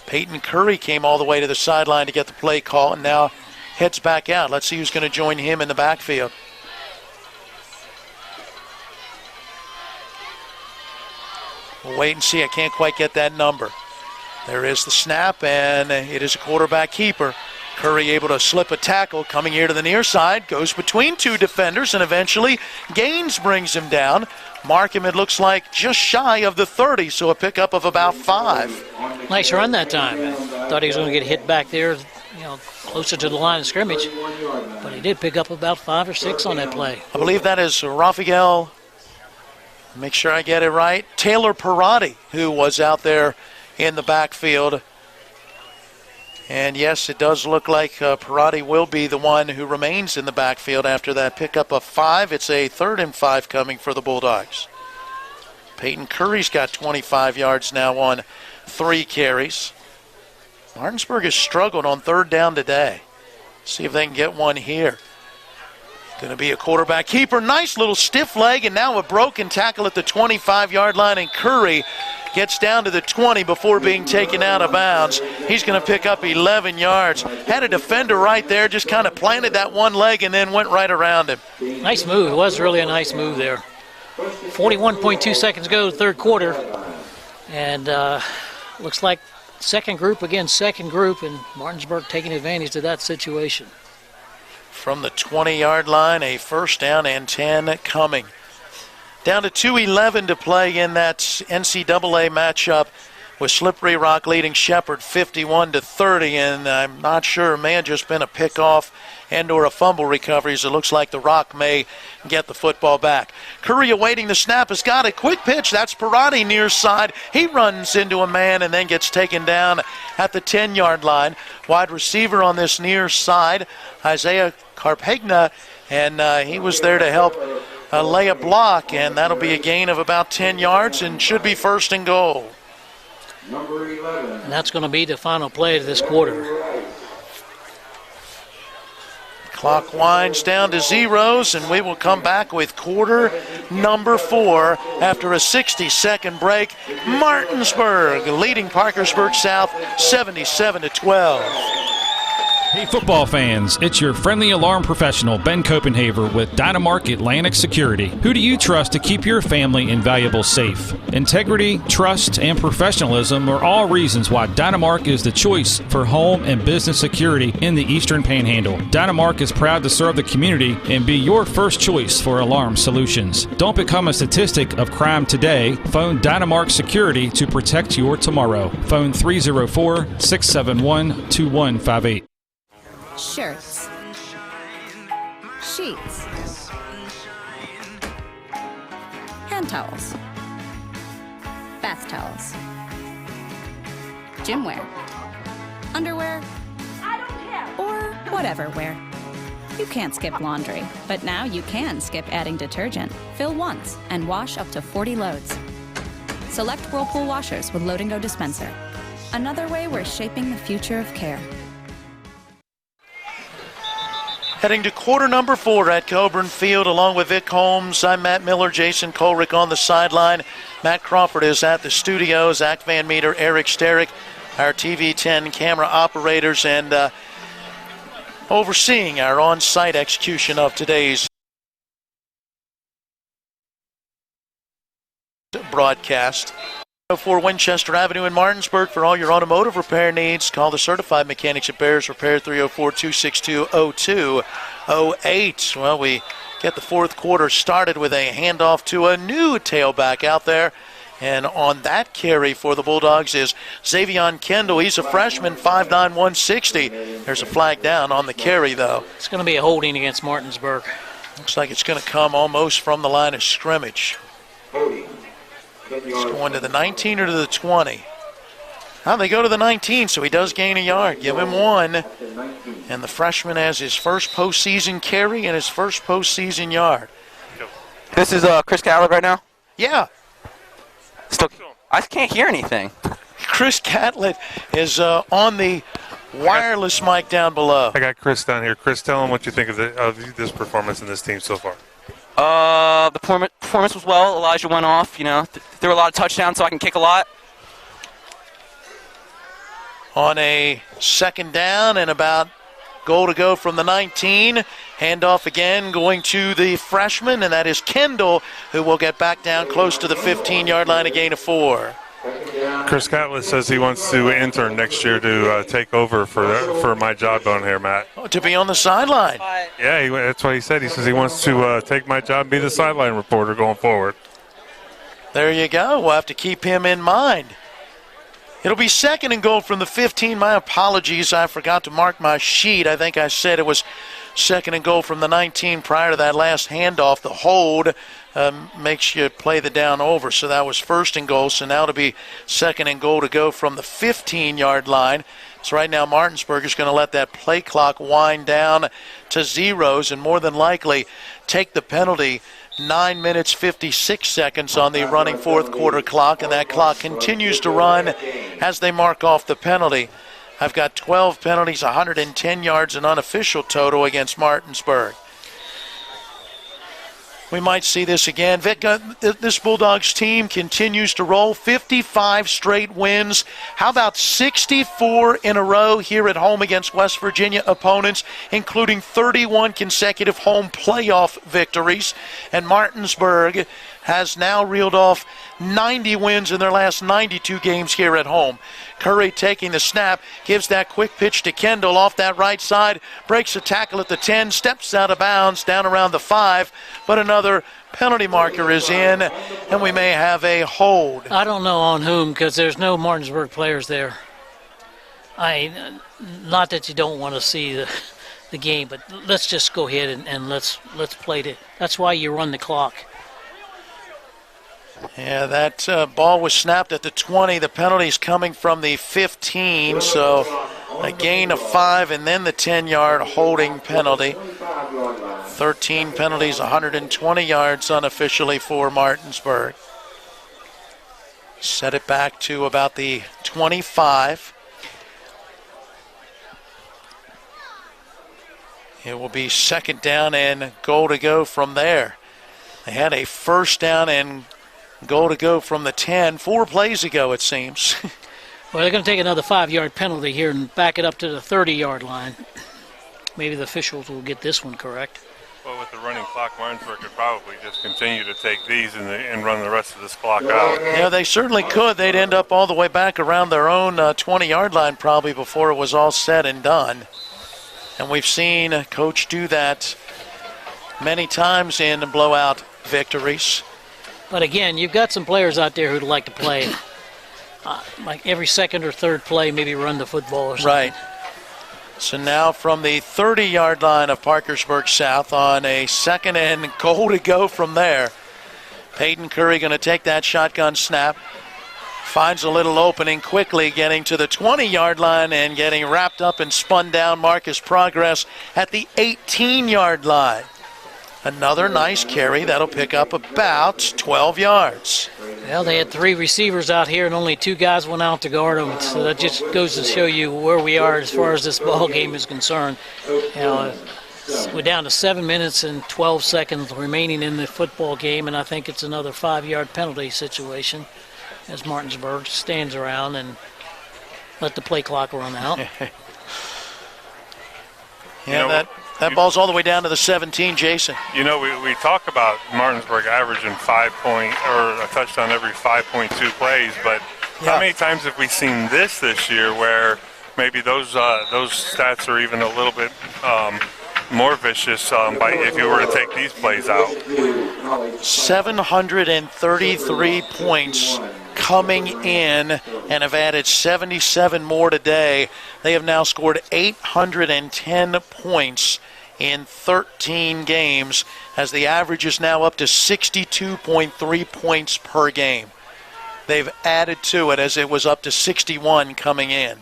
Peyton Curry came all the way to the sideline to get the play call and now heads back out. Let's see who's going to join him in the backfield. We'll wait and see. I can't quite get that number. There is the snap, and it is a quarterback keeper. Curry able to slip a tackle, coming here to the near side, goes between 2 defenders, and eventually Gaines brings him down. Mark him, it looks like, just shy of the 30, so a pickup of about 5. Nice run that time. Thought he was going to get hit back there, closer to the line of scrimmage, but he did pick up about 5 or 6 on that play. I believe that is Rafael, make sure I get it right, Taylor Parati, who was out there in the backfield. And yes, it does look like Parati will be the one who remains in the backfield after that pickup of 5. It's a 3rd and 5 coming for the Bulldogs. Peyton Curry's got 25 yards now on 3 carries. Martinsburg has struggled on 3rd down today. See if they can get one here. Going to be a quarterback keeper. Nice little stiff leg, and now a broken tackle at the 25-yard line, and Curry gets down to the 20 before being taken out of bounds. He's going to pick up 11 yards. Had a defender right there, just kind of planted that one leg and then went right around him. Nice move. It was really a nice move there. 41.2 seconds ago, third quarter. And looks like second group, and Martinsburg taking advantage of that situation. From the 20-yard line, a 1st down and 10 coming. Down to 2:11 to play in that NCAA matchup with Slippery Rock leading Shepherd 51-30, and I'm not sure, it may have just been a pickoff and or a fumble recovery, so it looks like the Rock may get the football back. Curry awaiting the snap, has got a quick pitch. That's Parati near side. He runs into a man and then gets taken down at the 10-yard line. Wide receiver on this near side, Isaiah Carpegna, and he was there to help lay a block, and that'll be a gain of about 10 yards and should be 1st and goal. And that's going to be the final play of this quarter. Clock winds down to zeros, and we will come back with quarter number 4 after a 60-second break. Martinsburg leading Parkersburg South 77-12. Hey football fans, it's your friendly alarm professional, Ben Copenhaver with Dynamark Atlantic Security. Who do you trust to keep your family and valuables safe? Integrity, trust, and professionalism are all reasons why Dynamark is the choice for home and business security in the Eastern Panhandle. Dynamark is proud to serve the community and be your first choice for alarm solutions. Don't become a statistic of crime today. Phone Dynamark Security to protect your tomorrow. Phone 304-671-2158. Shirts, sheets, hand towels, bath towels, gym wear, underwear, or whatever wear. You can't skip laundry, but now you can skip adding detergent. Fill once and wash up to 40 loads. Select Whirlpool washers with Load and Go dispenser. Another way we're shaping the future of care. Heading to quarter number 4 at Coburn Field, along with Vic Holmes. I'm Matt Miller, Jason Colrick on the sideline. Matt Crawford is at the studio. Zach Van Meter, Eric Sterick, our TV10 camera operators, and overseeing our on-site execution of today's broadcast. For Winchester Avenue in Martinsburg for all your automotive repair needs. Call the certified mechanics at Bears Repair 304-262-0208. Well, we get the fourth quarter started with a handoff to a new tailback out there. And on that carry for the Bulldogs is Xavion Kendall. He's a freshman, 5'9", 160. There's a flag down on the carry, though. It's going to be a holding against Martinsburg. Looks like it's going to come almost from the line of scrimmage. It's going to the 19 or to the 20. They go to the 19, so he does gain a yard. Give him 1. And the freshman has his first postseason carry and his first postseason yard. This is Chris Catlett right now? Yeah. I can't hear anything. Chris Catlett is on the wireless mic down below. I got Chris down here. Chris, tell him what you think of this performance in this team so far. The performance was well. Elijah went off. There were a lot of touchdowns, so I can kick a lot. On a second down and about goal to go from the 19. Handoff again going to the freshman, and that is Kendall, who will get back down close to the 15-yard line, a gain of 4. Chris Catlett says he wants to intern next year to take over for my job down here, Matt. To be on the sideline. Yeah, that's what he said. He says he wants to take my job and be the sideline reporter going forward. There you go. We'll have to keep him in mind. It'll be second and goal from the 15. My apologies. I forgot to mark my sheet. I think I said it was second and goal from the 19 prior to that last handoff. The hold makes you play the down over. So that was first and goal. So now it'll be second and goal to go from the 15-yard line. So right now Martinsburg is going to let that play clock wind down to zeros and more than likely take the penalty. 9 minutes, 56 seconds on the running fourth quarter clock, and that clock continues to run as they mark off the penalty. I've got 12 penalties, 110 yards, an unofficial total against Martinsburg. We might see this again. Vic, this Bulldogs team continues to roll. 55 straight wins. How about 64 in a row here at home against West Virginia opponents, including 31 consecutive home playoff victories. And Martinsburg has now reeled off 90 wins in their last 92 games here at home. Curry taking the snap, gives that quick pitch to Kendall off that right side, breaks a tackle at the 10, steps out of bounds down around the 5, but another penalty marker is in, and we may have a hold. I don't know on whom, because there's no Martinsburg players there. Not that you don't want to see the game, but let's just go ahead and let's play it. That's why you run the clock. Yeah, that ball was snapped at the 20. The penalty's coming from the 15, so a gain of 5 and then the 10-yard holding penalty. 13 penalties, 120 yards unofficially for Martinsburg. Set it back to about the 25. It will be second down and goal to go from there. They had a first down and goal to go from the 10 4 plays ago, it seems. Well, they're going to take another 5-yard penalty here and back it up to the 30-yard line. Maybe the officials will get this one correct. Well, with the running clock, Martinsburg could probably just continue to take these and run the rest of this clock out. Yeah, they certainly could. They'd end up all the way back around their own 20-yard line probably before it was all said and done. And we've seen Coach do that many times in blowout victories. But again, you've got some players out there who'd like to play. Like every second or third play, maybe run the football or something. Right. So now from the 30-yard line of Parkersburg South on a second and goal to go from there. Peyton Curry going to take that shotgun snap. Finds a little opening quickly, getting to the 20-yard line and getting wrapped up and spun down. Marcus Progress at the 18-yard line. Another nice carry. That'll pick up about 12 yards. Well, they had 3 receivers out here and only 2 guys went out to guard them. So that just goes to show you where we are as far as this ball game is concerned. You know, We're down to 7 minutes and 12 seconds remaining in the football game, and I think it's another 5-yard penalty situation as Martinsburg stands around and let the play clock run out. That ball's all the way down to the 17, Jason. You know, we talk about Martinsburg averaging a touchdown every 5.2 plays, but how many times have we seen this year where maybe those stats are even a little bit more vicious if you were to take these plays out? 733 points coming in and have added 77 more today. They have now scored 810 points in 13 games, as the average is now up to 62.3 points per game. They've added to it, as it was up to 61 coming in.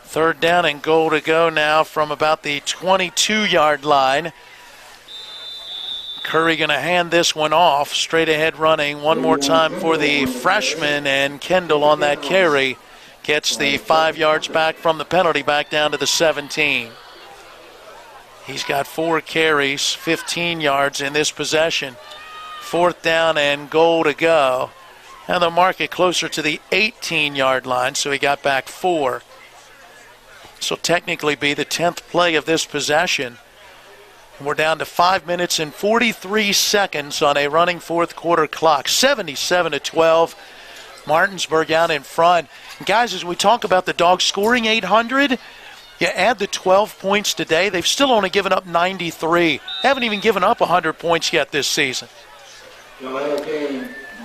3rd down and goal to go now from about the 22-yard line. Curry going to hand this one off. Straight ahead running one more time for the freshman, and Kendall on that carry gets the 5 yards back from the penalty, back down to the 17. He's got 4 carries, 15 yards in this possession. 4th down and goal to go. And they'll mark it closer to the 18-yard line, so he got back 4. This will technically be the 10th play of this possession. We're down to 5 minutes and 43 seconds on a running 4th quarter clock. 77-12. Martinsburg out in front. And guys, as we talk about the Dogs scoring 800, you add the 12 points today, they've still only given up 93. Haven't even given up 100 points yet this season.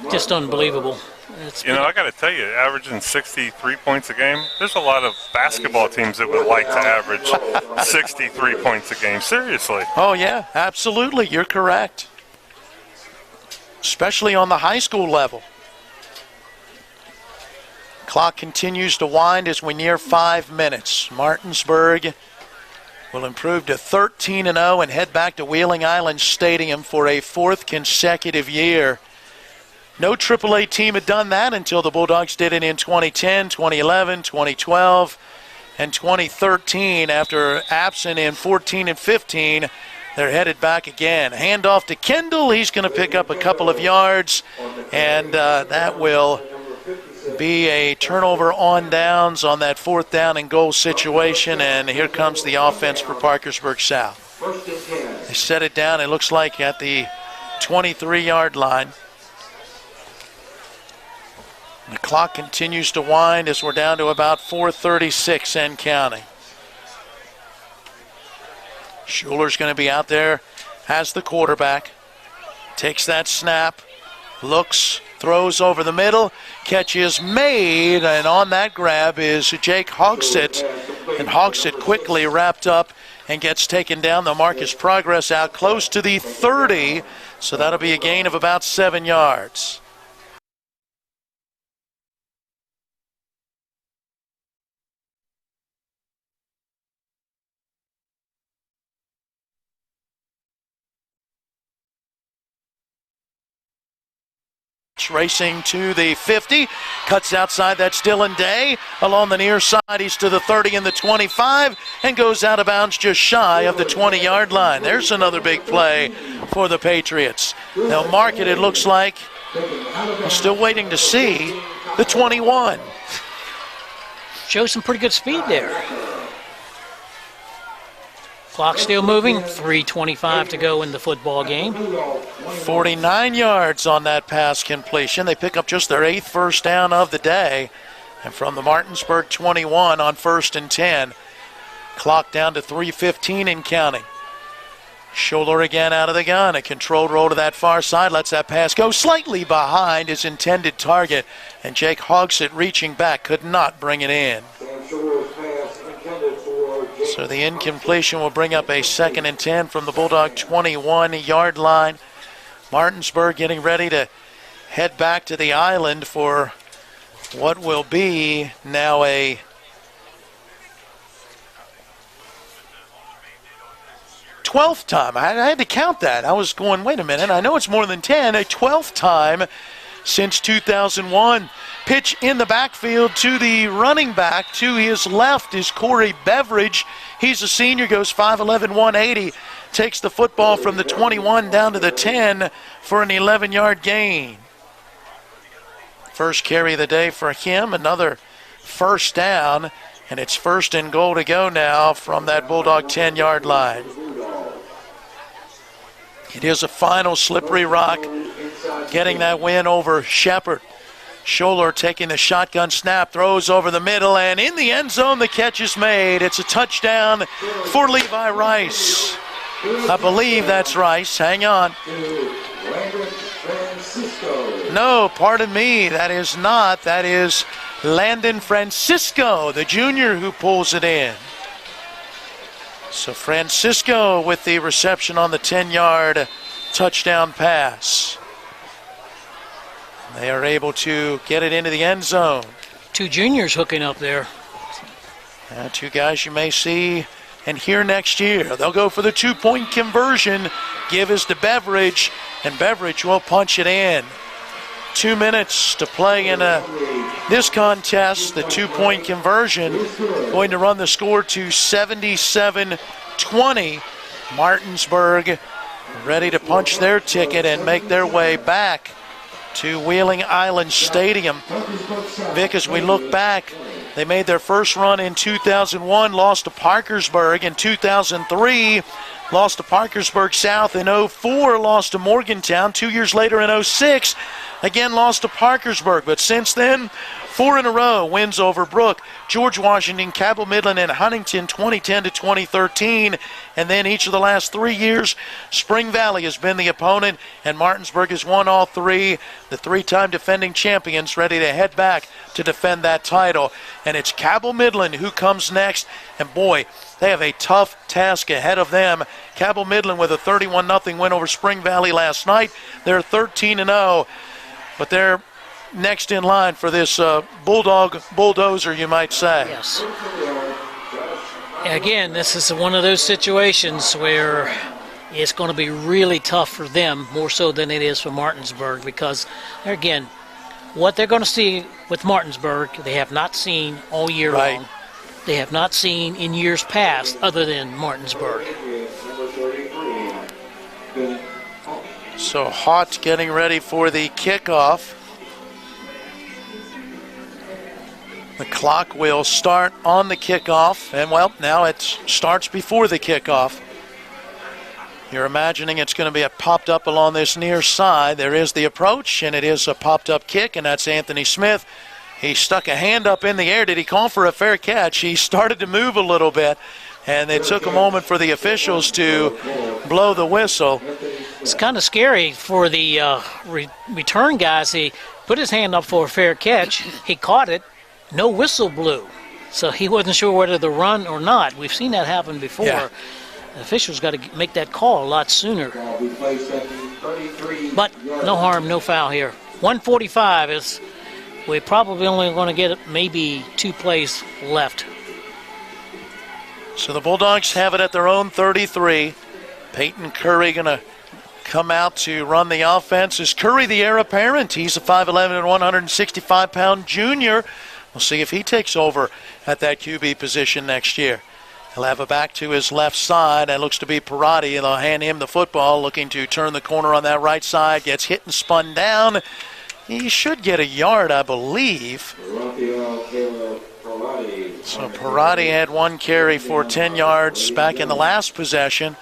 Just unbelievable. I got to tell you, averaging 63 points a game, there's a lot of basketball teams that would like to average 63 points a game. Seriously. Oh, yeah, absolutely. You're correct. Especially on the high school level. Clock continues to wind as we near 5 minutes. Martinsburg will improve to 13-0 and head back to Wheeling Island Stadium for a 4th consecutive year. No AAA team had done that until the Bulldogs did it in 2010, 2011, 2012, and 2013. After absent in 14 and 15, they're headed back again. Handoff to Kendall. He's going to pick up a couple of yards, and that will be a turnover on downs on that 4th down and goal situation. And here comes the offense for Parkersburg South. They set it down, it looks like, at the 23-yard line. The clock continues to wind as we're down to about 4:36 and counting. Schuler's going to be out there as the quarterback. Takes that snap, looks, throws over the middle, catch is made, and on that grab is Jake Hogsett. And Hogsett quickly wrapped up and gets taken down. The mark is progress out close to the 30, so that'll be a gain of about 7 yards. Racing to the 50, cuts outside, that's Dylan Day. Along the near side, he's to the 30 and the 25, and goes out of bounds just shy of the 20-yard line. There's another big play for the Patriots. They'll mark it, it looks like. I'm still waiting to see the 21. Shows some pretty good speed there. Clock still moving, 3:25 to go in the football game. 49 yards on that pass completion. They pick up just their 8th first down of the day. And from the Martinsburg 21 on 1st and 10. Clock down to 3:15 and counting. Schuler again out of the gun. A controlled roll to that far side. Lets that pass go slightly behind his intended target. And Jake Hogsett reaching back could not bring it in. So the incompletion will bring up a 2nd and 10 from the Bulldog 21-yard line. Martinsburg getting ready to head back to the island for what will be now a #12th time. I had to count that. I was going, wait a minute, I know it's more than 10. A 12th time since 2001. Pitch in the backfield to the running back. To his left is Corey Beveridge. He's a senior, goes 5'11", 180. Takes the football from the 21 down to the 10 for an 11-yard gain. First carry of the day for him, another first down, and it's 1st and goal to go now from that Bulldog 10-yard line. It is a final slippery rock, getting that win over Shepherd. Scholler taking the shotgun snap, throws over the middle, and in the end zone the catch is made. It's a touchdown for Levi Rice. I believe that's Rice. Hang on. No, pardon me, that is not. That is Landon Francisco, the junior, who pulls it in. So Francisco with the reception on the 10-yard touchdown pass. They are able to get it into the end zone. Two juniors hooking up there. Two guys you may see and hear next year. They'll go for the 2-point conversion. Give is to Beveridge, and Beveridge will punch it in. 2 minutes to play in this contest. The 2-point conversion going to run the score to 77-20. Martinsburg ready to punch their ticket and make their way back to Wheeling Island Stadium. Vic, as we look back, they made their first run in 2001, lost to Parkersburg. In 2003, lost to Parkersburg South. In 2004, lost to Morgantown. 2 years later in 2006, again lost to Parkersburg. But since then, 4 in a row wins over Brook, George Washington, Cabell Midland, and Huntington, 2010 to 2013. And then each of the last 3 years, Spring Valley has been the opponent, and Martinsburg has won all 3. The 3-time defending champions ready to head back to defend that title. And it's Cabell Midland who comes next. And boy, they have a tough task ahead of them. Cabell Midland with a 31-0 win over Spring Valley last night. They're 13-0, but they're next in line for this bulldozer, you might say. Yes. Again, this is one of those situations where it's going to be really tough for them, more so than it is for Martinsburg, because, again, what they're going to see with Martinsburg, they have not seen all year long. They have not seen in years past other than Martinsburg. So Haught getting ready for the kickoff. The clock will start on the kickoff, and well, now it starts before the kickoff. You're imagining it's going to be a popped up along this near side. There is the approach, and it is a popped up kick, and that's Anthony Smith. He stuck a hand up in the air. Did he call for a fair catch? He started to move a little bit, and it took a moment for the officials to blow the whistle. It's kind of scary for the return guys. He put his hand up for a fair catch. He caught it. No whistle blew. So he wasn't sure whether to run or not. We've seen that happen before. Yeah. The officials got to make that call a lot sooner. But no harm, no foul here. 1:45 is, we're probably only going to get maybe 2 plays left. So the Bulldogs have it at their own 33. Peyton Curry going to come out to run the offense. Is Curry the heir apparent? He's a 5'11" and 165-pound junior. We'll see if he takes over at that QB position next year. He'll have a back to his left side. That looks to be Parati, and they'll hand him the football, looking to turn the corner on that right side. Gets hit and spun down. He should get a yard, I believe. So Parati had 1 carry for 10 yards back in the last possession.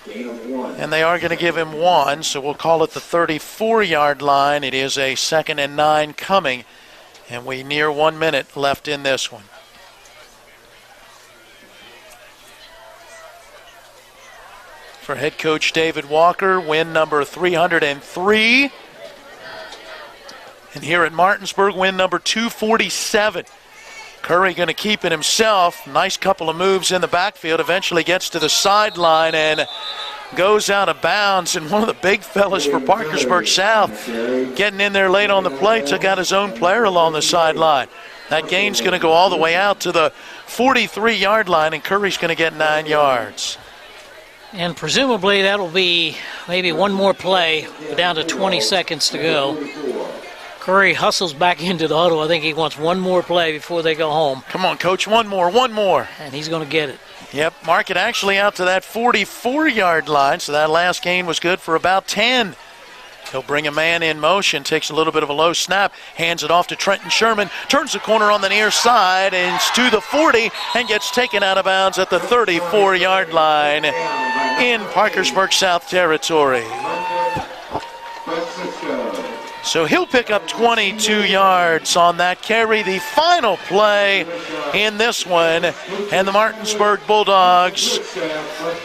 And they are going to give him 1, so we'll call it the 34-yard line. It is a 2nd and 9 coming. And we near 1 minute left in this one. For head coach David Walker, win number 303. And here at Martinsburg, win number 247. Curry going to keep it himself. Nice couple of moves in the backfield. Eventually gets to the sideline and goes out of bounds. And one of the big fellas for Parkersburg South getting in there late on the play, took out his own player along the sideline. That gain's going to go all the way out to the 43-yard line, and Curry's going to get 9 yards. And presumably that'll be maybe one more play, down to 20 seconds to go. Curry hustles back into the huddle. I think he wants one more play before they go home. Come on, Coach, one more. And he's going to get it. Yep, mark it actually out to that 44-yard line, so that last gain was good for about 10. He'll bring a man in motion, takes a little bit of a low snap, hands it off to Trenton Sherman, turns the corner on the near side, and it's to the 40, and gets taken out of bounds at the 34-yard line in Parkersburg South Territory. So he'll pick up 22 yards on that carry, the final play in this one. And the Martinsburg Bulldogs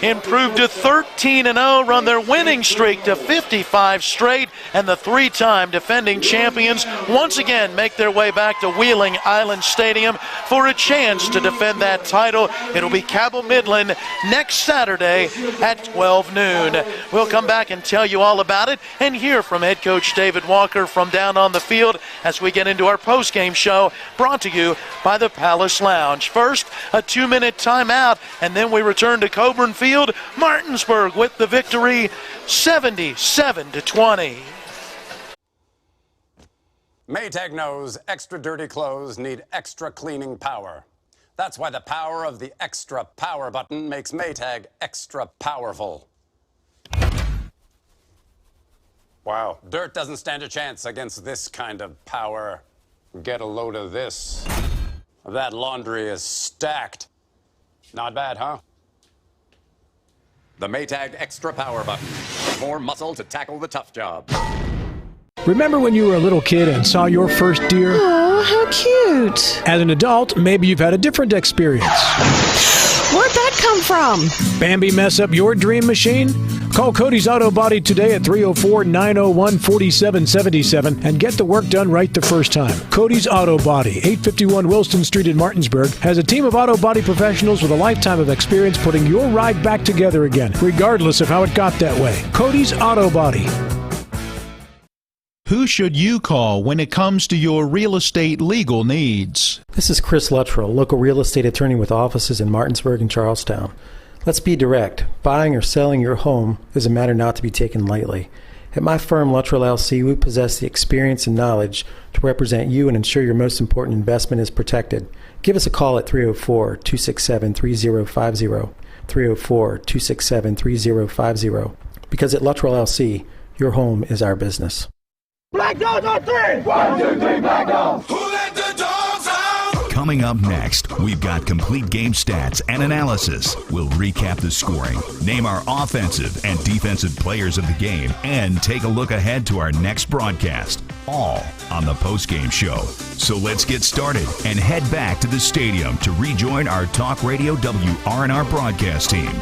improve to 13-0, run their winning streak to 55 straight, and the three-time defending champions once again make their way back to Wheeling Island Stadium for a chance to defend that title. It'll be Cabell Midland next Saturday at 12 noon. We'll come back and tell you all about it and hear from head coach David Walker from down on the field as we get into our post-game show brought to you by the Palace Lounge. First, a 2-minute timeout, and then we return to Coburn Field. Martinsburg with the victory, 77-20. Maytag knows extra dirty clothes need extra cleaning power. That's why the power of the extra power button makes Maytag extra powerful. Wow, dirt doesn't stand a chance against this kind of power. Get a load of this. That laundry is stacked. Not bad, huh? The Maytag Extra Power Button. More muscle to tackle the tough job. Remember when you were a little kid and saw your first deer? Oh, how cute. As an adult, maybe you've had a different experience. Where'd that come from? Bambi mess up your dream machine? Call Cody's Auto Body today at 304-901-4777 and get the work done right the first time. Cody's Auto Body, 851 Wilston Street in Martinsburg, has a team of auto body professionals with a lifetime of experience putting your ride back together again, regardless of how it got that way. Cody's Auto Body. Who should you call when it comes to your real estate legal needs? This is Chris Luttrell, local real estate attorney with offices in Martinsburg and Charlestown. Let's be direct. Buying or selling your home is a matter not to be taken lightly. At my firm, Luttrell LC, we possess the experience and knowledge to represent you and ensure your most important investment is protected. Give us a call at 304-267-3050, 304-267-3050, because at Luttrell LC, your home is our business. Black dogs on three! 1, 2, 3, black dogs! Who let the dogs out? Coming up next, we've got complete game stats and analysis. We'll recap the scoring, name our offensive and defensive players of the game, and take a look ahead to our next broadcast, all on the postgame show. So let's get started and head back to the stadium to rejoin our Talk Radio WRNR broadcast team.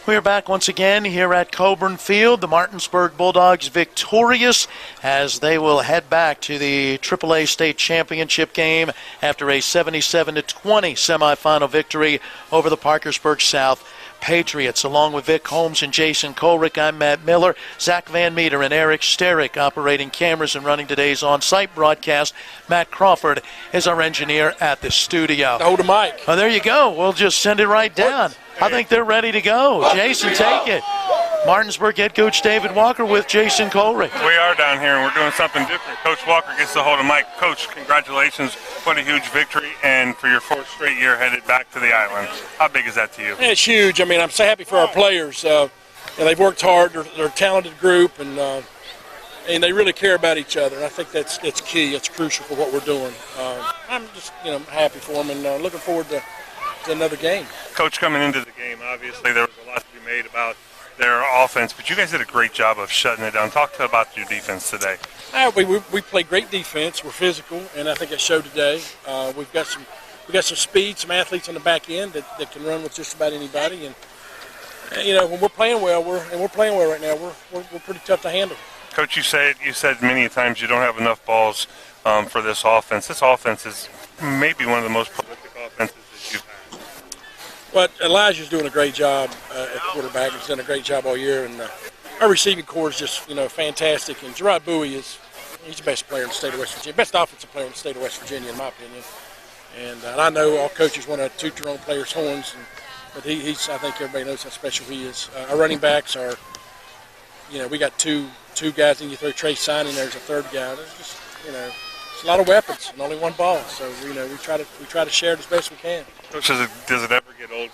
We're back once again here at Coburn Field. The Martinsburg Bulldogs victorious as they will head back to the AAA State Championship game after a 77-20 semifinal victory over the Parkersburg South Patriots. Along with Vic Holmes and Jason Colrick, I'm Matt Miller, Zach Van Meter, and Eric Sterick operating cameras and running today's on-site broadcast. Matt Crawford is our engineer at the studio. Hold the mic. Oh, there you go. We'll just send it right down. I think they're ready to go. Jason, take it. Martinsburg head coach David Walker with Jason Colrick. We are down here and we're doing something different. Coach Walker gets to hold a mic. Coach, congratulations. What a huge victory, and for your fourth straight year headed back to the island. How big is that to you? It's huge. I mean, I'm so happy for our players. And they've worked hard. They're a talented group, and they really care about each other. And I think that's key. It's crucial for what we're doing. I'm just happy for them and looking forward to another game. Coach, coming into the game, obviously there was a lot to be made about their offense, but you guys did a great job of shutting it down. Talk about your defense today. We play great defense. We're physical, and I think it showed today. We've got some speed, some athletes on the back end that can run with just about anybody. And when we're playing well, we're playing well right now. We're pretty tough to handle. Coach, you said many times you don't have enough balls for this offense. This offense is maybe one of the most prolific offenses that you've had. But Elijah's doing a great job at quarterback. He's done a great job all year, and our receiving core is just fantastic. And Gerard Bowie he's the best player in the state of West Virginia, best offensive player in the state of West Virginia, in my opinion. And I know all coaches want to toot their own players' horns, But I think everybody knows how special he is. Our running backs are, we got two guys, and you throw Trey Signing, there's a third guy. There's just, it's a lot of weapons and only one ball. So, we try to share it as best we can. Coach, does it ever get old,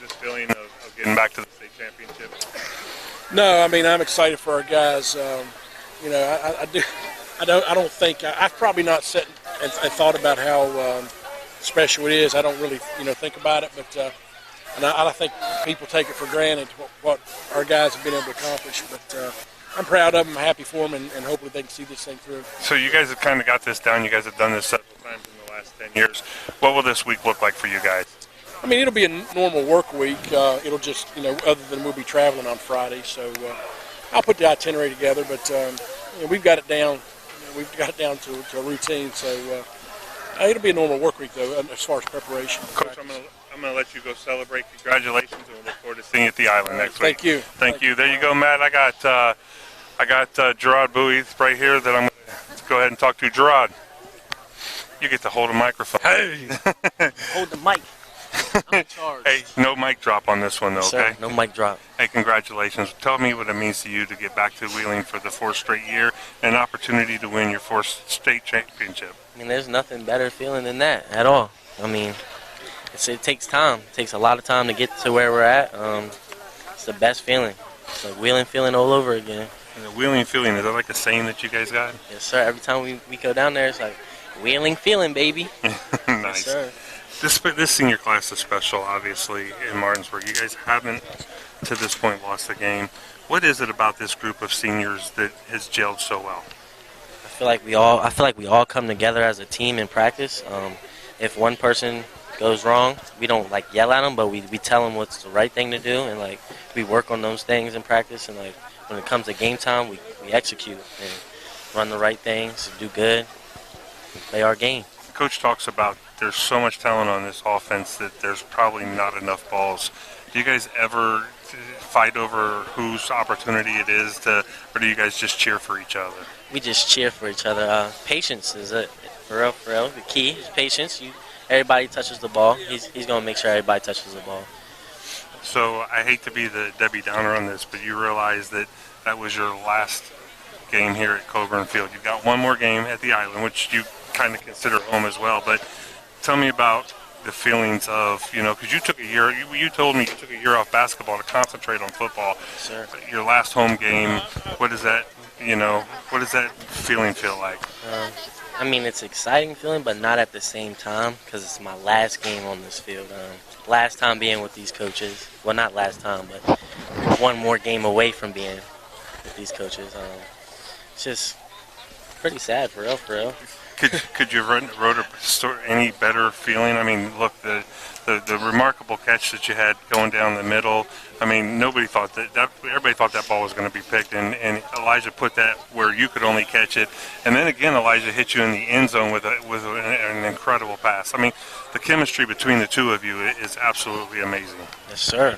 this feeling of getting back to the state championship? No, I mean, I'm excited for our guys. I don't think I've probably not sat and thought about how special it is. I don't really, think about it, but and I think people take it for granted what our guys have been able to accomplish. But I'm proud of them, happy for them, and hopefully they can see this thing through. So you guys have kind of got this down. You guys have done this several times in the last 10 years. What will this week look like for you guys? I mean, it'll be a normal work week. It'll just, other than we'll be traveling on Friday, so I'll put the itinerary together. But we've got it down. We've got it down to a routine. So it'll be a normal work week, though, as far as preparation. Coach, I'm going to let you go celebrate. Congratulations, and we look forward to seeing you at the Island next week. Thank you. Thank you. There you go, Matt. I got Gerard Bowie right here that I'm going to go ahead and talk to. Gerard, you get to hold a microphone. Hey, hold the mic. I'm in charge. Hey, no mic drop on this one, though, Sir, okay? no mic drop. Hey, congratulations. Tell me what it means to you to get back to Wheeling for the 4th straight year and an opportunity to win your 4th state championship. I mean, there's nothing better feeling than that at all. I mean, it takes time. It takes a lot of time to get to where we're at. It's the best feeling. It's like Wheeling feeling all over again. And the Wheeling feeling, is that like a saying that you guys got? Yes, sir. Every time we go down there, it's like Wheeling feeling, baby. Nice. Yes, sir. This senior class is special, obviously, in Martinsburg. You guys haven't, to this point, lost a game. What is it about this group of seniors that has gelled so well? I feel like we all come together as a team in practice. If one person goes wrong, we don't yell at them, but we tell them what's the right thing to do, and we work on those things in practice. And when it comes to game time, we execute and run the right things, do good, and play our game. Coach talks about there's so much talent on this offense that there's probably not enough balls. Do you guys ever fight over whose opportunity it is to, or do you guys just cheer for each other? We just cheer for each other. Patience is it. For real. The key is patience. Everybody touches the ball. He's going to make sure everybody touches the ball. So I hate to be the Debbie Downer on this, but you realize that was your last game here at Coburn Field. You've got one more game at the Island, which you kind of consider home as well. But tell me about the feelings of, because you took a year, you told me you took a year off basketball to concentrate on football. Sir. Your last home game, what does that feeling feel like? I mean, it's an exciting feeling, but not at the same time, because it's my last game on this field. Last time being with these coaches. Well, not last time, but one more game away from being with these coaches. It's just pretty sad, for real. Could you wrote any better feeling? I mean, look, the remarkable catch that you had going down the middle. I mean, nobody thought everybody thought that ball was going to be picked, and Elijah put that where you could only catch it. And then again, Elijah hit you in the end zone with an incredible pass. I mean, the chemistry between the two of you is absolutely amazing. Yes, sir.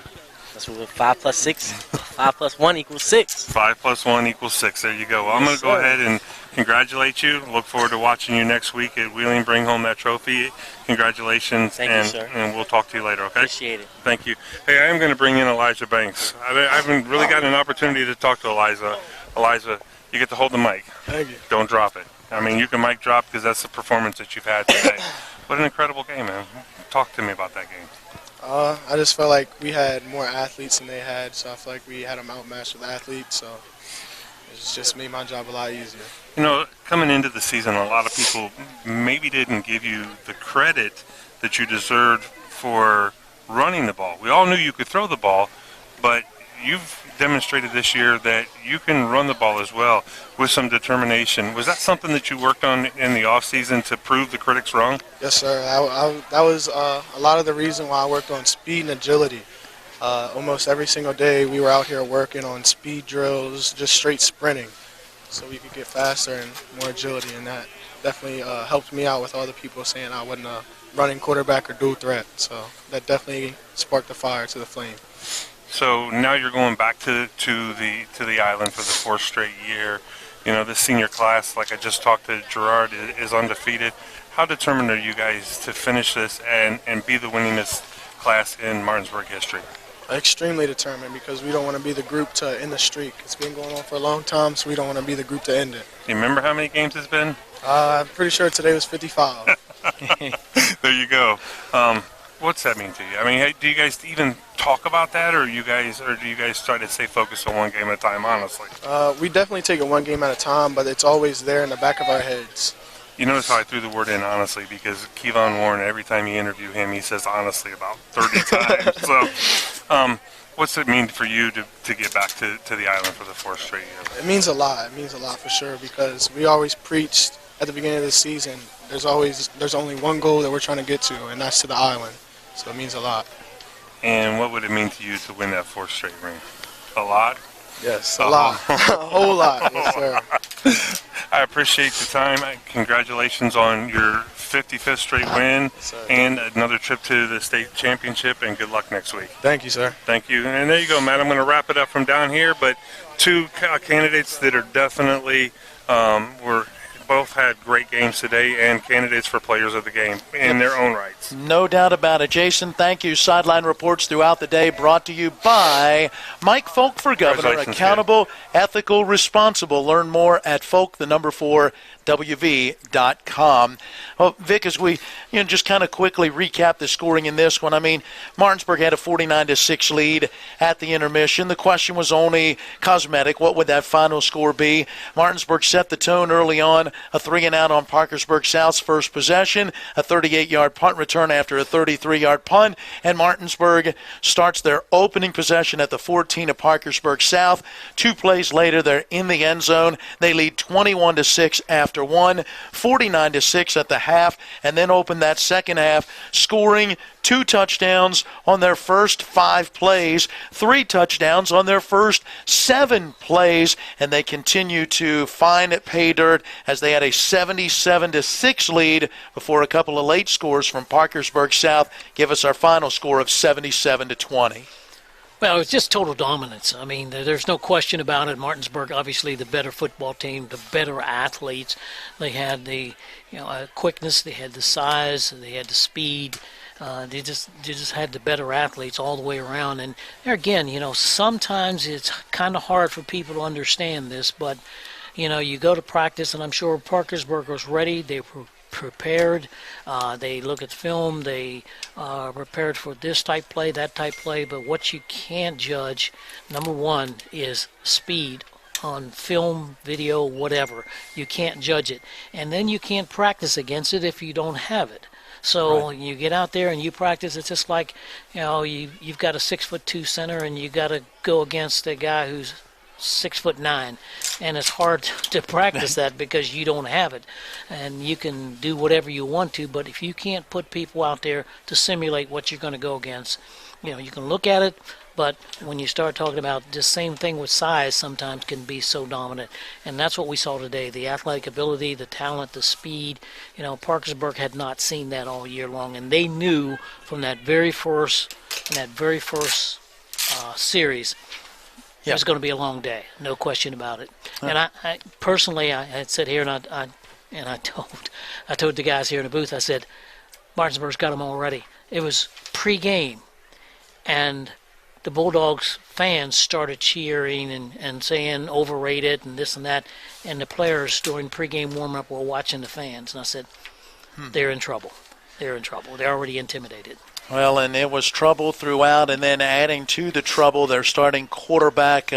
That's what 5 plus 6. 5 plus 1 equals 6. 5 plus 1 equals 6. There you go. Well, I'm going to go ahead and congratulate you. Look forward to watching you next week at Wheeling. Bring home that trophy. Congratulations. Thank you, sir. And we'll talk to you later, okay? Appreciate it. Thank you. Hey, I am going to bring in Elijah Banks. I haven't really gotten an opportunity to talk to Elijah. Elijah, you get to hold the mic. Thank you. Don't drop it. I mean, you can mic drop because that's the performance that you've had today. What an incredible game, man. Talk to me about that game. I just felt like we had more athletes than they had, so I feel like we had them outmatched with athletes, so it just made my job a lot easier. Coming into the season, a lot of people maybe didn't give you the credit that you deserved for running the ball. We all knew you could throw the ball, but you've demonstrated this year that you can run the ball as well with some determination. Was that something that you worked on in the offseason to prove the critics wrong? Yes, sir. That was a lot of the reason why I worked on speed and agility. Almost every single day we were out here working on speed drills, just straight sprinting, so we could get faster and more agility, and that definitely helped me out with all the people saying I wasn't a running quarterback or dual threat. So that definitely sparked the fire to the flame. So now you're going back to the Island for the 4th straight year. This senior class, like I just talked to Gerard, is undefeated. How determined are you guys to finish this and be the winningest class in Martinsburg history? Extremely determined because we don't want to be the group to end the streak. It's been going on for a long time, so we don't want to be the group to end it. Do you remember how many games it's been? I'm pretty sure today was 55. There you go. What's that mean to you? I mean, hey, do you guys even talk about that, or do you guys try to stay focused on one game at a time, honestly? We definitely take it one game at a time, but it's always there in the back of our heads. You notice how I threw the word in honestly, because Kevon Warren, every time you interview him, he says honestly about 30 times. So what's it mean for you to get back to the island for the fourth straight year? It means a lot. It means a lot for sure, because we always preached at the beginning of the season, there's only one goal that we're trying to get to, and that's to the island. So it means a lot. And what would it mean to you to win that fourth straight ring? A lot? Yes, a lot. A whole lot, yes, sir. I appreciate the time. Congratulations on your 55th straight win and another trip to the state championship, and good luck next week. Thank you, sir. Thank you. And there you go, Matt. I'm going to wrap it up from down here, but two candidates that are definitely both had great games today and candidates for players of the game in their own rights. No doubt about it. Jason, thank you. Sideline reports throughout the day brought to you by Mike Folk for Governor. Accountable, ethical, responsible. Learn more at folk4wv.com. Well, Vic, as we just kind of quickly recap the scoring in this one, I mean, Martinsburg had a 49-6 lead at the intermission. The question was only cosmetic. What would that final score be? Martinsburg set the tone early on, a 3-and-out on Parkersburg South's first possession, a 38-yard punt return after a 33-yard punt, and Martinsburg starts their opening possession at the 14 of Parkersburg South. 2 plays later, they're in the end zone. They lead 21-6 after one, 49-6 at the half, and then open that second half, scoring 2 touchdowns on their first 5 plays, 3 touchdowns on their first 7 plays, and they continue to find pay dirt as they had a 77-6 lead before a couple of late scores from Parkersburg South give us our final score of 77-20. Well, it's just total dominance. I mean, there's no question about it. Martinsburg, obviously, the better football team, the better athletes. They had the quickness, they had the size, they had the speed. They just had the better athletes all the way around. And there again, sometimes it's kind of hard for people to understand this, but you go to practice, and I'm sure Parkersburg was ready. They were prepared. They look at film. They are prepared for this type play, that type play. But what you can't judge, number one, is speed on film, video, whatever. You can't judge it. And then you can't practice against it if you don't have it. So you get out there and you practice. It's just like, you've got a 6'2" center, and you got to go against a guy who's 6'9", and it's hard to practice that because you don't have it. And you can do whatever you want to, but if you can't put people out there to simulate what you're going to go against, you can look at it, but when you start talking about the same thing with size, sometimes can be so dominant. And that's what we saw today, the athletic ability, the talent, the speed. Parkersburg had not seen that all year long, and they knew from that very first series it was going to be a long day, no question about it. And I personally, I had said here, and I told the guys here in the booth, I said, Martinsburg's got them already. It was pre-game, and the Bulldogs fans started cheering and saying overrated and this and that, and the players during pre-game warm-up were watching the fans, and I said, they're in trouble. They're in trouble. They're already intimidated. Well, and it was trouble throughout, and then adding to the trouble, their starting quarterback,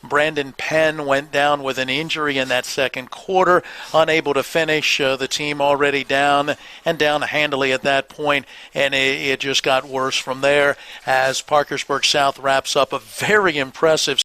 Brandon Penn, went down with an injury in that second quarter, unable to finish. The team already down handily at that point, and it just got worse from there as Parkersburg South wraps up a very impressive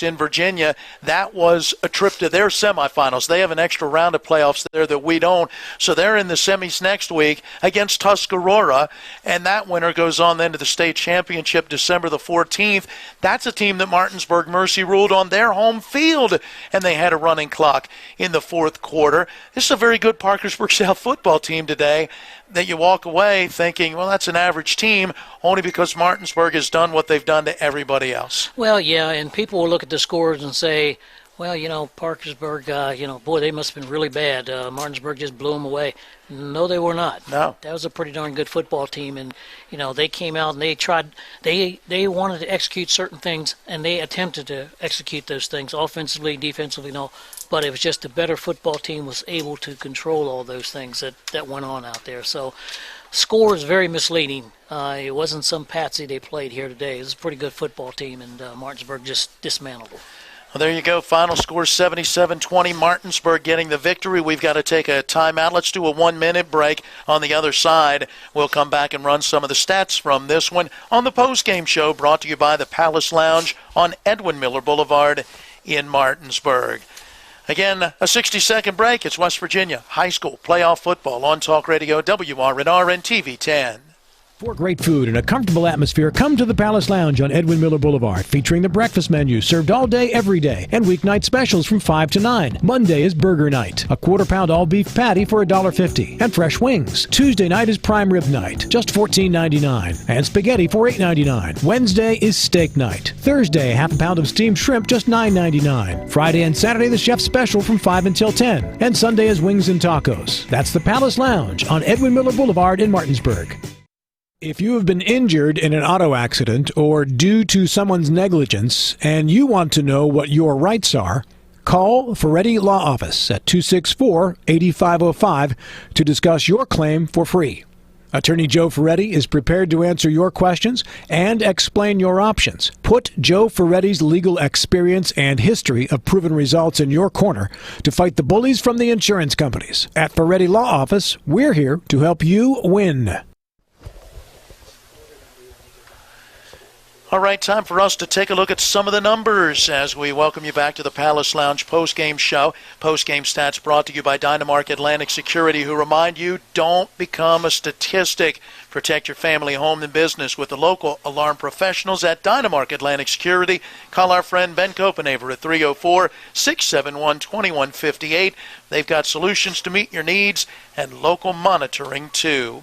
in Virginia. That was a trip to their semifinals. They have an extra round of playoffs there that we don't. So they're in the semis next week against Tuscarora, and that winner goes on then to the state championship December the 14th. That's a team that Martinsburg Mercy ruled on their home field, and they had a running clock in the fourth quarter. This is a very good Parkersburg South football team today that you walk away thinking, well, that's an average team, only because Martinsburg has done what they've done to everybody else. Well, yeah, and people will look at the scores and say, Well, Parkersburg, boy, they must have been really bad. Martinsburg just blew them away. No, they were not. No. That was a pretty darn good football team, and, they came out and they tried, they wanted to execute certain things, and they attempted to execute those things, offensively, defensively, but it was just a better football team was able to control all those things that went on out there. So, score is very misleading. It wasn't some patsy they played here today. It was a pretty good football team, and Martinsburg just dismantled them. Well, there you go. Final score 77-20. Martinsburg getting the victory. We've got to take a timeout. Let's do a 1-minute break. On the other side, we'll come back and run some of the stats from this one on the postgame show brought to you by the Palace Lounge on Edwin Miller Boulevard in Martinsburg. Again, a 60-second break. It's West Virginia High School playoff football on Talk Radio, WRNR, and TV 10. For great food and a comfortable atmosphere, come to the Palace Lounge on Edwin Miller Boulevard, featuring the breakfast menu served all day, every day, and weeknight specials from 5 to 9. Monday is burger night, a quarter-pound all-beef patty for $1.50, and fresh wings. Tuesday night is prime rib night, just $14.99, and spaghetti for $8.99. Wednesday is steak night. Thursday, half a pound of steamed shrimp, just $9.99. Friday and Saturday, the chef's special from 5 until 10, and Sunday is wings and tacos. That's the Palace Lounge on Edwin Miller Boulevard in Martinsburg. If you have been injured in an auto accident or due to someone's negligence and you want to know what your rights are, call Ferretti Law Office at 264-8505 to discuss your claim for free. Attorney Joe Ferretti is prepared to answer your questions and explain your options. Put Joe Ferretti's legal experience and history of proven results in your corner to fight the bullies from the insurance companies. At Ferretti Law Office, we're here to help you win. All right, time for us to take a look at some of the numbers as we welcome you back to the Palace Lounge postgame show. Postgame stats brought to you by Dynamark Atlantic Security, who remind you, don't become a statistic. Protect your family, home, and business with the local alarm professionals at Dynamark Atlantic Security. Call our friend Ben Copenhaver at 304-671-2158. They've got solutions to meet your needs and local monitoring, too.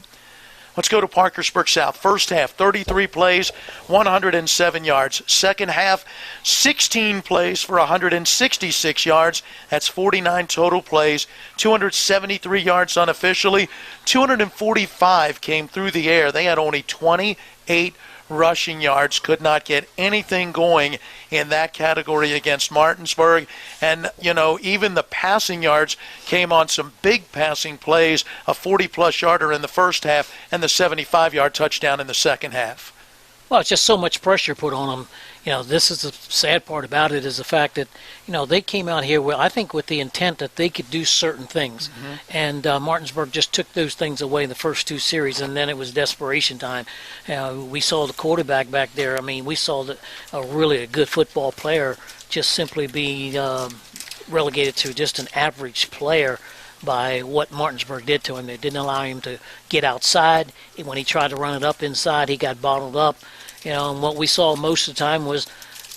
Let's go to Parkersburg South. First half, 33 plays, 107 yards. Second half, 16 plays for 166 yards. That's 49 total plays, 273 yards unofficially. 245 came through the air. They had only 28 rushing yards, could not get anything going in that category against Martinsburg. And, even the passing yards came on some big passing plays, a 40-plus yarder in the first half and the 75-yard touchdown in the second half. Well, it's just so much pressure put on them. This is the sad part about it is the fact that, they came out here, I think, with the intent that they could do certain things. Mm-hmm. And Martinsburg just took those things away in the first two series, and then it was desperation time. We saw the quarterback back there. I mean, we saw a really good football player just simply be relegated to just an average player by what Martinsburg did to him. They didn't allow him to get outside. When he tried to run it up inside, he got bottled up. And what we saw most of the time was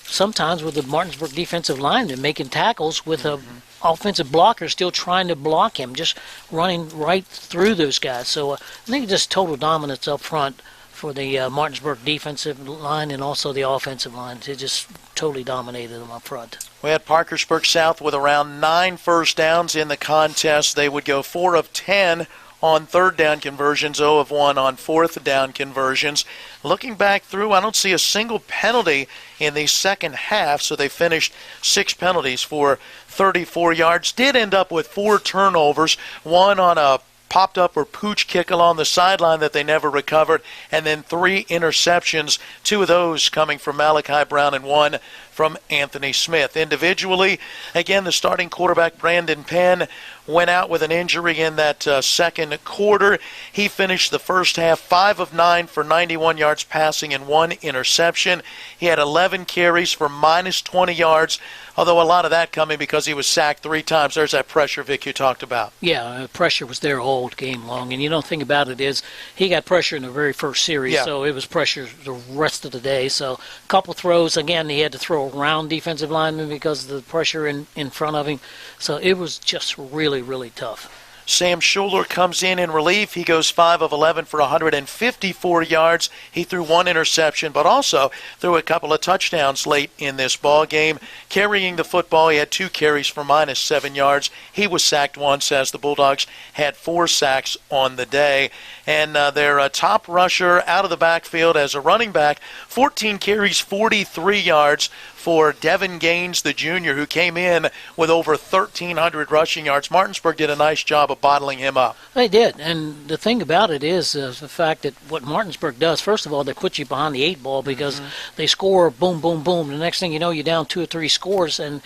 sometimes with the Martinsburg defensive lineman making tackles with a offensive blocker still trying to block him, just running right through those guys. So I think just total dominance up front for the Martinsburg defensive line and also the offensive line. They just totally dominated them up front. We had Parkersburg South with around 9 first downs in the contest. They would go 4 of 10 on third down conversions, 0 of 1 on fourth down conversions. Looking back through, I don't see a single penalty in the second half, so they finished 6 penalties for 34 yards. Did end up with 4 turnovers, one on a popped up or pooch kick along the sideline that they never recovered, and then 3 interceptions, 2 of those coming from Malachi Brown and 1 from Anthony Smith. Individually, again, the starting quarterback, Brandon Penn, went out with an injury in that second quarter. He finished the first half 5 of 9 for 91 yards passing and 1 interception. He had 11 carries for minus 20 yards, although a lot of that coming because he was sacked 3 times. There's that pressure, Vic, you talked about. Yeah, pressure was there all game long. And the thing about it is he got pressure in the very first series, so it was pressure the rest of the day. So a couple throws, again, he had to throw around defensive linemen because of the pressure in front of him. So it was just really, really tough. Sam Schuler comes in relief. He goes 5 of 11 for 154 yards. He threw one interception, but also threw a couple of touchdowns late in this ball game. Carrying the football, he had 2 carries for -7 yards. He was sacked once, as the Bulldogs had 4 sacks on the day. And their top rusher out of the backfield as a running back, 14 carries, 43 yards for Devin Gaines, the junior, who came in with over 1,300 rushing yards. Martinsburg did a nice job of bottling him up. They did, and the thing about it is the fact that what Martinsburg does, first of all, they put you behind the 8 ball because they score boom, boom, boom. The next thing you know, you're down 2 or 3 scores, and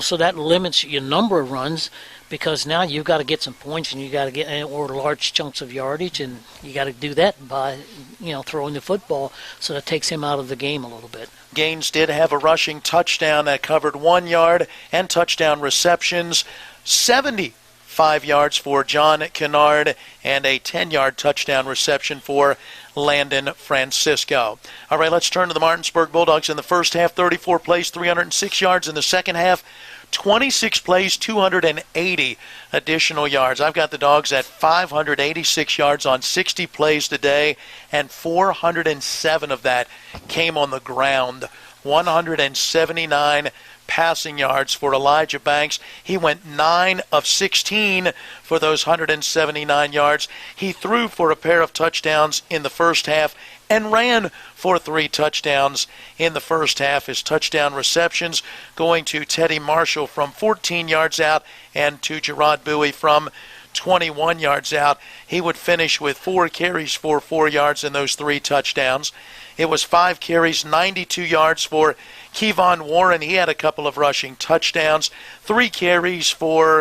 so that limits your number of runs, because now you've got to get some points and you got to get or large chunks of yardage, and you got to do that by throwing the football, so that takes him out of the game a little bit. Gaines did have a rushing touchdown that covered 1 yard and touchdown receptions, 75 yards for John Kennard and a 10-yard touchdown reception for Landon Francisco. All right, let's turn to the Martinsburg Bulldogs in the first half. 34 plays, 306 yards. In the second half, 26 plays, 280 additional yards. I've got the Dogs at 586 yards on 60 plays today, and 407 of that came on the ground. 179 passing yards for Elijah Banks. He went 9 of 16 for those 179 yards. He threw for a pair of touchdowns in the first half and ran for 3 touchdowns in the first half. His touchdown receptions going to Teddy Marshall from 14 yards out and to Gerard Bowie from 21 yards out. He would finish with 4 carries for 4 yards in those 3 touchdowns. It was 5 carries, 92 yards for Kevon Warren. He had a couple of rushing touchdowns. 3 carries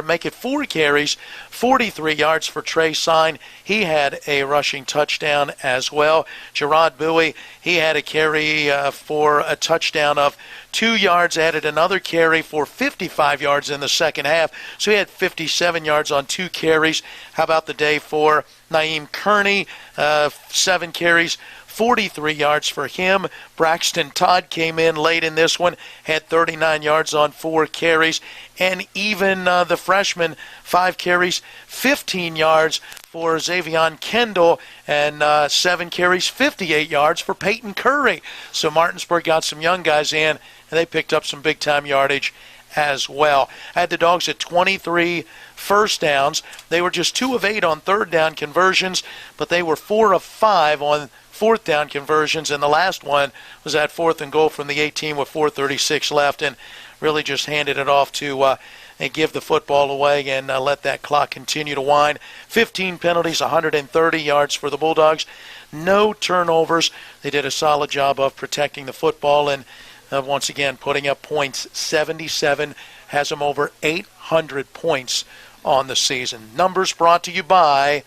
make it 4 carries, 43 yards for Trey Sign. He had a rushing touchdown as well. Gerard Bowie, he had a carry for a touchdown of 2 yards, added another carry for 55 yards in the second half. So he had 57 yards on 2 carries. How about the day for Naeem Kearney? 7 carries, 43 yards for him. Braxton Todd came in late in this one, had 39 yards on 4 carries. And even the freshman, 5 carries, 15 yards for Xavion Kendall, and 7 carries, 58 yards for Peyton Curry. So Martinsburg got some young guys in, and they picked up some big-time yardage as well. I had the Dogs at 23 first downs. They were just 2 of 8 on third down conversions, but they were 4 of 5 on fourth down conversions, and the last one was at 4th and goal from the 18 with 4:36 left, and really just handed it off to and give the football away and let that clock continue to wind. 15 penalties, 130 yards for the Bulldogs. No turnovers. They did a solid job of protecting the football and once again putting up points. 77 has them over 800 points on the season. Numbers brought to you by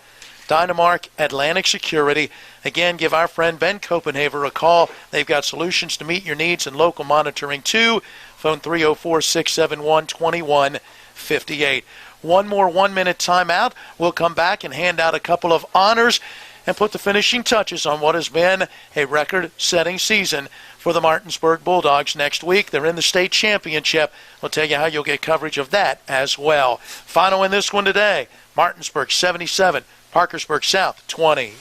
Dynamark Atlantic Security. Again, give our friend Ben Copenhaver a call. They've got solutions to meet your needs and local monitoring too. Phone 304-671-2158. One more 1-minute timeout. We'll come back and hand out a couple of honors and put the finishing touches on what has been a record-setting season for the Martinsburg Bulldogs. Next week, they're in the state championship. We'll tell you how you'll get coverage of that as well. Final in this one today, Martinsburg 77, Parkersburg South 20.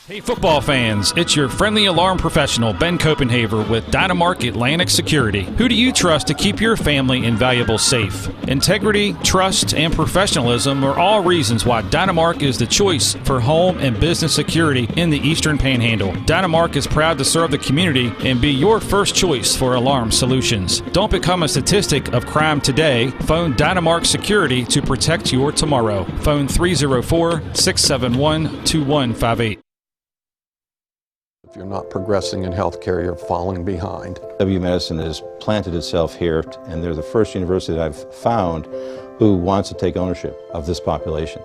Hey football fans, it's your friendly alarm professional, Ben Copenhaver with Dynamark Atlantic Security. Who do you trust to keep your family and valuables safe? Integrity, trust, and professionalism are all reasons why Dynamark is the choice for home and business security in the Eastern Panhandle. Dynamark is proud to serve the community and be your first choice for alarm solutions. Don't become a statistic of crime today. Phone Dynamark Security to protect your tomorrow. Phone 304-671-2158. If you're not progressing in healthcare, you're falling behind. WU Medicine has planted itself here, and they're the first university that I've found who wants to take ownership of this population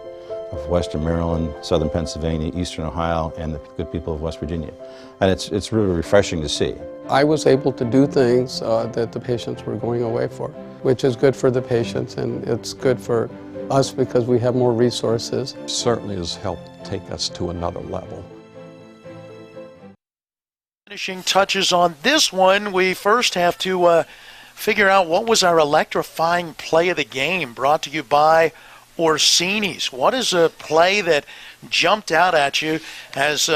of Western Maryland, Southern Pennsylvania, Eastern Ohio, and the good people of West Virginia. And it's really refreshing to see. I was able to do things that the patients were going away for, which is good for the patients, and it's good for us because we have more resources. It certainly has helped take us to another level. Finishing touches on this one, we first have to figure out what was our electrifying play of the game, brought to you by Orsini's. What is a play that jumped out at you as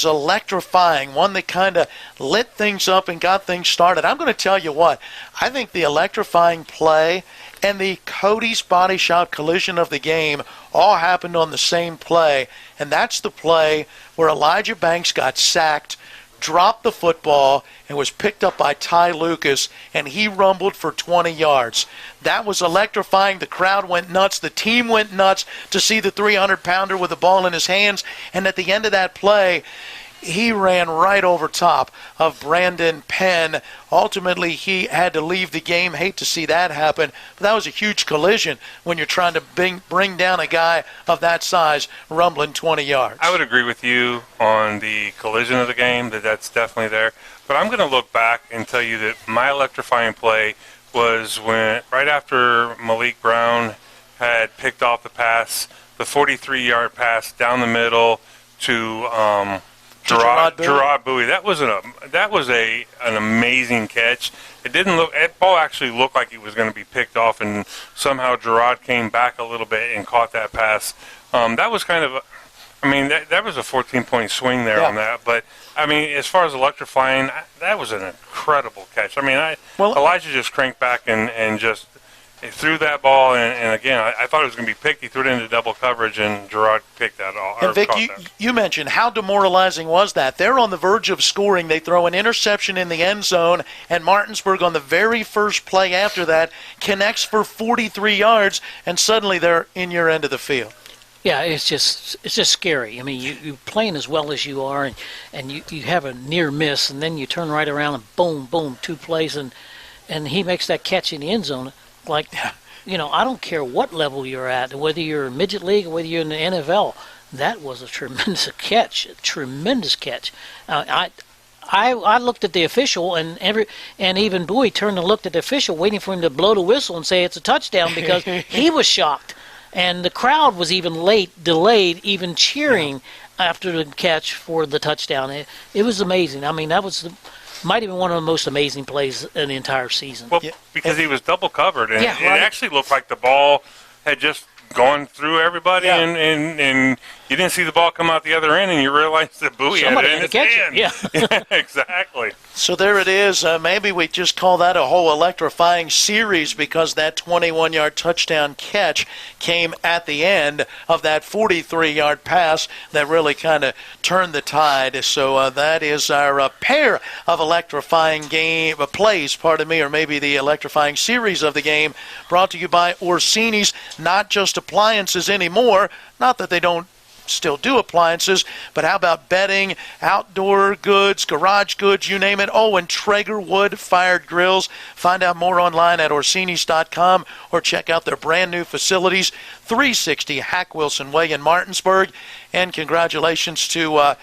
electrifying, one that kind of lit things up and got things started? I'm going to tell you what, I think the electrifying play and the Cody's Body Shop collision of the game all happened on the same play, and that's the play where Elijah Banks got sacked, dropped the football, and was picked up by Ty Lucas, and he rumbled for 20 yards. That was electrifying. The crowd went nuts. The team went nuts to see the 300-pounder with the ball in his hands, and at the end of that play, he ran right over top of Brandon Penn. Ultimately, he had to leave the game. Hate to see that happen, but that was a huge collision when you're trying to bring down a guy of that size rumbling 20 yards. I would agree with you on the collision of the game, that's definitely there. But I'm going to look back and tell you that my electrifying play was when, right after Malik Brown had picked off the pass, the 43-yard pass down the middle to Gerard Bowie. That was an amazing catch. It didn't look. That ball actually looked like it was going to be picked off, and somehow Gerard came back a little bit and caught that pass. That was kind of. I mean, that was a 14-point swing there on that. But I mean, as far as electrifying, that was an incredible catch. I mean, Elijah just cranked back and just threw that ball, and again, I thought it was going to be picked. He threw it into double coverage, and Gerard picked that off. And Vic, you mentioned how demoralizing was that? They're on the verge of scoring. They throw an interception in the end zone, and Martinsburg on the very first play after that connects for 43 yards, and suddenly they're in your end of the field. Yeah, it's just scary. I mean, you're playing as well as you are, and you have a near miss, and then you turn right around and boom, boom, 2 plays, and he makes that catch in the end zone. Like, I don't care what level you're at, whether you're in midget league or whether you're in the NFL. That was a tremendous catch, I looked at the official, and even Bowie turned and looked at the official, waiting for him to blow the whistle and say it's a touchdown because he was shocked, and the crowd was even delayed, even cheering after the catch for the touchdown. It was amazing. I mean, that was might have been one of the most amazing plays in the entire season. Well, because he was double covered, and it actually looked like the ball had just gone through everybody, and you didn't see the ball come out the other end, and you realized that Bowie had it in his hand. Yeah, exactly. So there it is. Maybe we just call that a whole electrifying series because that 21-yard touchdown catch came at the end of that 43-yard pass that really kind of turned the tide. So that is our pair of electrifying plays, or maybe the electrifying series of the game, brought to you by Orsini's. Not just appliances anymore. Not that they don't still do appliances, but how about bedding, outdoor goods, garage goods, you name it. Oh, and Traeger wood-fired grills. Find out more online at Orsinis.com or check out their brand new facilities, 360 Hack Wilson Way in Martinsburg. And congratulations to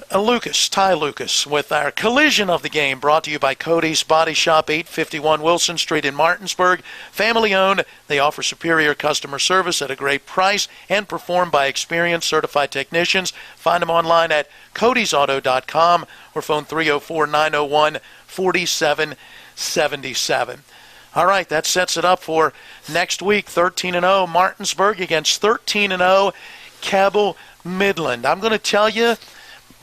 Ty Lucas, with our collision of the game, brought to you by Cody's Body Shop, 851 Wilson Street in Martinsburg. Family owned, they offer superior customer service at a great price and performed by experienced certified technicians. Find them online at codysauto.com or phone 304-901-4777. All right, that sets it up for next week, 13-0 Martinsburg against 13-0 Cabell Midland. I'm going to tell you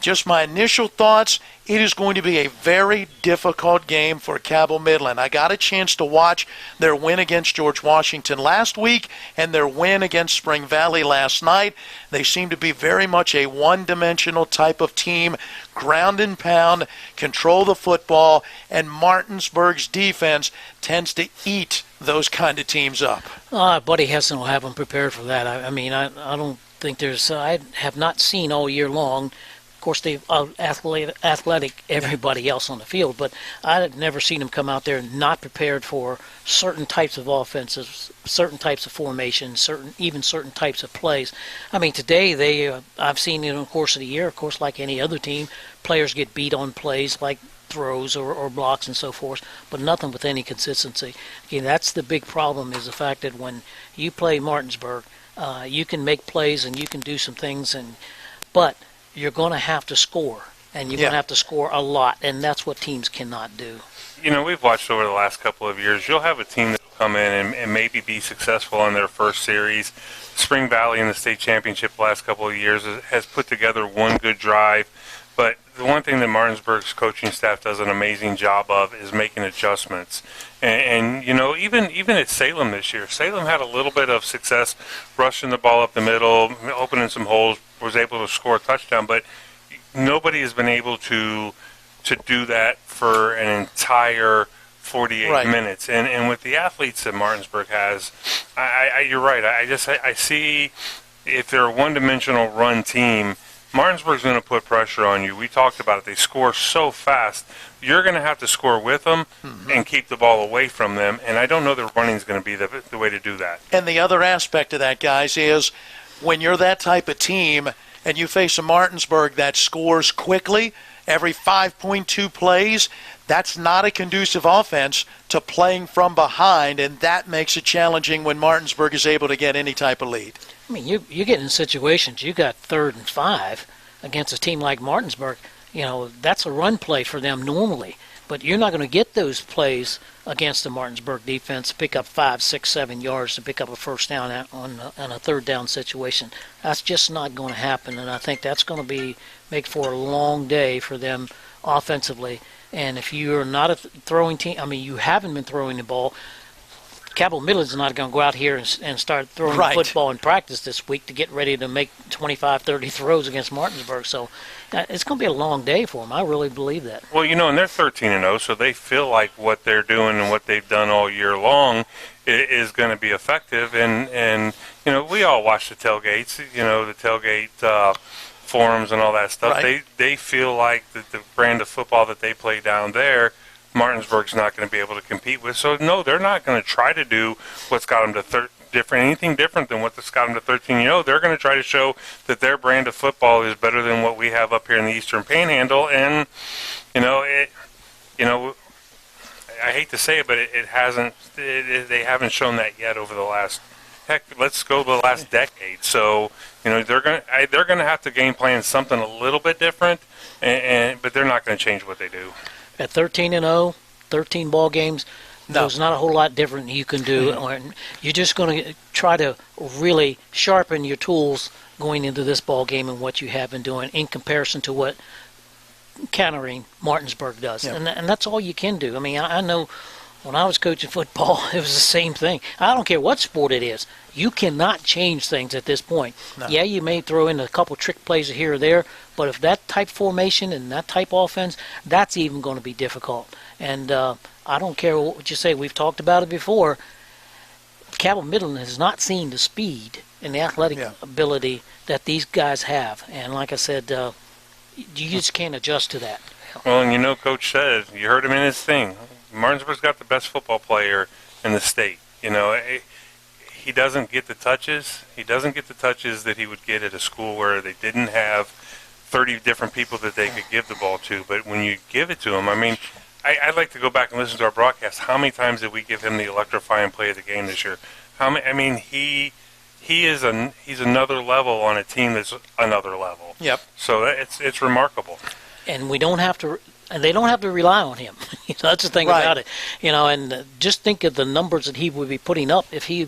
just my initial thoughts. It is going to be a very difficult game for Cabell Midland. I got a chance to watch their win against George Washington last week and their win against Spring Valley last night. They seem to be very much a one-dimensional type of team, ground and pound, control the football, and Martinsburg's defense tends to eat those kind of teams up. Buddy Hessen will have them prepared for that. I don't think there's I have not seen all year long. Of course, they've athletic everybody else on the field, but I've never seen them come out there not prepared for certain types of offenses, certain types of formations, certain types of plays. I mean, today I've seen in the course of the year, of course, like any other team, players get beat on plays like throws or blocks and so forth, but nothing with any consistency. Again, that's the big problem, is the fact that when you play Martinsburg, you can make plays and you can do some things, but you're going to have to score, and you're going to have to score a lot, and that's what teams cannot do. We've watched over the last couple of years, you'll have a team that come in and maybe be successful in their first series. Spring Valley in the state championship the last couple of years has put together one good drive. But the one thing that Martinsburg's coaching staff does an amazing job of is making adjustments. And you know, even at Salem this year, Salem had a little bit of success rushing the ball up the middle, opening some holes, was able to score a touchdown. But nobody has been able to do that for an entire 48 minutes. And with the athletes that Martinsburg has, you're right. I see if they're a one-dimensional run team, Martinsburg's going to put pressure on you. We talked about it. They score so fast. You're going to have to score with them and keep the ball away from them. And I don't know that running is going to be the way to do that. And the other aspect of that, guys, is when you're that type of team and you face a Martinsburg that scores quickly, every 5.2 plays, that's not a conducive offense to playing from behind, and that makes it challenging when Martinsburg is able to get any type of lead. I mean, you get in situations, you got 3rd and 5 against a team like Martinsburg. You know, that's a run play for them normally. But you're not going to get those plays against the Martinsburg defense, pick up 5, 6, 7 yards to pick up a first down on a 3rd down situation. That's just not going to happen, and I think that's going to make for a long day for them offensively. And if you're not a throwing team, I mean, you haven't been throwing the ball, Cabell Midland's not going to go out here and start throwing the football in practice this week to get ready to make 25, 30 throws against Martinsburg. So it's going to be a long day for them. I really believe that. Well, you know, and they're 13-0, so they feel like what they're doing and what they've done all year long is going to be effective. And you know, we all watch the tailgates, you know, the tailgate forums and all that stuff. They feel like the brand of football that they play down there, Martinsburg's not going to be able to compete with. So, no, they're not going to try to do what's got them to anything different than what's got them to 13-0. They're going to try to show that their brand of football is better than what we have up here in the Eastern Panhandle. And, you know, I hate to say it, but it hasn't. They haven't shown that yet over the last. Heck, let's go to the last decade. So, you know, they're going to have to game plan something a little bit different, but they're not going to change what they do. At 13-0, 13 ball games, there's not a whole lot different you can do. You're just going to try to really sharpen your tools going into this ball game and what you have been doing in comparison to what countering Martinsburg does. And that's all you can do. I mean, I know when I was coaching football, it was the same thing. I don't care what sport it is. You cannot change things at this point. No. Yeah, you may throw in a couple trick plays here or there, but if that type formation and that type offense, that's even going to be difficult. And I don't care what you say. We've talked about it before. Cabell Midland has not seen the speed and the athletic ability that these guys have. And like I said, you just can't adjust to that. Well, and you know, Coach said, you heard him in his thing, Martinsburg's got the best football player in the state. You know, he doesn't get the touches. He doesn't get the touches that he would get at a school where they didn't have 30 different people that they could give the ball to. But when you give it to him, I mean, I'd like to go back and listen to our broadcast. How many times did we give him the electrifying play of the game this year? I mean, he's another level on a team that's another level. Yep. So it's remarkable. And we don't have to. And they don't have to rely on him. That's the thing about it. You know, and just think of the numbers that he would be putting up if you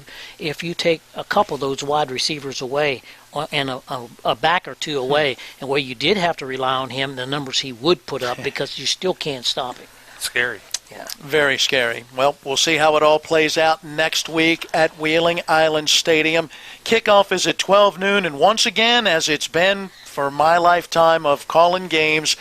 take a couple of those wide receivers away and a back or two away, and where you did have to rely on him, the numbers he would put up because you still can't stop him. Scary. Yeah. Very scary. Well, we'll see how it all plays out next week at Wheeling Island Stadium. Kickoff is at 12 noon, and once again, as it's been for my lifetime of calling games,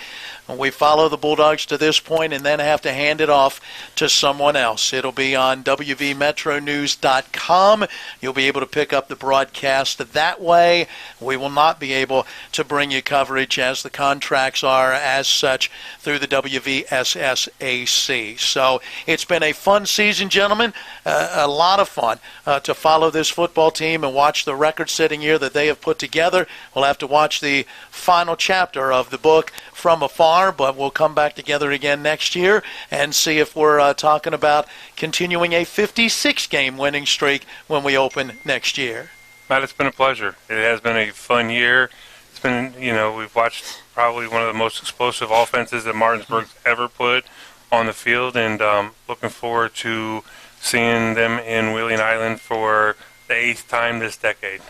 we follow the Bulldogs to this point and then have to hand it off to someone else. It'll be on WVMetroNews.com. You'll be able to pick up the broadcast that way. We will not be able to bring you coverage as the contracts are as such through the WVSSAC. So it's been a fun season, gentlemen, a lot of fun to follow this football team and watch the record-setting year that they have put together. We'll have to watch the final chapter of the book from afar, but we'll come back together again next year and see if we're talking about continuing a 56-game winning streak when we open next year. Matt, it's been a pleasure. It has been a fun year. It's been, you know, we've watched probably one of the most explosive offenses that Martinsburg's ever put on the field, and looking forward to seeing them in Wheeling Island for the 8th time this decade.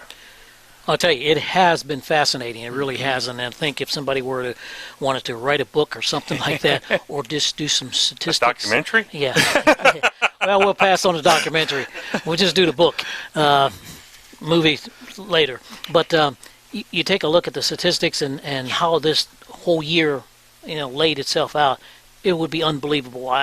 I'll tell you, it has been fascinating. It really has. And I think if somebody wanted to write a book or something like that, or just do some statistics. A documentary? Yeah. Well, we'll pass on the documentary. We'll just do the book, movie later. But you take a look at the statistics and how this whole year, laid itself out. It would be unbelievable.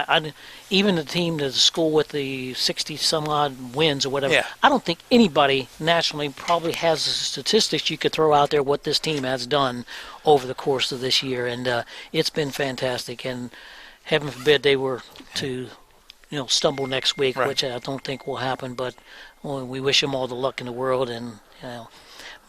Even the school with the 60-some-odd wins or whatever, I don't think anybody nationally probably has the statistics you could throw out there what this team has done over the course of this year. And it's been fantastic. And heaven forbid they were to, stumble next week, which I don't think will happen. But we wish them all the luck in the world. And,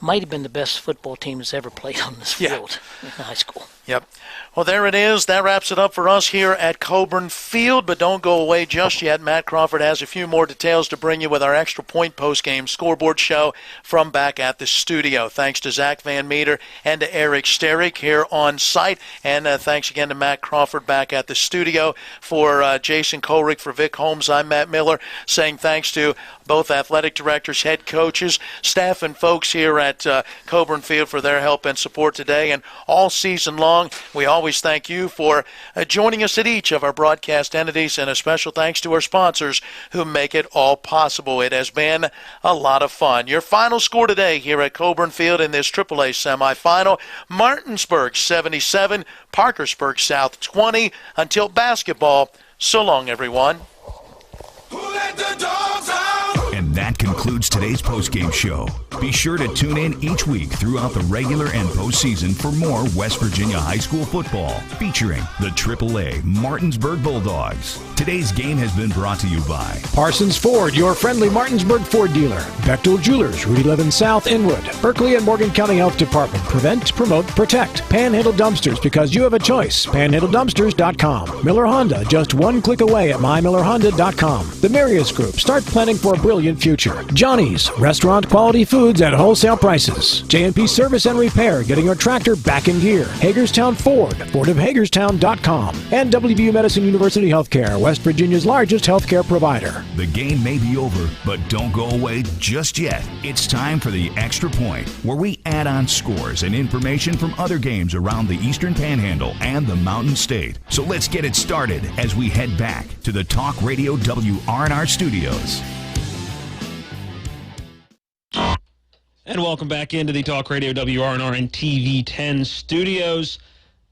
might have been the best football team that's ever played on this field in high school. Yep. Well, there it is. That wraps it up for us here at Coburn Field, but don't go away just yet. Matt Crawford has a few more details to bring you with our Extra Point post-game scoreboard show from back at the studio. Thanks to Zach Van Meter and to Eric Sterick here on site, and thanks again to Matt Crawford back at the studio. For Jason Colrick, for Vic Holmes, I'm Matt Miller, saying thanks to both athletic directors, head coaches, staff, and folks here at Coburn Field for their help and support today and all season long. We always thank you for joining us at each of our broadcast entities, and a special thanks to our sponsors who make it all possible. It has been a lot of fun. Your final score today here at Coburn Field in this AAA semifinal, Martinsburg 77, Parkersburg South 20. Until basketball, so long, everyone. And that concludes today's postgame show. Be sure to tune in each week throughout the regular and postseason for more West Virginia high school football featuring the AAA Martinsburg Bulldogs. Today's game has been brought to you by Parsons Ford, your friendly Martinsburg Ford dealer. Bechtel Jewelers, Route 11 South, Inwood. Berkeley and Morgan County Health Department. Prevent, promote, protect. Panhandle Dumpsters, because you have a choice. PanhandleDumpsters.com. Miller Honda, just one click away at mymillerhonda.com. The Marius Group, start planning for a brilliant future. Johnny's, restaurant quality foods at wholesale prices. J&P Service and Repair, getting your tractor back in gear. Hagerstown Ford, FordofHagerstown.com. And WVU Medicine University Healthcare, West Virginia's largest healthcare provider. The game may be over, but don't go away just yet. It's time for the Extra Point, where we add on scores and information from other games around the Eastern Panhandle and the Mountain State. So let's get it started as we head back to the Talk Radio WRNR studios. And welcome back into the Talk Radio WRNR and TV 10 studios.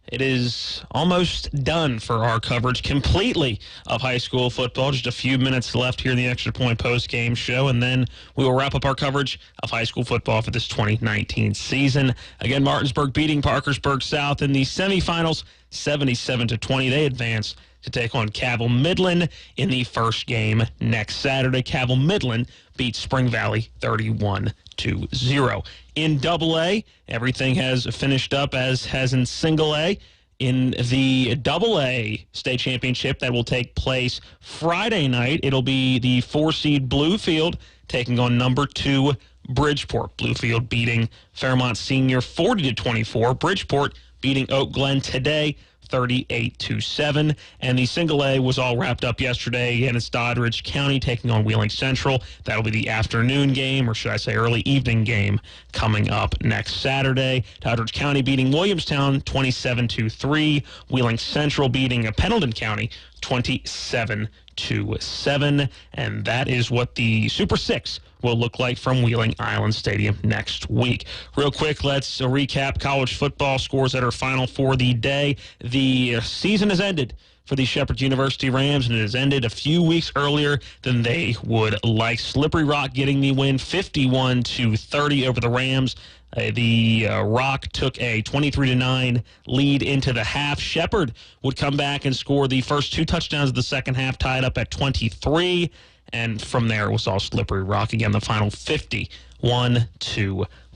It is almost done for our coverage completely of high school football. Just a few minutes left here in the Extra Point post-game show, and then we will wrap up our coverage of high school football for this 2019 season. Again, Martinsburg beating Parkersburg South in the semifinals, 77-20. They advance to take on Cabell Midland in the first game next Saturday. Cabell Midland beats Spring Valley 31-0. In AA, everything has finished up as has in single A. In the AA state championship that will take place Friday night, it'll be the 4-seed Bluefield taking on number 2 Bridgeport. Bluefield beating Fairmont Senior 40-24. Bridgeport beating Oak Glen today 38-7, and the single A was all wrapped up yesterday, and it's Doddridge County taking on Wheeling Central. That'll be the afternoon game, or should I say early evening game, coming up next Saturday. Doddridge County beating Williamstown 27-3, Wheeling Central beating Pendleton County 27-7, and that is what the Super 6 will look like from Wheeling Island Stadium next week. Real quick, let's recap college football scores that are final for the day. The season has ended for the Shepherd University Rams, and it has ended a few weeks earlier than they would like. Slippery Rock getting the win 51-30 over the Rams. The Rock took a 23-9 lead into the half. Shepherd would come back and score the first 2 touchdowns of the second half, tied up at 23. And from there, it was all Slippery Rock. Again, the final 51-40.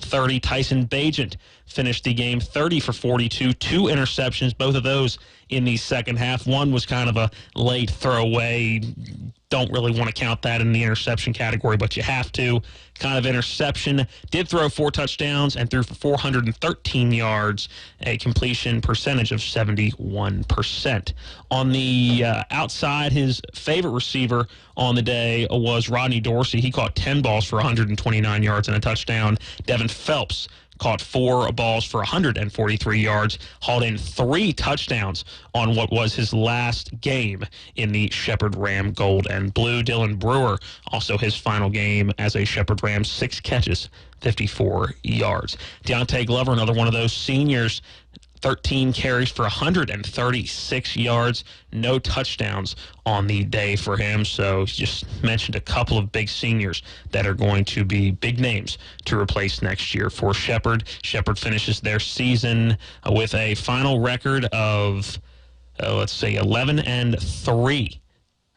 30. Tyson Bagent finished the game 30 for 42, 2 interceptions, both of those in the second half. One was kind of a late throwaway. Don't really want to count that in the interception category, but you have to. Kind of interception. Did throw 4 touchdowns and threw for 413 yards, a completion percentage of 71%. On the outside, his favorite receiver on the day was Rodney Dorsey. He caught 10 balls for 129 yards and a touchdown. Devin Phelps caught 4 balls for 143 yards, hauled in 3 touchdowns on what was his last game in the Shepherd Ram Gold and Blue. Dylan Brewer, also his final game as a Shepherd Ram, 6 catches, 54 yards. Deontay Glover, another one of those seniors, 13 carries for 136 yards, no touchdowns on the day for him. So just mentioned a couple of big seniors that are going to be big names to replace next year for Shepherd. Shepherd finishes their season with a final record of, 11-3.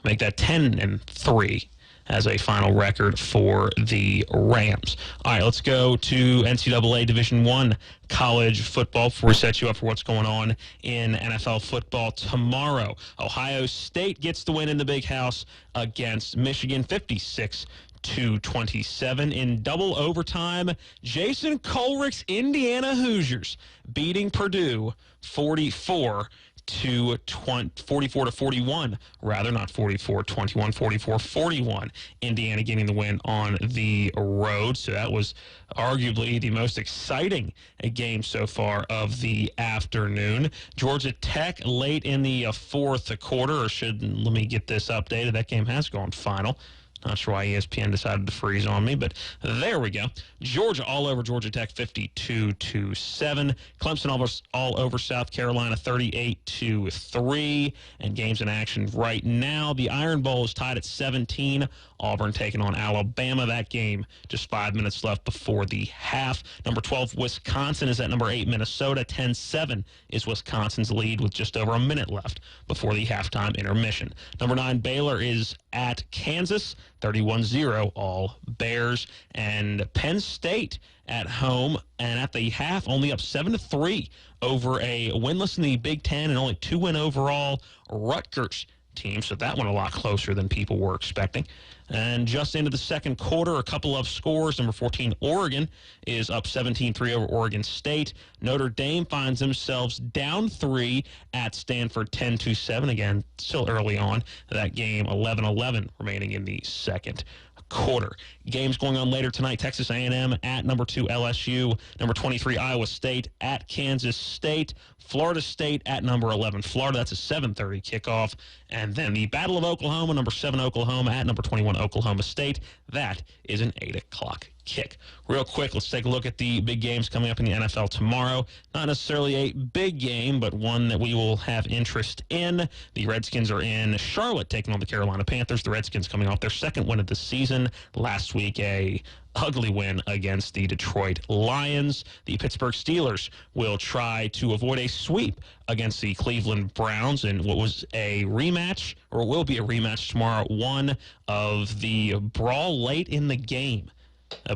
Make that 10-3. As a final record for the Rams. All right, let's go to NCAA Division I college football before we set you up for what's going on in NFL football tomorrow. Ohio State gets the win in the Big House against Michigan, 56-27 in double overtime. Jason Colrick's Indiana Hoosiers beating Purdue 44-41, rather, not 44-21, 44-41. Indiana getting the win on the road. So that was arguably the most exciting game so far of the afternoon. Georgia Tech late in the fourth quarter, let me get this updated. That game has gone final. Not sure why ESPN decided to freeze on me, but there we go. Georgia all over Georgia Tech, 52-7. Clemson all over South Carolina, 38-3. And games in action right now. The Iron Bowl is tied at 17. Auburn taking on Alabama. That game just 5 minutes left before the half. Number 12, Wisconsin is at number 8, Minnesota. 10-7 is Wisconsin's lead with just over a minute left before the halftime intermission. Number 9, Baylor is at Kansas. 31-0, all Bears. And Penn State at home and at the half only up 7-3 over a winless in the Big Ten and only 2-win overall Rutgers team. So that one a lot closer than people were expecting. And just into the second quarter, a couple of scores. Number 14, Oregon is up 17-3 over Oregon State. Notre Dame finds themselves down 3 at Stanford, 10-7. Again, still early on. That game, 11-11 remaining in the second quarter. Games going on later tonight. Texas A&M at number 2 LSU. Number 23 Iowa State at Kansas State. Florida State at number 11 Florida. That's a 7:30 kickoff. And then the Battle of Oklahoma, number 7 Oklahoma at number 21 Oklahoma State. That is an 8 o'clock kick. Real quick, let's take a look at the big games coming up in the NFL tomorrow. Not necessarily a big game, but one that we will have interest in. The Redskins are in Charlotte taking on the Carolina Panthers. The Redskins coming off their second win of the season. Last week, a ugly win against the Detroit Lions. The Pittsburgh Steelers will try to avoid a sweep against the Cleveland Browns in what was a rematch, or will be a rematch tomorrow, one of the brawl late in the game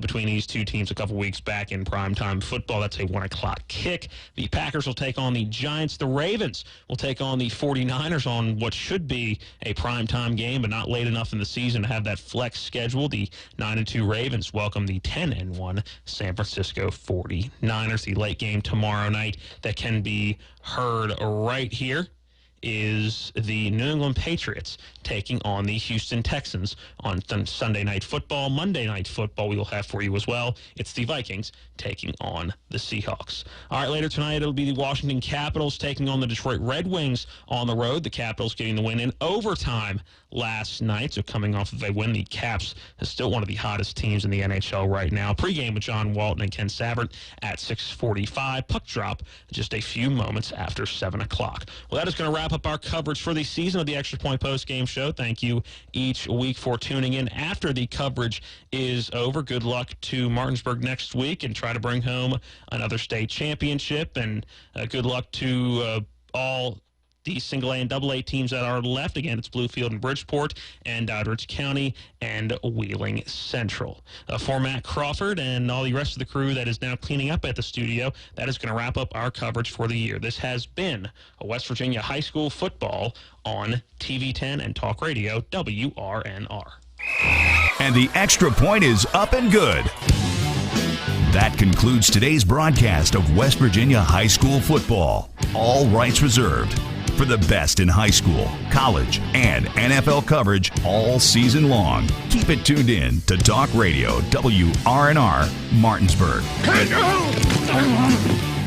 between these two teams a couple weeks back in primetime football. That's a 1 o'clock kick. The Packers will take on the Giants. The Ravens will take on the 49ers on what should be a primetime game, but not late enough in the season to have that flex schedule. The 9-2 Ravens welcome the 10-1 San Francisco 49ers. The late game tomorrow night that can be heard right here is the New England Patriots taking on the Houston Texans on Sunday Night Football. Monday Night Football we will have for you as well. It's the Vikings taking on the Seahawks. All right, later tonight it'll be the Washington Capitals taking on the Detroit Red Wings on the road. The Capitals getting the win in overtime last night, so coming off of a win, the Caps is still one of the hottest teams in the NHL right now. Pre-game with John Walton and Ken Sabbert at 6:45. Puck drop just a few moments after 7 o'clock. Well, that is going to wrap up our coverage for the season of the Extra Point Post-Game Show. Thank you each week for tuning in. After the coverage is over, good luck to Martinsburg next week and try to bring home another state championship. And good luck to all the single A and double A teams that are left. Again, it's Bluefield and Bridgeport and Doddridge County and Wheeling Central. For Matt Crawford and all the rest of the crew that is now cleaning up at the studio, that is going to wrap up our coverage for the year. This has been a West Virginia high school football on TV 10 and Talk Radio WRNR. And the extra point is up and good. That concludes today's broadcast of West Virginia high school football. All rights reserved. For the best in high school, college, and NFL coverage all season long, keep it tuned in to Talk Radio WRNR Martinsburg. Hey, no!